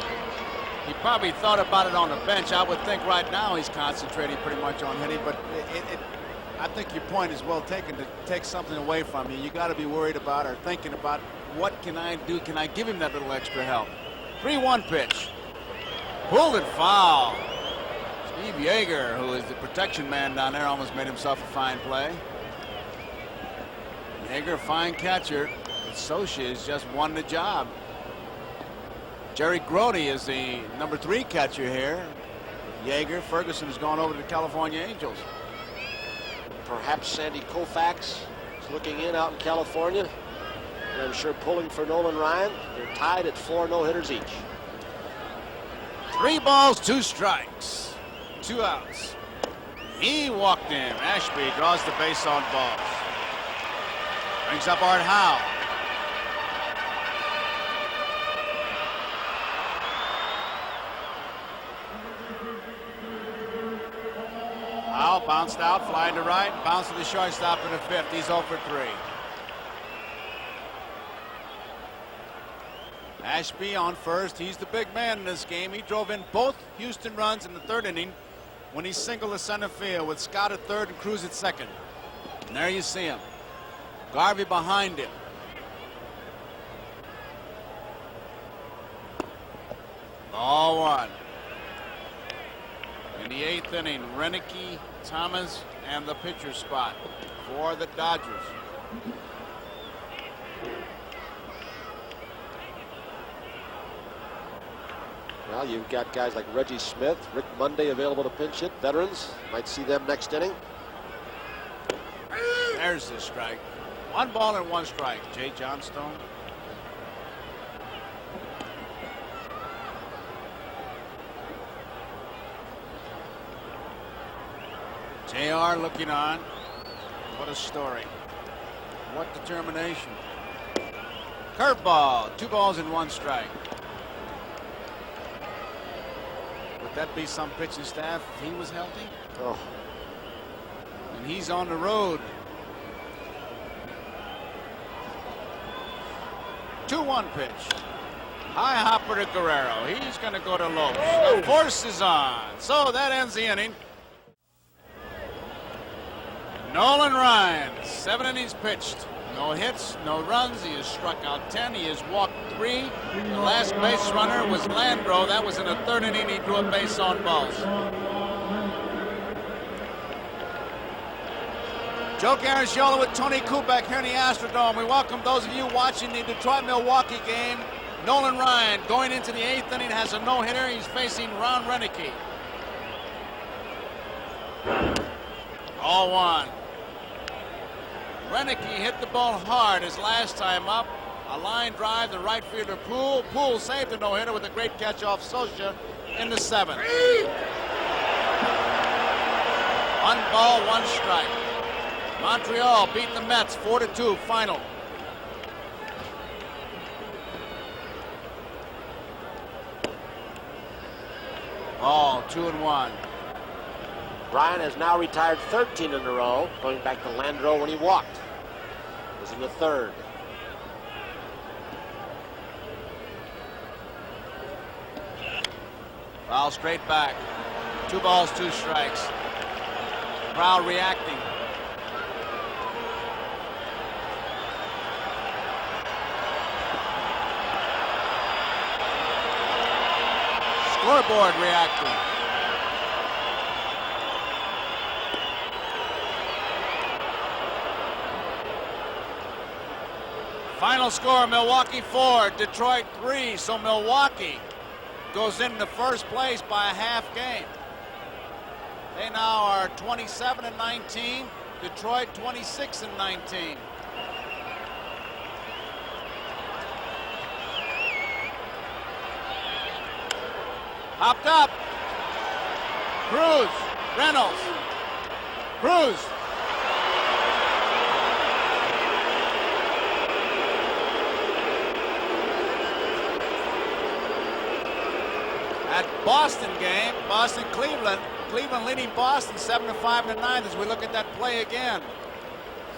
He probably thought about it on the bench. I would think right now he's concentrating pretty much on hitting, but I think your point is well taken to take something away from you. You got to be worried about or thinking about what can I do? Can I give him that little extra help? 3-1 pitch. Pulled it foul. Steve Yeager, who is the protection man down there, almost made himself a fine play. Yeager, fine catcher. But Socia has just won the job. Jerry Grode is the number 3 catcher here. Yeager, Ferguson has gone over to the California Angels. Perhaps Sandy Koufax is looking in out in California. And I'm sure pulling for Nolan Ryan. They're tied at 4 no-hitters each. 3 balls, 2 strikes. 2 outs. He walked in. Ashby draws the base on balls. Brings up Art Howe. Howe bounced out, flying to right, bounced to the shortstop in the 5th. He's 0 for 3. Ashby on first. He's the big man in this game. He drove in both Houston runs in the third inning when he singled to center field with Scott at third and Cruz at second. And there you see him. Garvey behind him. Ball one. In the eighth inning, Renicky, Thomas, and the pitcher spot for the Dodgers. Well, you've got guys like Reggie Smith, Rick Monday available to pinch hit. Veterans, might see them next inning. There's the strike. 1 ball and 1 strike. Jay Johnstone. JR looking on. What a story. What determination. Curveball. 2 balls and 1 strike. Would that be some pitching staff if he was healthy? Oh. And he's on the road. 2-1 pitch. High hopper to Guerrero. He's going to go to Lopes. The force is on. So that ends the inning. Nolan Ryan, 7 innings pitched. No hits, no runs. He has struck out 10. He has walked 3. The last base runner was Landro. That was in the third inning. He drew a base on balls. Joe Garagiola with Tony Kubek here in the Astrodome. We welcome those of you watching the Detroit-Milwaukee game. Nolan Ryan going into the 8th inning has a no-hitter. He's facing Ron Renicky. 0-1. Renicky hit the ball hard his last time up. A line drive to right fielder Poole. Poole saved a no-hitter with a great catch off Socia in the 7th. 1 ball, 1 strike. Montreal beat the Mets 4-2 final. Ball 2-1. Ryan has now retired 13 in a row, going back to Landro when he walked. It was in the 3rd. Foul straight back. 2 balls, 2 strikes. Crowd reacting. Scoreboard reacting. Final score, Milwaukee 4, Detroit 3. So Milwaukee goes into first place by a half game. They now are 27-19. Detroit 26-19. Hopped up. Cruz. Reynolds. Cruz. At Boston game, Boston-Cleveland. Cleveland leading Boston 7-5 tonight as we look at that play again.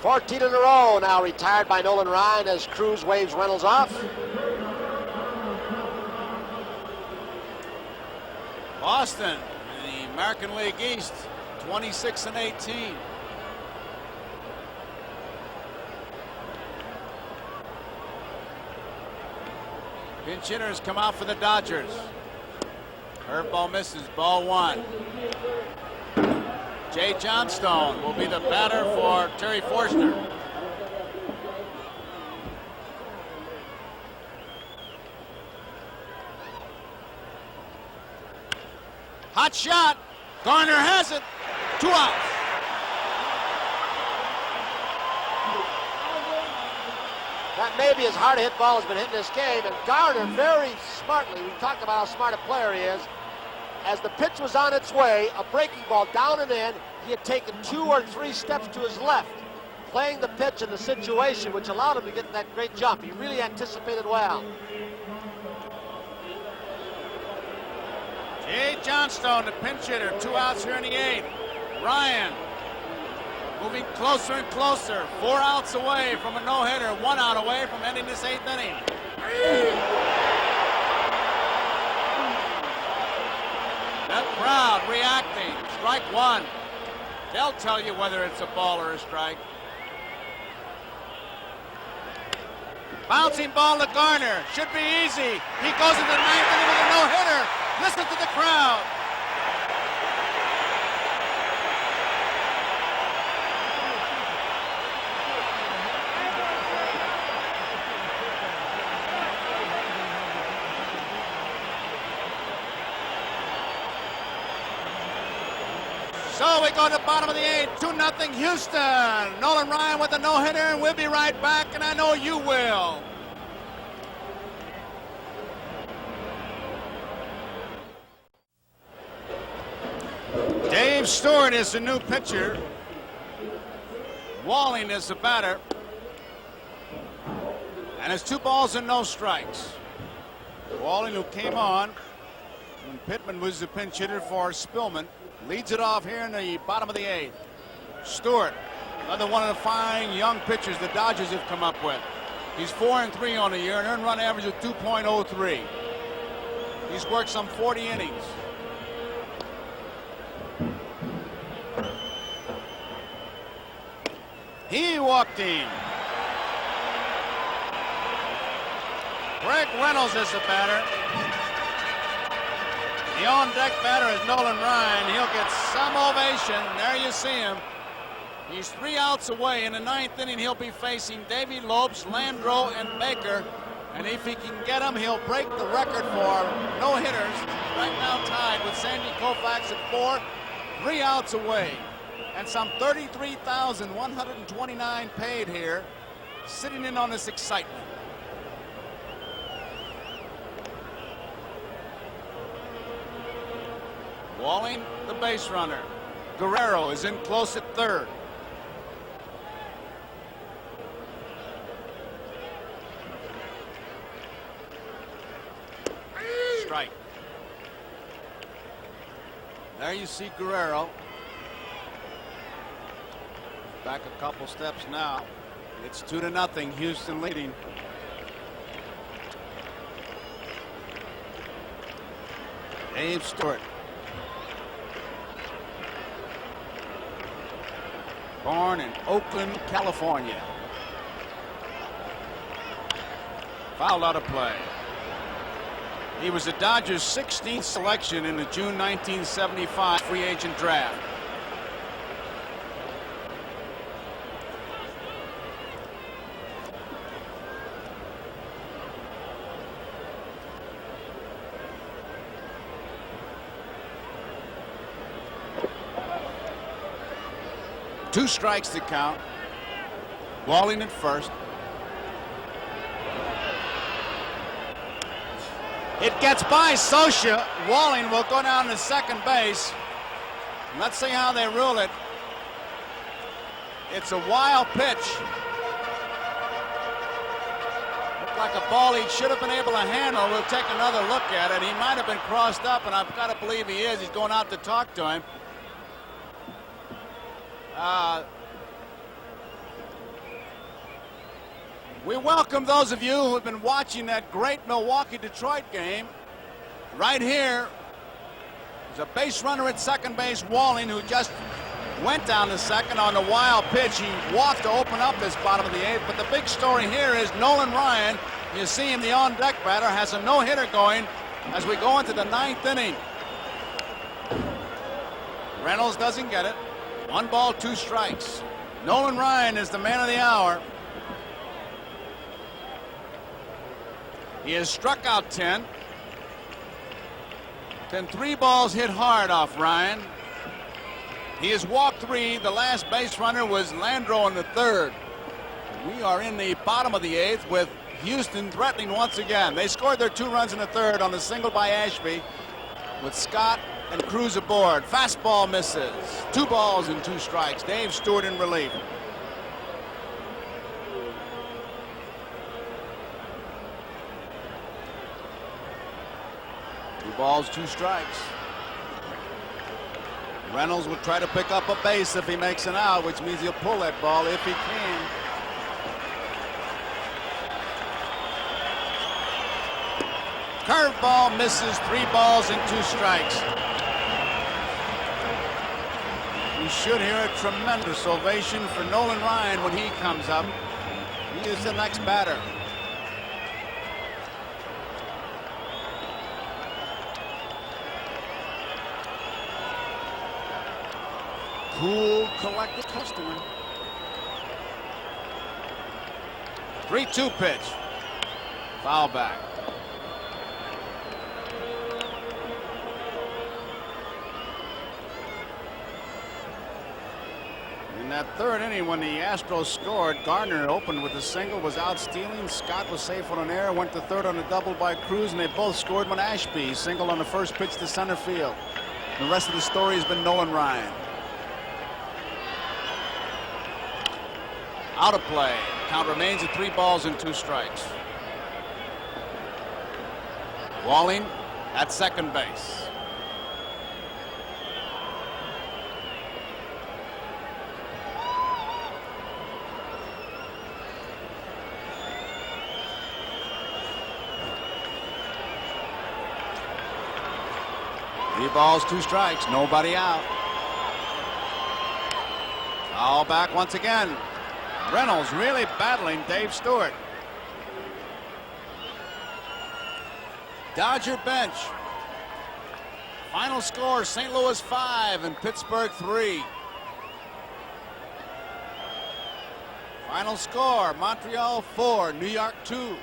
14 in a row now retired by Nolan Ryan as Cruz waves Reynolds off. Boston in the American League East, 26-18. Pinch hitters come out for the Dodgers. Curveball misses, ball 1. Jay Johnstone will be the batter for Terry Forster. Hot shot. Garner has it. 2 outs. That may be as hard a hit ball has been hit in this game, and Garner very smartly, we talked about how smart a player he is. As the pitch was on its way, a breaking ball down and in, he had taken 2 or 3 steps to his left, playing the pitch in the situation, which allowed him to get that great jump. He really anticipated well. Jay Johnstone, the pinch hitter, 2 outs here in the 8th. Ryan moving closer and closer, 4 outs away from a no-hitter, 1 out away from ending this 8th inning. crowd reacting. Strike one. They'll tell you whether it's a ball or a strike. Bouncing ball to Garner. Should be easy. He goes into the ninth inning with a no-hitter. Listen to the crowd. So we go to the bottom of the eighth, 2-0 Houston. Nolan Ryan with a no-hitter, and we'll be right back, and I know you will. Dave Stewart is the new pitcher. Walling is the batter. And it's 2 balls and no strikes. Walling, who came on when Pittman was the pinch hitter for Spillman, leads it off here in the bottom of the eighth. Stewart, another one of the fine young pitchers the Dodgers have come up with. He's 4-3 on the year, an earned run average of 2.03. He's worked some 40 innings. He walked in. Greg Reynolds is the batter. The on-deck batter is Nolan Ryan. He'll get some ovation. There you see him. He's 3 outs away. In the ninth inning, he'll be facing Davey Lopes, Landreau, and Baker. And if he can get him, he'll break the record for no-hitters. Right now tied with Sandy Koufax at 4, 3 outs away. And some 33,129 paid here, sitting in on this excitement. Walling, the base runner. Guerrero is in close at third. Strike. There you see Guerrero. Back a couple steps now. It's 2-0, Houston leading. Dave Stewart. Born in Oakland, California. Fouled out of play. He was the Dodgers' 16th selection in the June 1975 free agent draft. Two strikes to count. Walling at first. It gets by Scioscia. Walling will go down to second base. Let's see how they rule it. It's a wild pitch. Looked like a ball he should have been able to handle. We'll take another look at it. He might have been crossed up, and I've got to believe he is. He's going out to talk to him. We welcome those of you who have been watching that great Milwaukee-Detroit game. Right here is a base runner at second base, Walling, who just went down to second on the wild pitch. He walked to open up this bottom of the eighth, but the big story here is Nolan Ryan. You see him, the on-deck batter, has a no-hitter going as we go into the ninth inning. Reynolds doesn't get it. 1 ball, 2 strikes. Nolan Ryan is the man of the hour. He has struck out 10. Then 3 balls hit hard off Ryan. He has walked 3. The last base runner was Landreau in the third. We are in the bottom of the eighth with Houston threatening once again. They scored their 2 runs in the third on the single by Ashby with Scott and Cruz aboard. Fastball misses. 2 balls and 2 strikes. Dave Stewart in relief. Two balls, 2 strikes. Reynolds will try to pick up a base if he makes an out, which means he'll pull that ball if he can. Curveball misses. 3 balls and 2 strikes. You should hear a tremendous ovation for Nolan Ryan when he comes up. He is the next batter. Cool, collected customer. 3-2 pitch. Foul back. In that third inning, when the Astros scored, Gardner opened with a single, was out stealing. Scott was safe on an error, went to third on a double by Cruz, and they both scored when Ashby singled on the first pitch to center field. The rest of the story has been Nolan Ryan. Out of play. Count remains at 3 balls and 2 strikes. Walling at second base. Three balls, 2 strikes, nobody out. Foul back once again. Reynolds really battling Dave Stewart. Dodger bench. Final score, St. Louis 5 and Pittsburgh 3. Final score, Montreal 4, New York 2.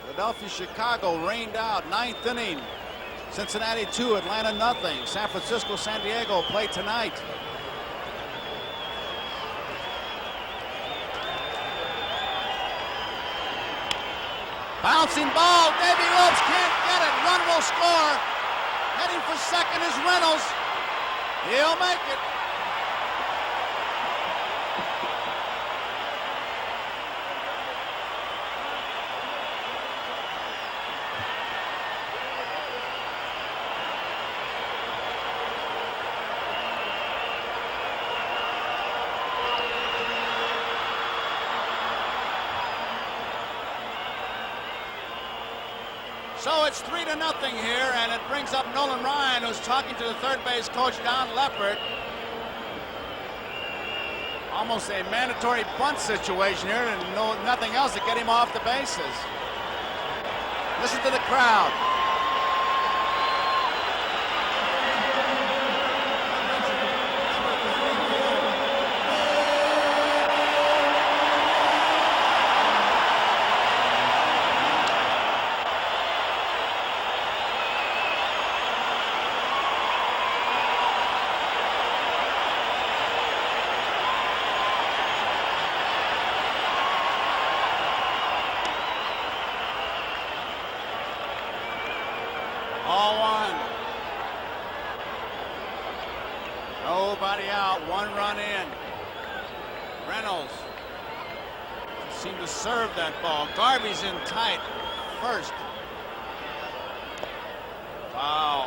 Philadelphia, Chicago rained out, 9th inning. Cincinnati 2, Atlanta nothing. San Francisco, San Diego play tonight. Bouncing ball, Davy Lopes can't get it. Run will score. Heading for second is Reynolds. He'll make it. So it's 3-0 here, and it brings up Nolan Ryan, who's talking to the third base coach, Don Leppert. Almost a mandatory bunt situation here, and nothing else to get him off the bases. Listen to the crowd. Nobody out, 1 run in. Reynolds seemed to serve that ball. Garvey's in tight first. Foul.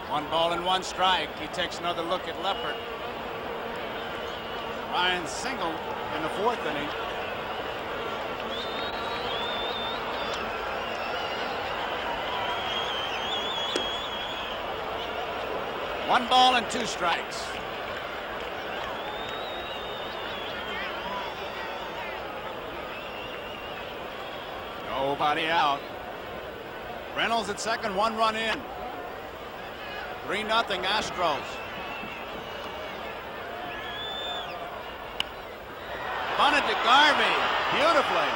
One ball and 1 strike. He takes another look at Leppert. Ryan singled in the 4th inning. One ball and 2 strikes. Nobody out. Reynolds at second, 1 run in. 3-0 Astros. Bunted to Garvey beautifully.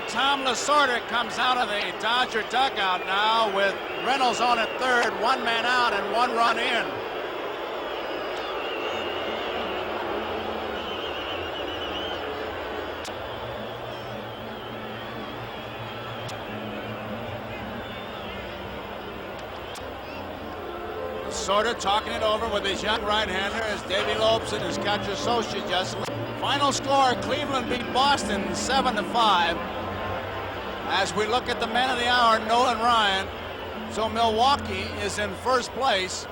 Tom Lasorda comes out of the Dodger dugout now with Reynolds on at third, 1 man out and 1 run in. Lasorda talking it over with his young right-hander as Davy Lopes and his catcher Socha just Final score, Cleveland beat Boston 7-5. As we look at the man of the hour, Nolan Ryan. So Milwaukee is in first place.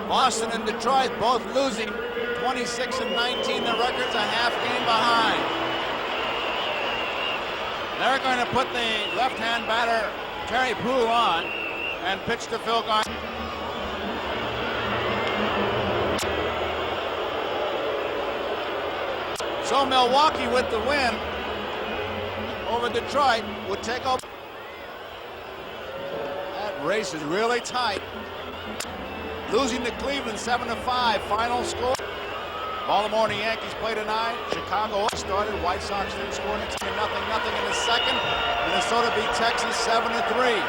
Boston and Detroit both losing 26-19. Their records a half game behind. They're going to put the left-hand batter Terry Poole on and pitch to Phil Garner. So Milwaukee with the win over Detroit would take over. That race is really tight. Losing to Cleveland 7-5. Final score. Baltimore and the Yankees play tonight. Chicago started. White Sox didn't score. It's 0-0 in the second. Minnesota beat Texas 7-3.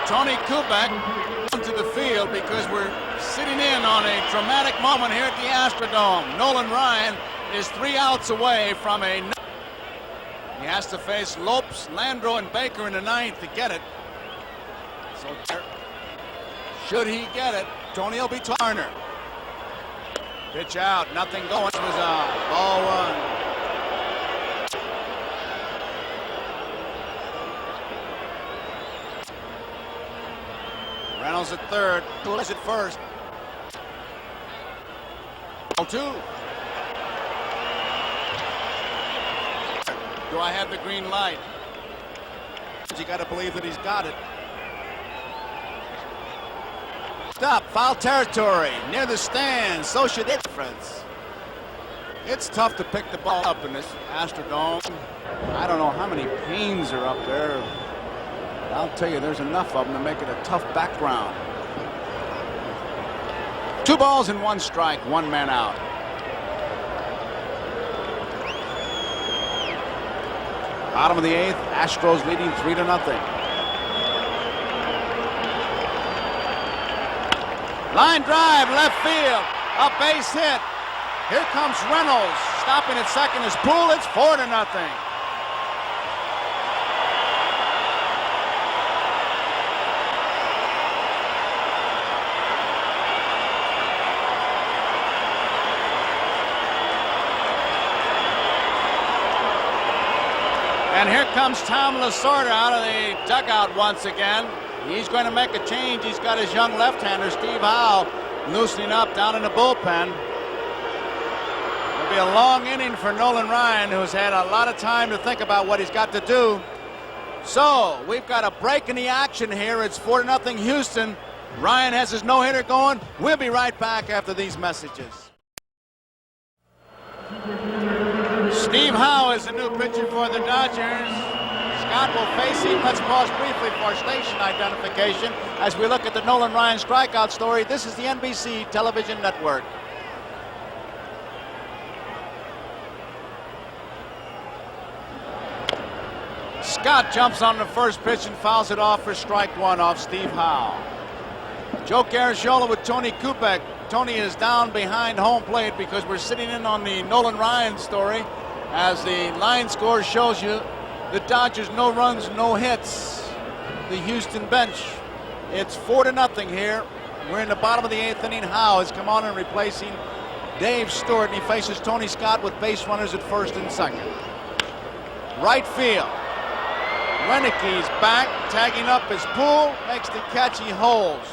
Tony Kubek to the field because we're sitting in on a dramatic moment here at the Astrodome. Nolan Ryan is 3 outs away from a... He has to face Lopes, Landro, and Baker in the ninth to get it. So should he get it, Tony will be Turner. Pitch out, nothing going. This was a ball one. Reynolds at third, Lewis at first. Ball 2. Do I have the green light? You got to believe that he's got it. Stop, foul territory, near the stands, so should it. Friends. It's tough to pick the ball up in this Astrodome. I don't know how many panes are up there. But I'll tell you, there's enough of them to make it a tough background. 2 balls and 1 strike, 1 man out. Bottom of the 8th, Astros leading 3-0. Line drive, left field, a base hit. Here comes Reynolds, stopping at second is Poole. It's 4-0. And here comes Tom Lasorda out of the dugout once again. He's going to make a change. He's got his young left-hander, Steve Howe, loosening up down in the bullpen. It'll be a long inning for Nolan Ryan, who's had a lot of time to think about what he's got to do. So we've got a break in the action here. It's 4-0 Houston. Ryan has his no-hitter going. We'll be right back after these messages. Steve Howe is the new pitcher for the Dodgers. Scott will face him. Let's pause briefly for station identification as we look at the Nolan Ryan strikeout story. This is the NBC television network. Scott jumps on the first pitch and fouls it off for strike 1 off Steve Howe. Joe Garagiola with Tony Kubek. Tony is down behind home plate because we're sitting in on the Nolan Ryan story. As the line score shows you, the Dodgers no runs, no hits. The Houston bench. It's 4-0 here. We're in the bottom of the 8th inning. Howe has come on and replacing Dave Stewart, and he faces Tony Scott with base runners at first and second. Right field. Renick's back, tagging up his Poole, makes the catch, he holds.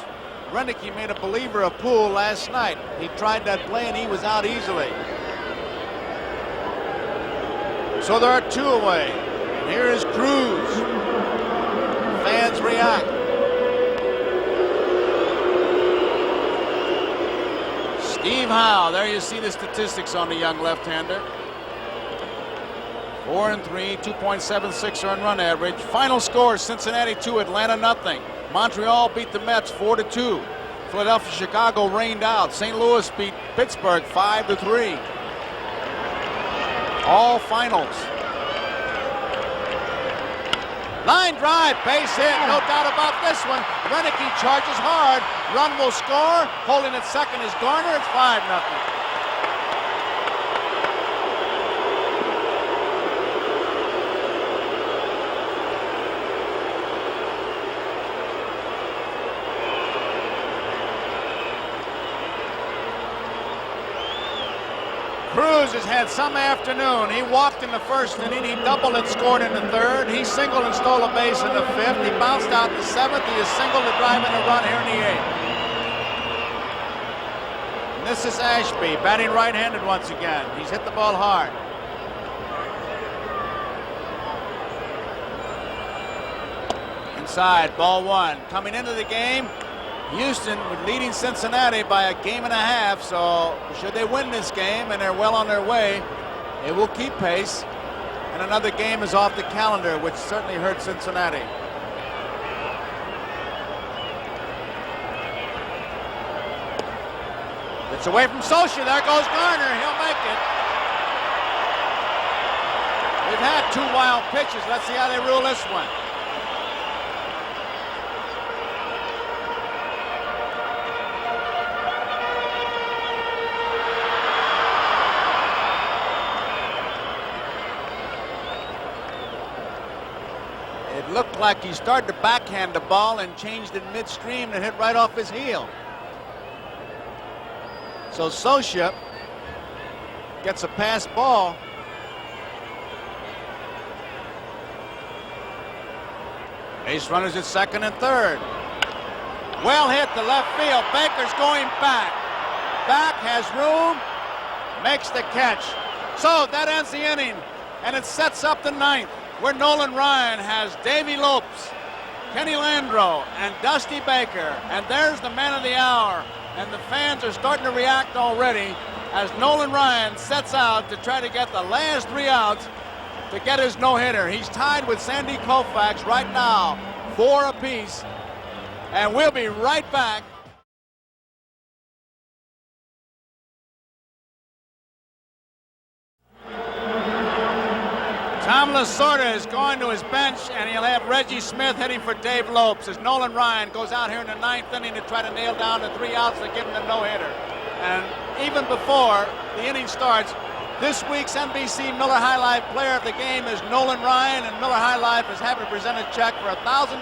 Renick made a believer of Poole last night. He tried that play and he was out easily. So there are 2 away. And here is Cruz. Fans react. Steve Howe, there you see the statistics on the young left-hander. 4-3, 2.76 earned run average. Final score, Cincinnati 2, Atlanta 0. Montreal beat the Mets 4-2. Philadelphia, Chicago rained out. St. Louis beat Pittsburgh 5-3. All finals. Line drive, base hit, no doubt about this one. Renick charges hard. Run will score. Holding at second is Garner. It's 5-0. Cruz has had some afternoon. He walked in the first inning. He doubled and scored in the third. He singled and stole a base in the fifth. He bounced out in the seventh. He has singled to drive in a run here in the eighth. And this is Ashby, batting right-handed once again. He's hit the ball hard. Inside, ball one. Coming into the game, Houston leading Cincinnati by a game and a half, so should they win this game, and they're well on their way, it will keep pace, and another game is off the calendar, which certainly hurts Cincinnati. It's away from Socia. There goes Garner. He'll make it. We've had two wild pitches. Let's see how they rule this one. It looked like he started to backhand the ball and changed it midstream and hit right off his heel. So Socia gets a pass ball. Base runners at second and third. Well hit to left field. Baker's going back. Back, has room, makes the catch. So that ends the inning, and it sets up the ninth, where Nolan Ryan has Davey Lopes, Kenny Landreau, and Dusty Baker. And there's the man of the hour. And the fans are starting to react already as Nolan Ryan sets out to try to get the last 3 outs to get his no-hitter. He's tied with Sandy Koufax right now, 4 apiece. And we'll be right back. Tom Lasorda is going to his bench, and he'll have Reggie Smith hitting for Dave Lopes as Nolan Ryan goes out here in the ninth inning to try to nail down the 3 outs to give him the no-hitter. And even before the inning starts, this week's NBC Miller High Life player of the game is Nolan Ryan, and Miller High Life is having to present a check for $1,000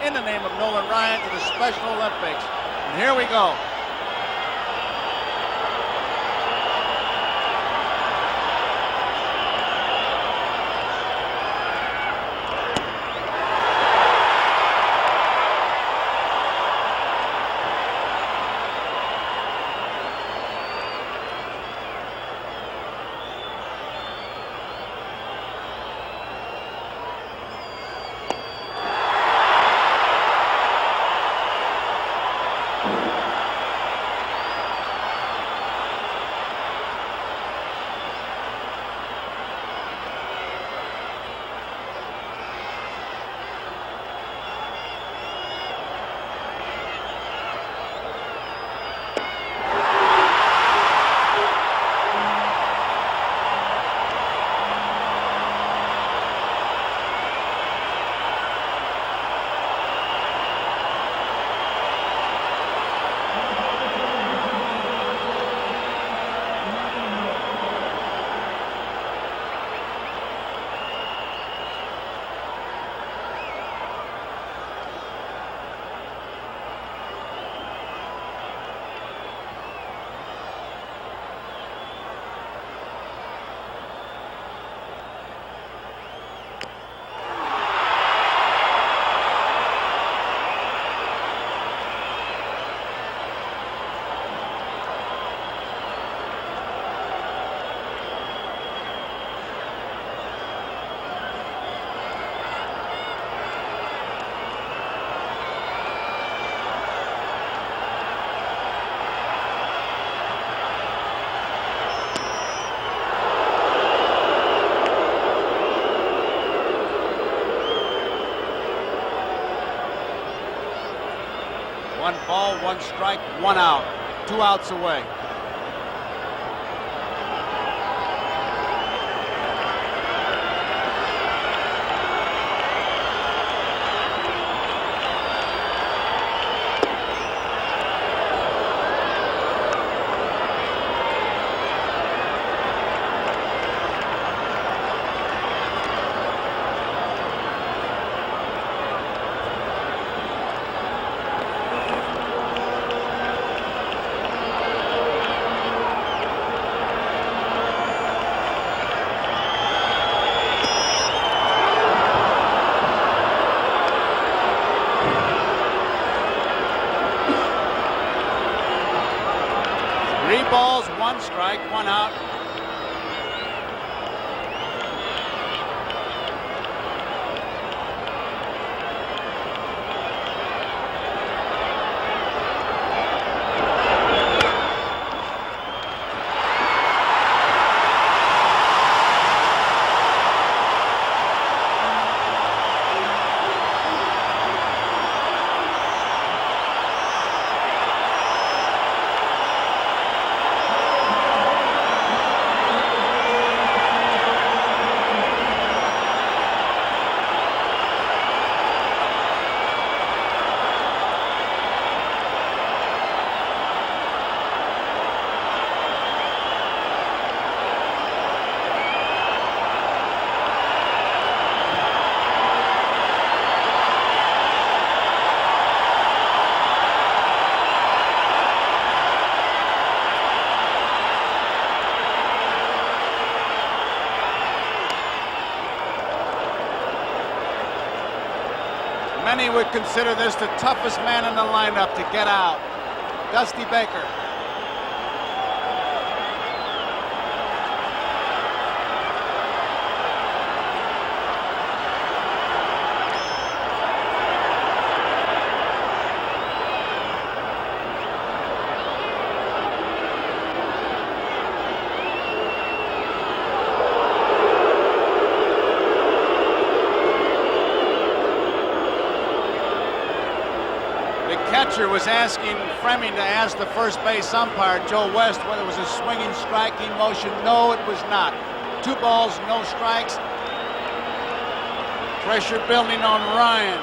in the name of Nolan Ryan to the Special Olympics. And here we go. One ball, one strike, 1 out. 2 outs away. strike, 1 out. Many would consider this the toughest man in the lineup to get out. Dusty Baker. Catcher was asking Fleming to ask the first base umpire, Joe West, whether it was a swinging, striking motion. No, it was not. 2 balls, no strikes. Pressure building on Ryan.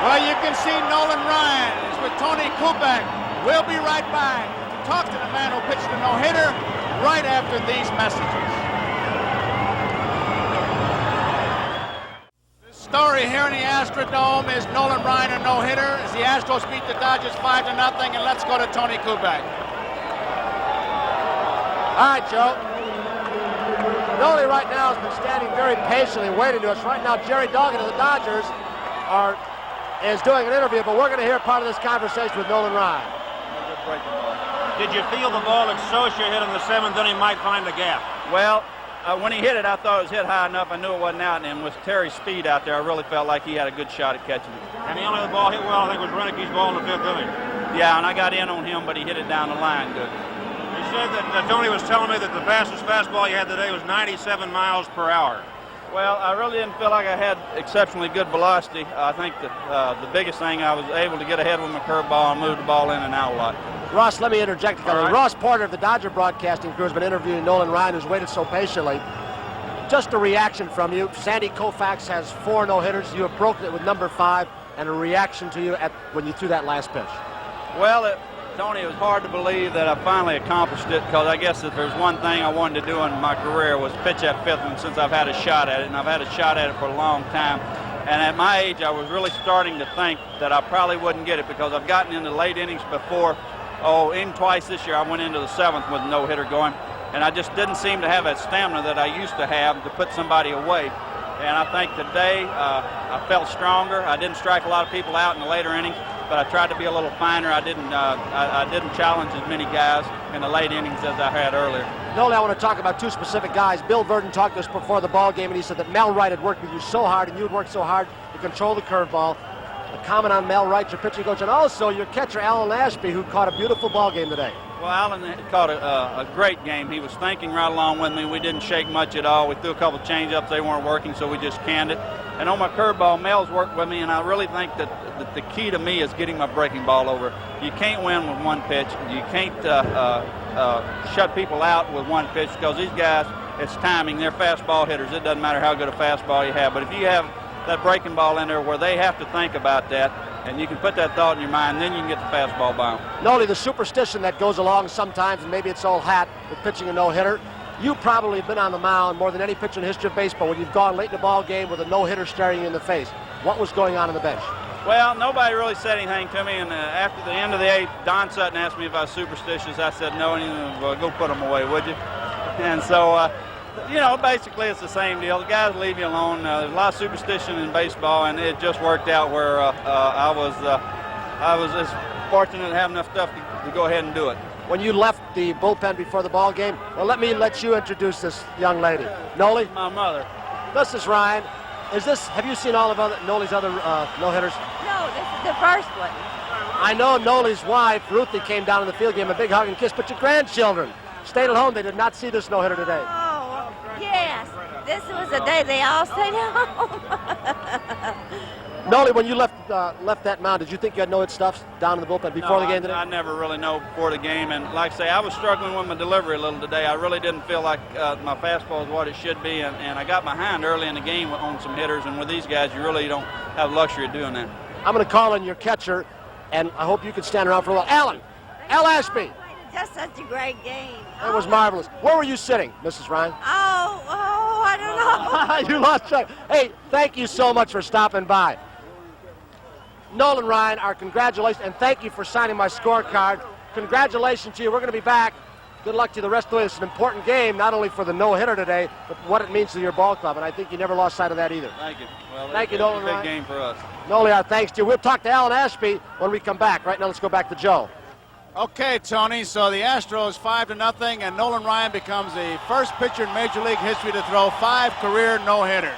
Well, you can see Nolan Ryan is with Tony Kubek. We'll be right back to talk to the man who pitched a no-hitter right after these messages. The story here in the Astrodome is Nolan Ryan a no-hitter as the Astros beat the Dodgers 5-0, and let's go to Tony Kubek. All right, Joe. Nolan right now has been standing very patiently waiting to us. Right now, Jerry Duggan of the Dodgers is doing an interview, but we're going to hear part of this conversation with Nolan Ryan. Did you feel the ball that Socia hit in the 7th inning might find the gap? Well, when he hit it, I thought it was hit high enough. I knew it wasn't out, and with Terry's speed out there, I really felt like he had a good shot at catching it. And the only ball hit well, I think, was Renicke's ball in the 5th inning. Yeah, and I got in on him, but he hit it down the line good. You said that Tony was telling me that the fastest fastball you had today was 97 miles per hour. Well, I really didn't feel like I had exceptionally good velocity. I think that the biggest thing, I was able to get ahead with my curveball and move the ball in and out a lot. Ross, let me interject. All right. Ross Porter of the Dodger broadcasting crew has been interviewing Nolan Ryan, who's waited so patiently. Just a reaction from you. Sandy Koufax has 4 no-hitters. You have broken it with number 5, and a reaction to you when you threw that last pitch. Well, Tony, it was hard to believe that I finally accomplished it, because I guess if there's one thing I wanted to do in my career was pitch that 5th one, since I've had a shot at it, and I've had a shot at it for a long time. And at my age, I was really starting to think that I probably wouldn't get it, because I've gotten into late innings before. Even twice this year, I went into the 7th with a no-hitter going, and I just didn't seem to have that stamina that I used to have to put somebody away. And I think today I felt stronger. I didn't strike a lot of people out in the later innings, but I tried to be a little finer. I didn't challenge as many guys in the late innings as I had earlier. Nolan, I want to talk about 2 specific guys. Bill Verdon talked to us before the ball game, and he said that Mel Wright had worked with you so hard, and you had worked so hard to control the curveball. A comment on Mel Wright, your pitching coach, and also your catcher, Alan Ashby, who caught a beautiful ball game today. Well, Alan caught a great game. He was thinking right along with me. We didn't shake much at all. We threw a couple change-ups. They weren't working, so we just canned it. And on my curveball, Mel's worked with me, and I really think that the key to me is getting my breaking ball over. You can't win with one pitch. You can't shut people out with one pitch, because these guys, it's timing. They're fastball hitters. It doesn't matter how good a fastball you have. But if you have that breaking ball in there where they have to think about that, and you can put that thought in your mind, then you can get the fastball by them. Nolan, the superstition that goes along sometimes, and maybe it's all hat with pitching a no-hitter, you probably have been on the mound more than any pitcher in the history of baseball when you've gone late in the ball game with a no-hitter staring you in the face. What was going on the bench? Well, nobody really said anything to me, and after the end of the 8th, Don Sutton asked me if I was superstitious. I said no, and he said, well, go put them away, would you? And so, basically it's the same deal. The guys leave you alone. There's a lot of superstition in baseball, and it just worked out where I was just fortunate to have enough stuff to go ahead and do it. When you left the bullpen before the ball game, well, let you introduce this young lady. Nolan? My mother. This is Ryan. Have you seen all of Nolan's other no-hitters? No, this is the first one. I know Nolan's wife, Ruthie, came down in the field, gave him a big hug and kiss, but your grandchildren stayed at home. They did not see this no-hitter today. Oh, yes. This was the day they all stayed at home. Nolan, when you left that mound, did you think you had no-hit stuff down in the bullpen before the game today? I never really know before the game, and like I say, I was struggling with my delivery a little today. I really didn't feel like my fastball is what it should be, and I got behind early in the game on some hitters, and with these guys, you really don't have the luxury of doing that. I'm going to call on your catcher, and I hope you can stand around for a while. Alan! Al Ashby! Just such a great game. That was marvelous. Where were you sitting, Mrs. Ryan? Oh, I don't know. You lost track. Hey, thank you so much for stopping by. Nolan Ryan, our congratulations, and thank you for signing my scorecard. Congratulations to you. We're going to be back. Good luck to you the rest of the way. It's an important game, not only for the no-hitter today, but what it means to your ball club, and I think you never lost sight of that either. Thank you. Well, thank you, Nolan Ryan. Ryan. Big game for us. Nolan, our thanks to you. We'll talk to Alan Ashby when we come back. Right now, let's go back to Joe. Okay, Tony, so the Astros 5-0, and Nolan Ryan becomes the first pitcher in Major League history to throw 5 career no-hitters.